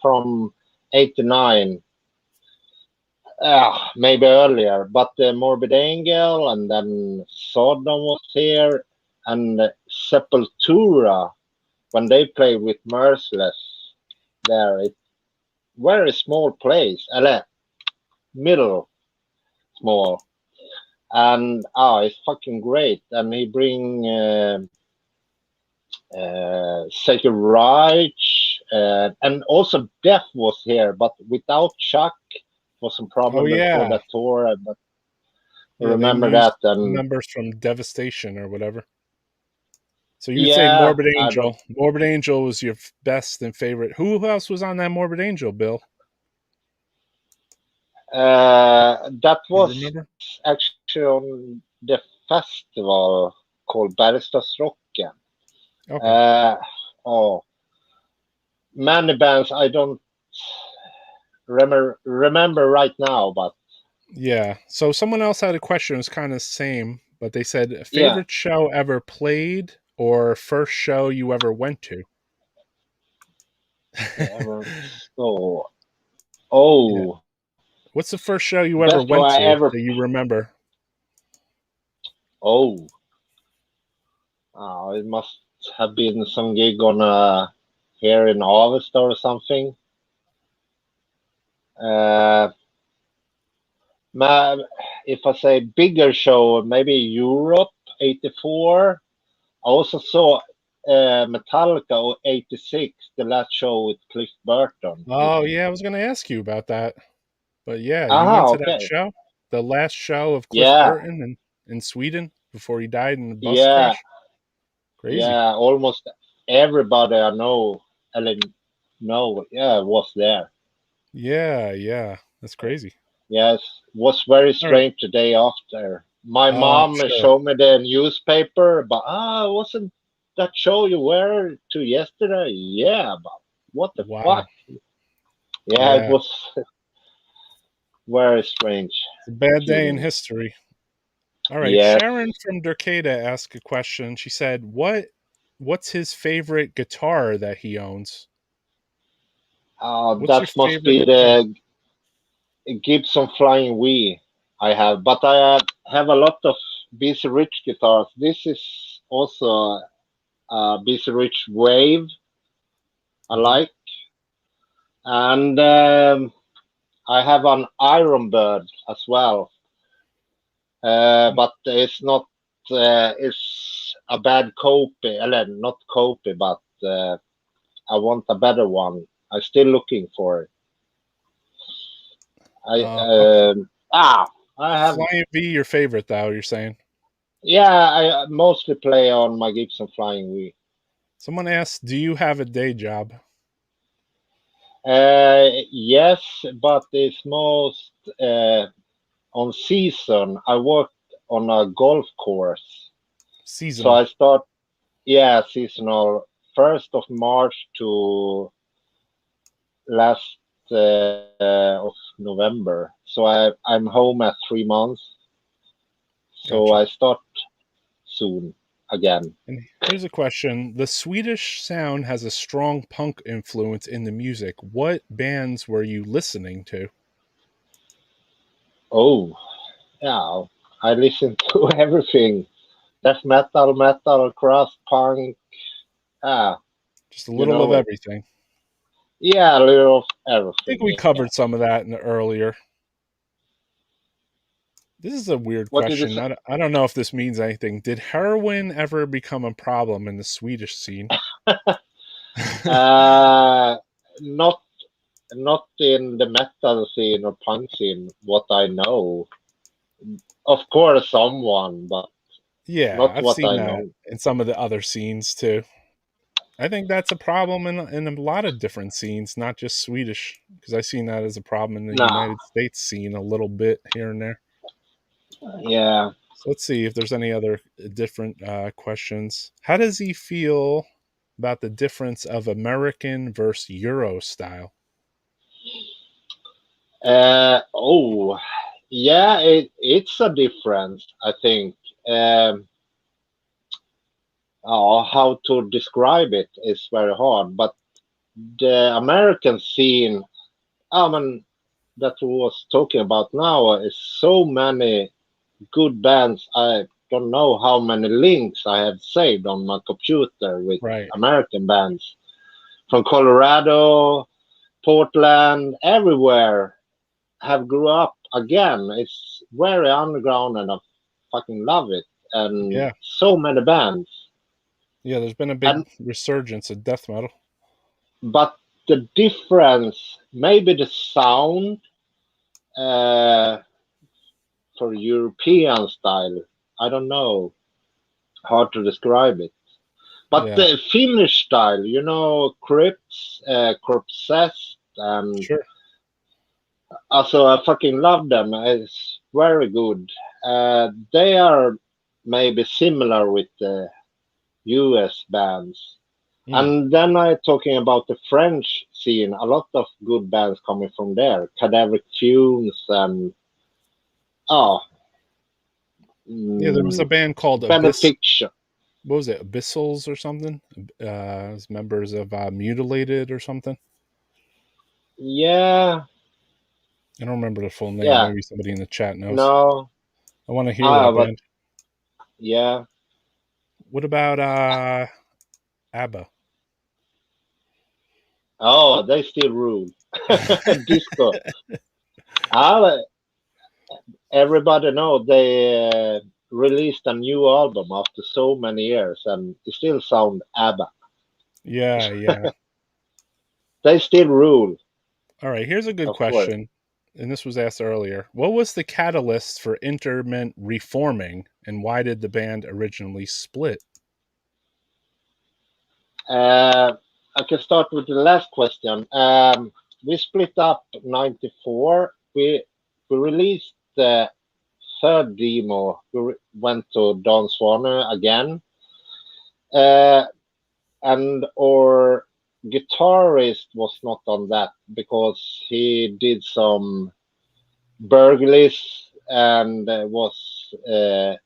from 89, maybe earlier, but Morbid Angel, and then Sodom was here, and Sepultura when they played with Merciless there. It very small place, middle small, and it's fucking great. And he bring Sacred Reich, and also Death was here, but without Chuck. Was some problem before that tour, but I remember that. And members from Devastation or whatever. So you would say Morbid Angel. Morbid Angel was your best and favorite. Who else was on that Morbid Angel, Bill? That was actually on the festival called Bergstadsrocken. Okay. Many bands I don't remember right now, but yeah. So someone else had a question. It was kind of the same, but they said favorite show ever played or first show you ever went to. Yeah. What's the first show you ever went to that you remember? It must have been some gig on here in Avesta or something. If I say bigger show, maybe Europe '84. I also saw Metallica '86, the last show with Cliff Burton. Oh yeah, I was going to ask you about that, but yeah, you went to that show, the last show of Cliff Burton in Sweden before he died in the bus crash. Crazy. Yeah, almost everybody I know, was there. Yeah, that's crazy. Yes, was very strange the day after My Oh, I'm mom sure. showed me the newspaper, but wasn't that show you were to yesterday? Yeah, but what the fuck? Wow. Yeah, it Yeah. was very strange It's a bad day in feeling. history. All right. Yes, Sharon from Derkata asked a question. She said, what's his favorite guitar that he owns? What's your that must favorite be guitar? the Gibson Flying V I have, but I have a lot of BC Rich guitars. This is also a BC Rich Wave I Mhm. like, and I have an Iron Bird as well. But it's not. It's a bad copy, not copy, but I want a better one. I'm still looking for it. I Okay. I have. Flying V, your favorite, though, you're saying? Yeah, I mostly play on my Gibson Flying V. Someone asked, do you have a day job? Yes, but it's most on season. I work on a golf course, so Seasonal. I start. Yeah, seasonal. 1st of March to last of November. So I'm home at 3 months. So Gotcha. I start soon again. And here's a question. The Swedish sound has a strong punk influence in the music. What bands were you listening to? Oh, yeah. I listen to everything. Death metal, metal, crust, punk. Ah, Just a you little of know it. everything. Yeah, a little of I think everything. we Yeah. covered some of that in the earlier. This is a weird What did you question. say? I don't know if this means anything. Did heroin ever become a problem in the Swedish scene? Uh, not not in the metal scene or punk scene. What I know, of course, someone, but Yeah, not I've what seen I that know. in some of the other scenes too. I think that's a problem in a lot of different scenes, not just Swedish, because I've seen that as a problem in the Nah. United States scene a little bit here and there. Yeah. So let's see if there's any other different questions. How does he feel about the difference of American versus Euro style? Oh, yeah. It's a difference. I think. Um, how to describe it is very hard, but the American scene, I mean, that we was talking about now is so many good bands. I don't know how many links I have saved on my computer with Right. American bands from Colorado, Portland, everywhere have grew up again. It's very underground and I fucking love it. And Yeah. so many bands. Yeah, there's been a big And resurgence of death metal. but the difference, maybe the sound uh, for European style, I don't know how to describe it. But Yeah, the Finnish style, Crypts, Corpsest, and sure. also I fucking love them. It's very good. They are maybe similar with the US bands. Mm. And then I talking about the French scene, a lot of good bands coming from there. Cadaveric Fumes and oh, Yeah, there was a mm, band called Abyss. Benefiction. What was it? Abyssals or something? As members of Mutilated or something. Yeah, I don't remember the full name. yeah, Maybe somebody in the chat knows. no, I want to hear that but band. yeah. What about ABBA? Oh, they still rule. Disco. Ah, everybody know they released a new album after so many years, and it still sound ABBA. Yeah, yeah. They still rule, All right, here's a good of course. question. And this was asked earlier. What was the catalyst for Interment reforming and why did the band originally split? I can start with the last question. We split up '94. We released third demo, we went to Don Swanner again. And our guitarist was not on that because he did some burglaries and was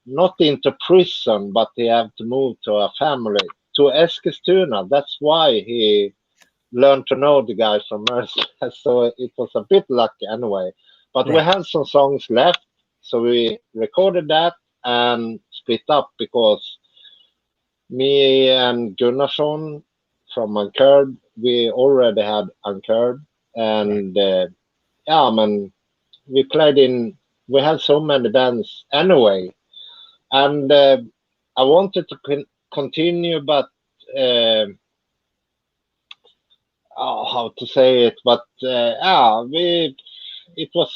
not into prison, but he had to move to a family to Eskilstuna. That's why he learned to know the guys from Merseyside. So it was a bit lucky anyway. But we Right. had some songs left, so we recorded that and split up because me and Gunnarsson from Uncurred, we already had Uncurred, Right. and yeah, man, we played in. We had so many bands anyway, and I wanted to continue, but uh, oh, how to say it? But yeah, we it was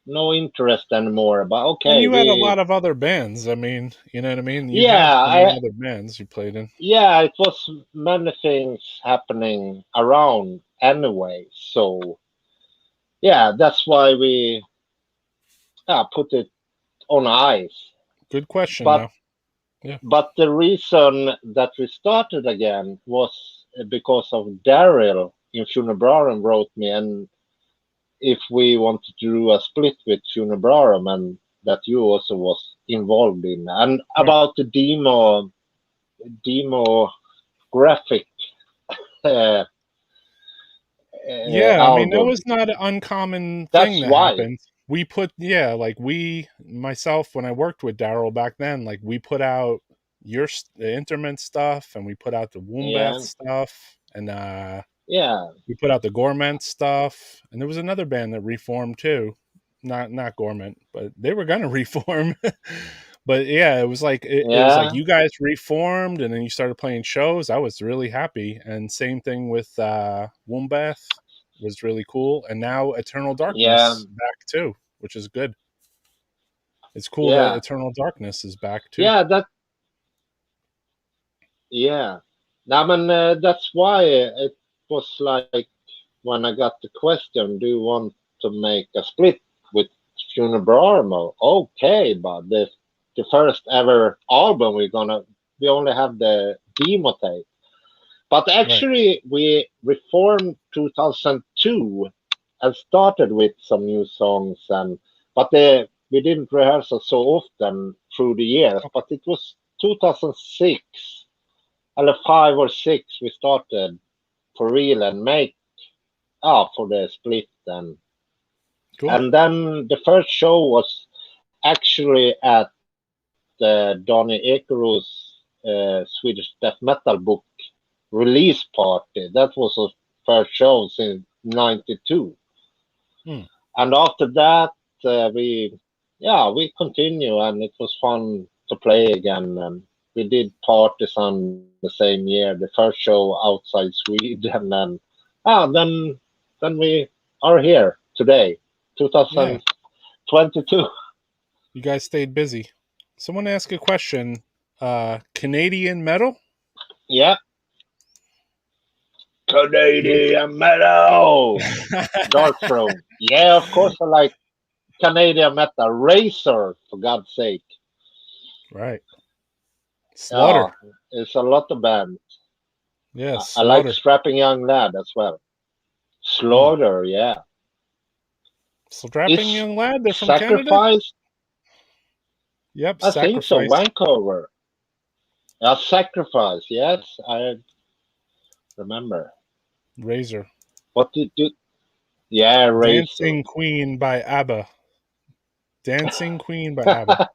no interest anymore. But And okay, you had a lot of other bands. I mean, you know what I mean? You had yeah, so many other bands you played in. yeah, it was many things happening around anyway. So yeah, that's why we put it on ice. Good question, But though. Yeah. the reason that we started again was because of Daryl in Funebrarum wrote me, and if we wanted to do a split with Funebrarum, and that you also was involved in, and Right. about the demo graphic uh, Yeah, I mean, that album. was not an uncommon thing That's that why. happened. We put yeah, like, myself, when I worked with Daryl back then, like, we put out the Interment stuff, and we put out the Woombath Yeah, stuff, and, yeah, we put out the Gorment stuff, and there was another band that reformed too. Not Gorment, but they were gonna reform. But yeah, it was like yeah, you guys reformed, and then you started playing shows. I was really happy, and same thing with Woombath was really cool, and now Eternal yeah, Darkness back too, which is good. It's cool that yeah, Eternal Darkness is back too. yeah. Yeah. I mean, that's why it was like when I got the question, do you want to make a split with Funebrarmo? Okay, but the first ever album we only have the demo tape. But Right. actually, we reformed 2002 and started with some new songs, but we didn't rehearse so often through the years. Okay. But it was 2006 or 5 or 6 we started for real and make for the split, Cool. and then the first show was actually at Donny Ekero's Swedish death metal book release party. That was the first show since '92, Hmm. and after that we continue, and it was fun to play again. And we did parties on the same year, the first show outside Sweden, and then we are here today, Yeah, 2022. you guys stayed busy. Someone asked a question. Canadian metal? Yeah, Canadian metal, Dark Throne. Yeah, of course I like Canadian metal. Razor, for God's sake. Right. Yeah, Slaughter. it's a lot of bands. Yeah, I like Slaughter. Strapping Young Lad as well. Hmm. Slaughter, yeah. Strapping Is young lad. They're from Canada. Sacrifice? Yep. I think so. Sacrifice. Vancouver. Yeah, Sacrifice. Yes, I remember. Razor. What did you? Yeah, Razor. Dancing Queen by ABBA. Dancing Queen by ABBA.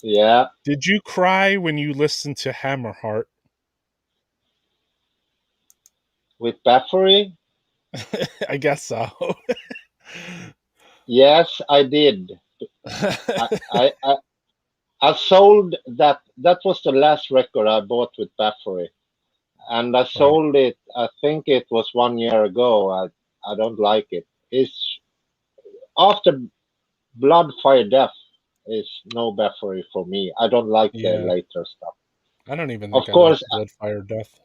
Yeah, Did you cry when you listened to Hammerheart? with Bathory. I guess so. Yes, I did. I, I, I, I sold that. That was the last record I bought with Bathory, and I Right. sold it. I think it was 1 year ago. I don't like it. It's after Blood, Fire, Death is no Bathory for me. I don't like the Yeah. later stuff. I don't even Of think I like course, Blood, Fire, Death.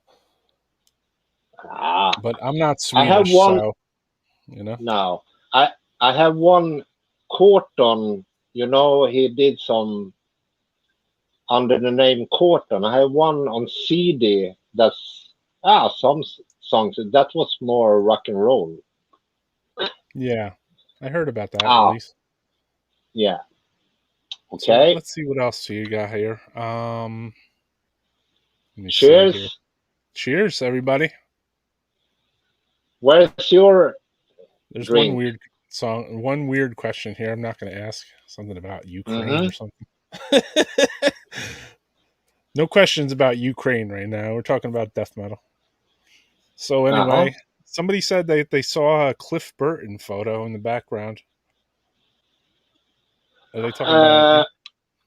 ah, But I'm not I have Swedish, one so you know. now. I have one Corton. he did some under the name Corton. I have one on CD that's some songs that was more rock and roll. Yeah, I heard about that Ah, release. yeah. So Okay. let's see what else you got here. Let me see here. Cheers. Cheers, everybody. Where's your There's drink? one weird question here. I'm not going to ask something about Ukraine Mm-hmm. or something. No questions about Ukraine right now. We're talking about death metal. So Uh-huh. anyway, somebody said they saw a Cliff Burton photo in the background. Are they talking about Uh, you?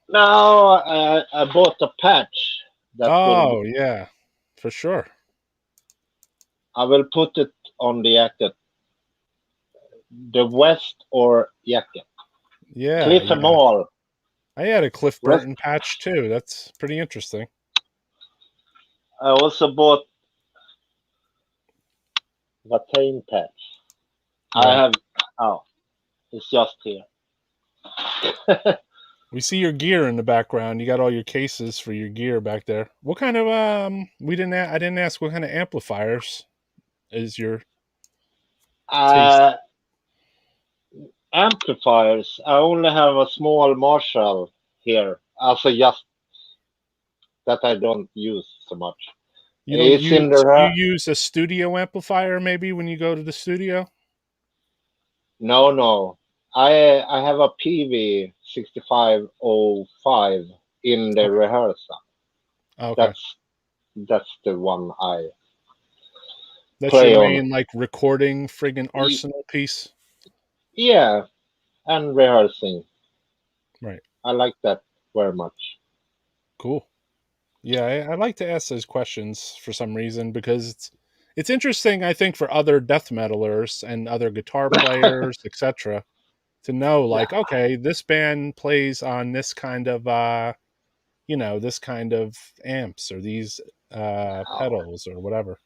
now I bought a patch that will be, Oh yeah, for sure. I will put it on the jacket, the vest or jacket. Yeah, Cliff and yeah. all. I had a Cliff Rest. Burton patch too. That's pretty interesting. I also bought Vatain patch. I Right. have, oh, it's just here. We see your gear in the background. You got all your cases for your gear back there. What kind of I didn't ask what kind of amplifiers is your taste? uh, Amplifiers. I only have a small Marshall here. Also, just that I don't use so much. You don't It's in use you the use a studio amplifier maybe when you go to the studio? no. I have a PV 6505 in the Okay. rehearsal. Okay. That's that's the one I That's your play on. main like recording friggin' Y- arsenal piece. Yeah, and rehearsing. Right. I like that very much. Cool. Yeah, I like to ask those questions for some reason because it's interesting, I think, for other death metalers and other guitar players, etc., to know Yeah, like, okay, this band plays on this kind of this kind of amps or these pedals or whatever.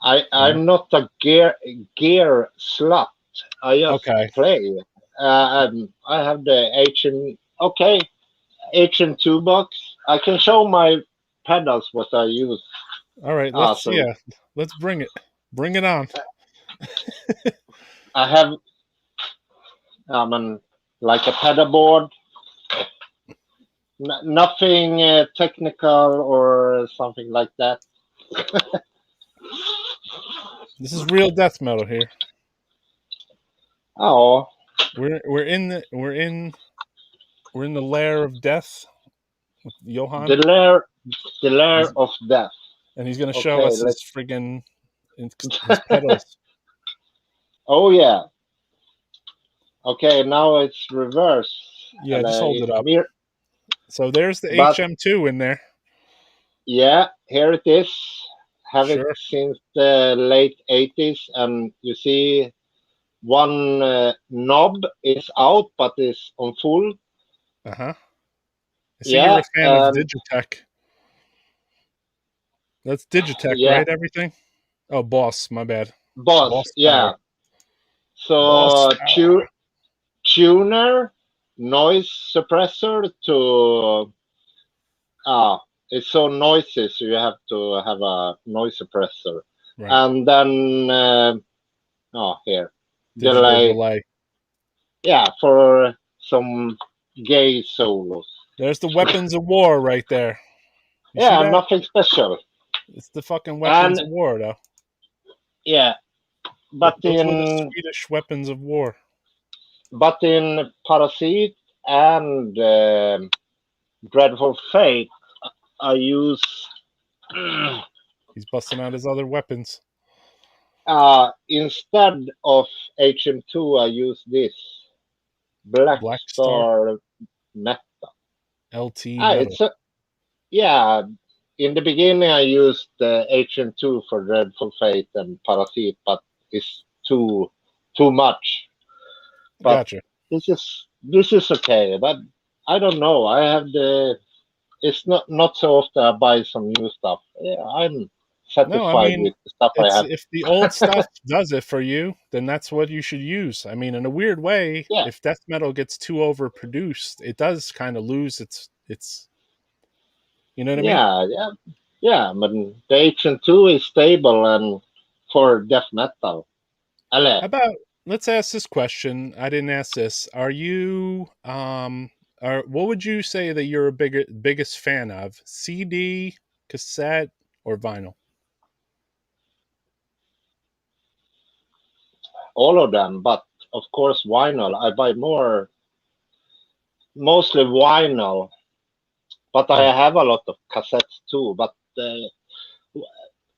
You know? I'm not a gear slut. I just Okay. play. I have the HM2 box. I can show my pedals what I use. All right, So let's bring it. Bring it on. I have like a pedal board. Nothing technical or something like that. This is real death metal here. Oh, We're in the lair of death with the Johan. lair, the He's, lair of death. and he's gonna show Okay, us his let's. friggin' his pedals. Oh yeah. Okay, now it's reverse. Yeah, just hold it up. Mir- So there's the but HM2 in there. yeah, here it is. Have it Sure. since the late 80s, and you see one knob is out, but is on full. Uh-huh. I see you're Yeah, a fan of and Digitech. That's Digitech, yeah, right? Everything? Oh, Boss, my bad. boss. Boss Yeah. power. Boss So power. tuner, noise suppressor to it's so noisy, so you have to have a noise suppressor, Right. and then here Digital delay. delay. Yeah, for some gay solos. There's the weapons of war right there. You see Yeah, that? nothing special. It's the fucking weapons And of war, though. yeah, but Those were the in Swedish weapons of war. Parasite and Dreadful Fate, I use He's busting out his other weapons. instead of HM2, I use this Black Black Star Star Metal. LT metal. It's a yeah. In the beginning, I used HM2 for Dreadful Fate and Parasite, but it's too much. But Gotcha. this is okay. But I don't know. I have the. It's not so often I buy some new stuff. Yeah, No, I satisfied mean, with the stuff I it's have. if the old stuff does it for you, then that's what you should use. I mean, in a weird way, Yeah, if death metal gets too overproduced, it does kind of lose its. You know what I mean? yeah, yeah, yeah. But the H2 is stable and for death metal. Eller, How about let's ask this question. I didn't ask this. Are you or what would you say that you're a biggest fan of? CD, cassette, or vinyl? all of them, but of course vinyl. I buy mostly vinyl, but I Yeah, have a lot of cassettes too. But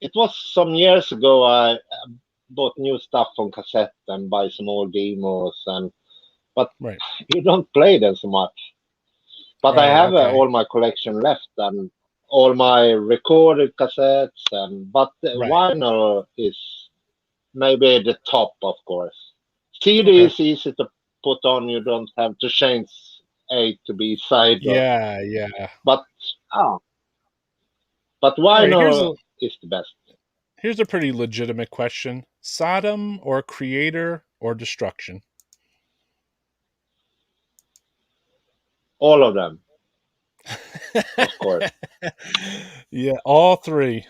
it was some years ago I bought new stuff on cassette and buy some old demos, and but right. you don't play them so much. But I Right, have okay. all my collection left and all my recorded cassettes, and but the Right. vinyl is maybe the top, of course. CD Okay. is easy to put on. You don't have to change A to B side, Yeah, yeah. but oh, but All right, vinyl is the best. here's a pretty legitimate question. Sodom or creator or destruction? All of them, of course. Yeah, all three.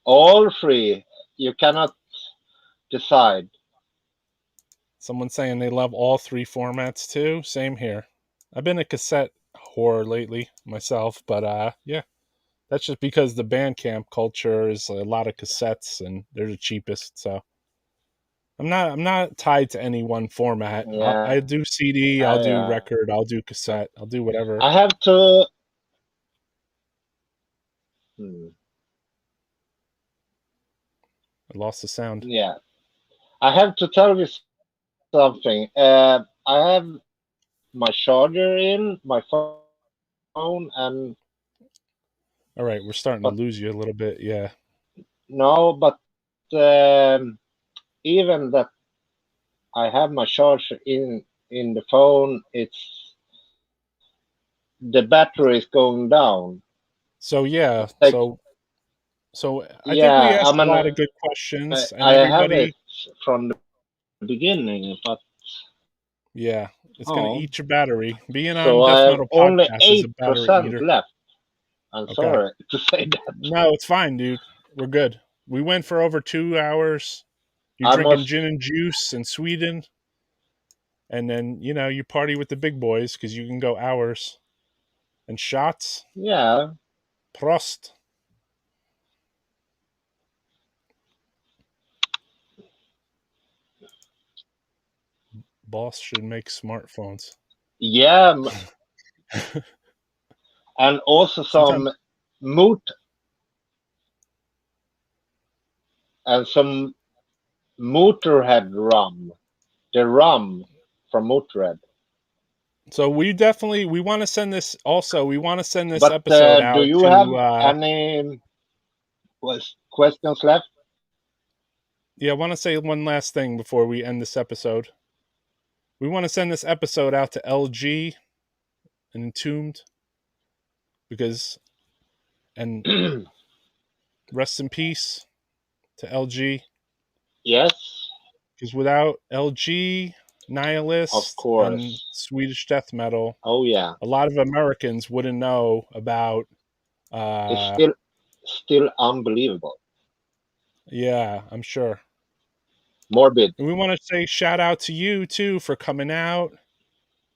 All three. You cannot decide. Someone saying they love all three formats too. Same here. I've been a cassette whore lately myself, but yeah, that's just because the Bandcamp culture is a lot of cassettes and they're the cheapest. So I'm not tied to any one format. I Yeah, do CD, I'll do I record, I'll do cassette, I'll do whatever. I have to. Hmm, I lost the sound. yeah, I have to tell you something. I have my charger in my phone, and All right, we're starting to but lose you a little bit. Yeah. no, but um, even that I have my charger in the phone, it's the battery is going down. So yeah, It takes, so I think we yeah, asked a lot of good I, questions, and I have it everybody, from the beginning, but yeah, it's gonna oh, eat your battery. Being so on I Death have Metal only Podcast is a battery 8% eater. left. I'm Okay. sorry to say that. No, it's fine, dude. We're good. We went for over 2 hours. You're I drinking must, gin and juice in Sweden, and then you party with the big boys because you can go hours and shots. yeah, Prost. Boss should make smartphones. yeah, and also Sometimes, some moot and some Motorhead rum. The rum from Motorhead. so we want to send this. Also, we want to send this But episode do out you have to. any questions left? Yeah, I want to say one last thing before we end this episode. We want to send this episode out to LG and Entombed because, and rest in peace to LG, Yes, because without LG, of Nihilist, and course. Swedish death metal, Oh yeah, a lot of Americans wouldn't know about. it's Uh, still unbelievable. yeah, I'm sure. Morbid. And we want to say shout out to you too for coming out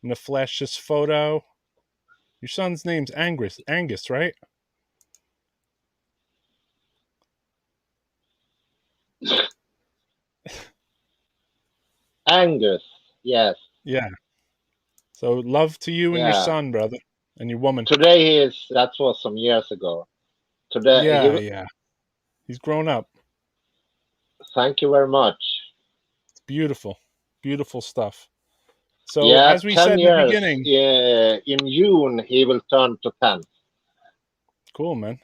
and to flash this photo. Your son's name's Angus, right? Angus. Yes. Yeah. So love to you and your Yeah. son, brother, and your woman. Today he is. That was some years ago. Today Yeah, he. yeah. He's grown up. Thank you very much. It's beautiful. Beautiful stuff. So Yeah, as we 10 said in the years. beginning, In June he will turn to 10. cool, man.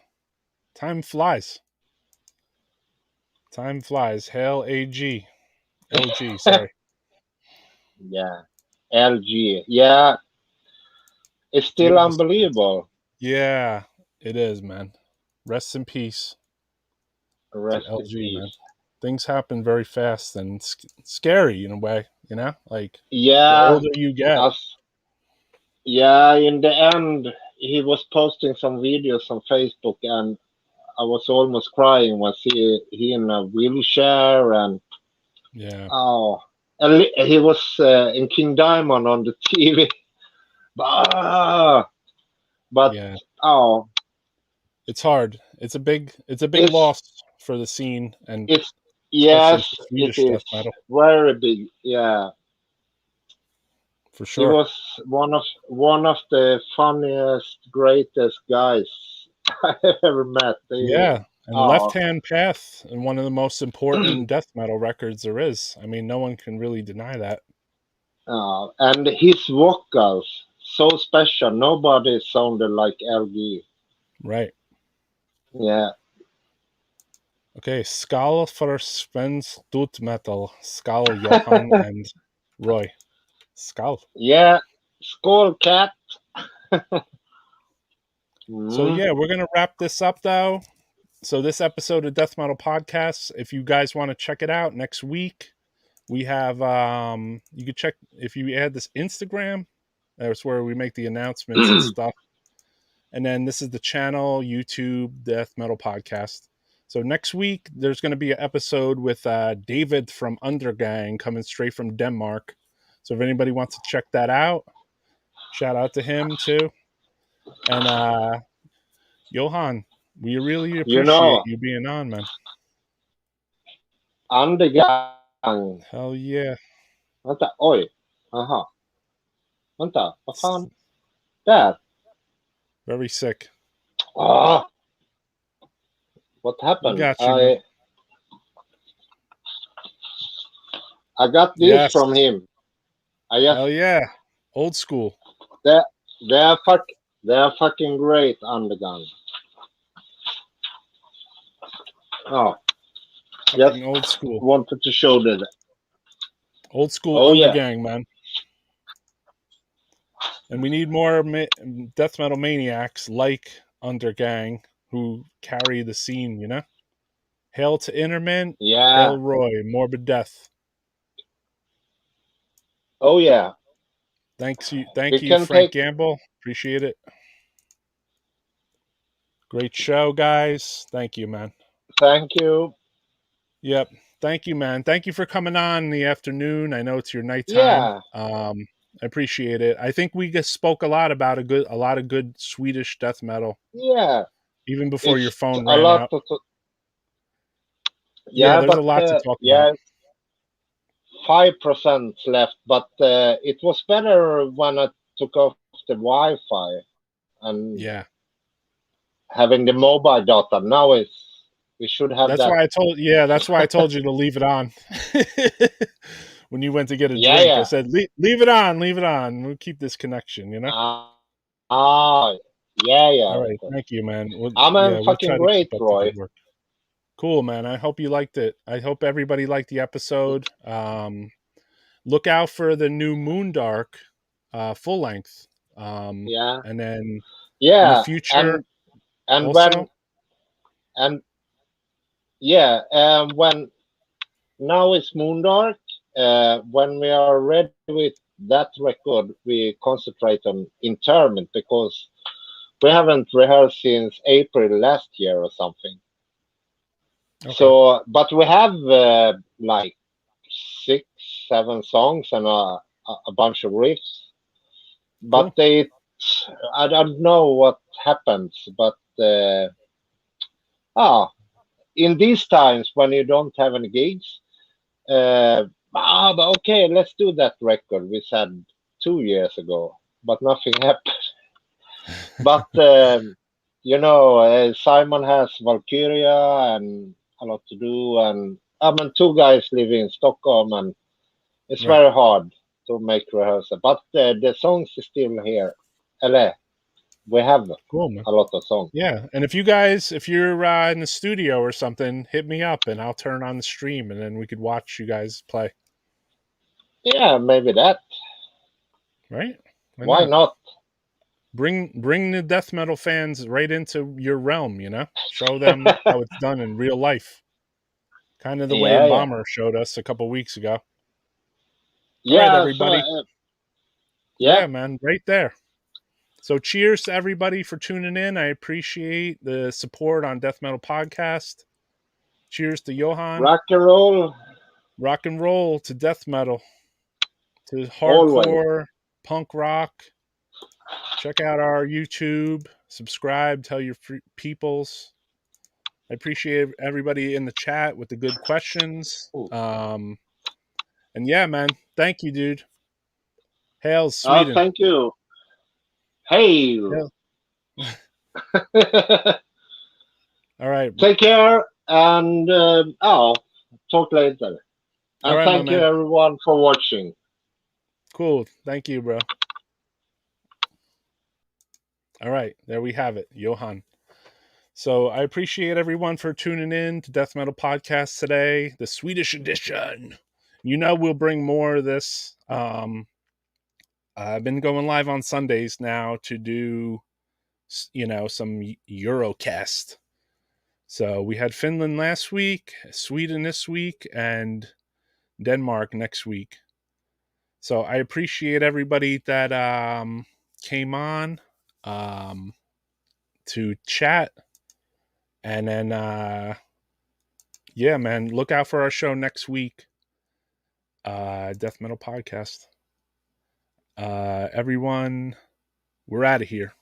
Time flies. Time flies. Hail AG. LG, sorry. Yeah. LG. Yeah, it's still Beautiful stuff. unbelievable. Yeah, it is, man. Rest in peace. Rest in LG, man. peace. Things happen very fast and scary in a way, you know? Like, the Yeah, older you get. us. Yeah, in the end, he was posting some videos on Facebook, and I was almost crying when he in a wheelchair, and Yeah. oh, and he was in King Diamond on the TV. Ah, but Yeah. oh, It's hard. It's a big it's loss for the scene, and it's especially yes, for it Swedish is death metal, very big. Yeah, for he sure. was one of the funniest, greatest guys I ever met. Yeah, and Left Oh, Hand Path, and one of the most important death metal records there is. I mean, no one can really deny that. and his vocals so special. Nobody sounded like LG. Right. Yeah, Okay, Skal for Svensk Dot Metal. Skal, Johan, and Roy. Skal. yeah. Skull Cat. So Mm. yeah, we're gonna wrap this up though. So this episode of Death Metal Podcast, if you guys want to check it out next week, we have you could check if you add this Instagram. That's where we make the announcements and stuff. And then this is the channel, YouTube, Death Metal Podcast. So next week, there's going to be an episode with David from Undergang coming straight from Denmark. So if anybody wants to check that out, shout out to him too. And Johan, we really You appreciate know, you being on, man. Undergang. Hell yeah. Vänta, oj. Aha. Vänta, vad fan? Där. Very sick. Ah, what We happened? got you, man. I got this Yes. from him. I just Hell yeah. Old school. they they are fucking great, Undergang. Oh, just Fucking old school. wanted to show that. Old school Oh yeah. Undergang, man. And we need more death metal maniacs like Undergang who carry the scene, you know? Hail to INTERMENT, Yeah. hail Roy, Morbid Death. Oh yeah. Thank We you, can Frank take. Gamble. Appreciate it. Great show, guys. Thank you, man. Thank you. Yep. Thank you, man. Thank you for coming on in the afternoon. I know it's your nighttime. Yeah. I appreciate it. I think we just spoke a lot about a lot of good Swedish death metal, Yeah. even before your It's phone a ran lot out. of. Yeah, Yeah, there's a but lot to talk about. yeah, 5% left. But it was better when I took off the Wi-Fi and Yeah. having the mobile data. Now we should have That's that. why I told you to leave it on. When you went to get a Yeah, drink, I yeah. said, leave it on, leave it on. We'll keep this connection, you know? Ah, yeah, yeah. All right. Okay. Thank you, man. I'm We'll fucking try to great, keep up the Roy. good work. Cool, man. I hope you liked it. I hope everybody liked the episode. Look out for the new Moondark full length. Yeah, And then in the yeah, future and also. and yeah, when now it's Moondark. When we are ready with that record, we concentrate on Interment because we haven't rehearsed since April last year or something. Okay. So, but we have like 6, 7 songs and a bunch of riffs. But Cool. I don't know what happens. But in these times when you don't have any gigs, but okay, let's do that record we said 2 years ago, but nothing happened. But Simon has Valkyria and a lot to do, and I mean, 2 guys live in Stockholm, and it's Right. very hard to make rehearsal. But the songs is still here. LA, we have Cool, man. a lot of songs. Yeah, and if you're in the studio or something, hit me up and I'll turn on the stream, and then we could watch you guys play. Yeah, maybe that. Right? Why not? bring the death metal fans right into your realm, you know? Show them how it's done in real life. Kind of the way Yeah, yeah, Bomber showed us a couple weeks ago. All right, yeah. So everybody. yeah, Yeah, man, right there. So cheers to everybody for tuning in. I appreciate the support on Death Metal Podcast. Cheers to Johan. rock and roll Rock and roll to death metal, to always. hardcore, punk rock. Check out our YouTube. Subscribe. Tell your peoples. I appreciate everybody in the chat with the good questions. And yeah, man, thank you, dude. Hails Sweden. Thank you. Hey. Hail. All right. Take care, and talk later. All And right, my thank you man. everyone for watching. Cool. Thank you, bro. All right. There we have it. Johan. So I appreciate everyone for tuning in to Death Metal Podcast today, the Swedish edition. You know we'll bring more of this. I've been going live on Sundays now to do, some Eurocast. So we had Finland last week, Sweden this week, and Denmark next week. So I appreciate everybody that came on to chat. And then, yeah, man, look out for our show next week. Death Metal Podcast. Everyone, we're out of here.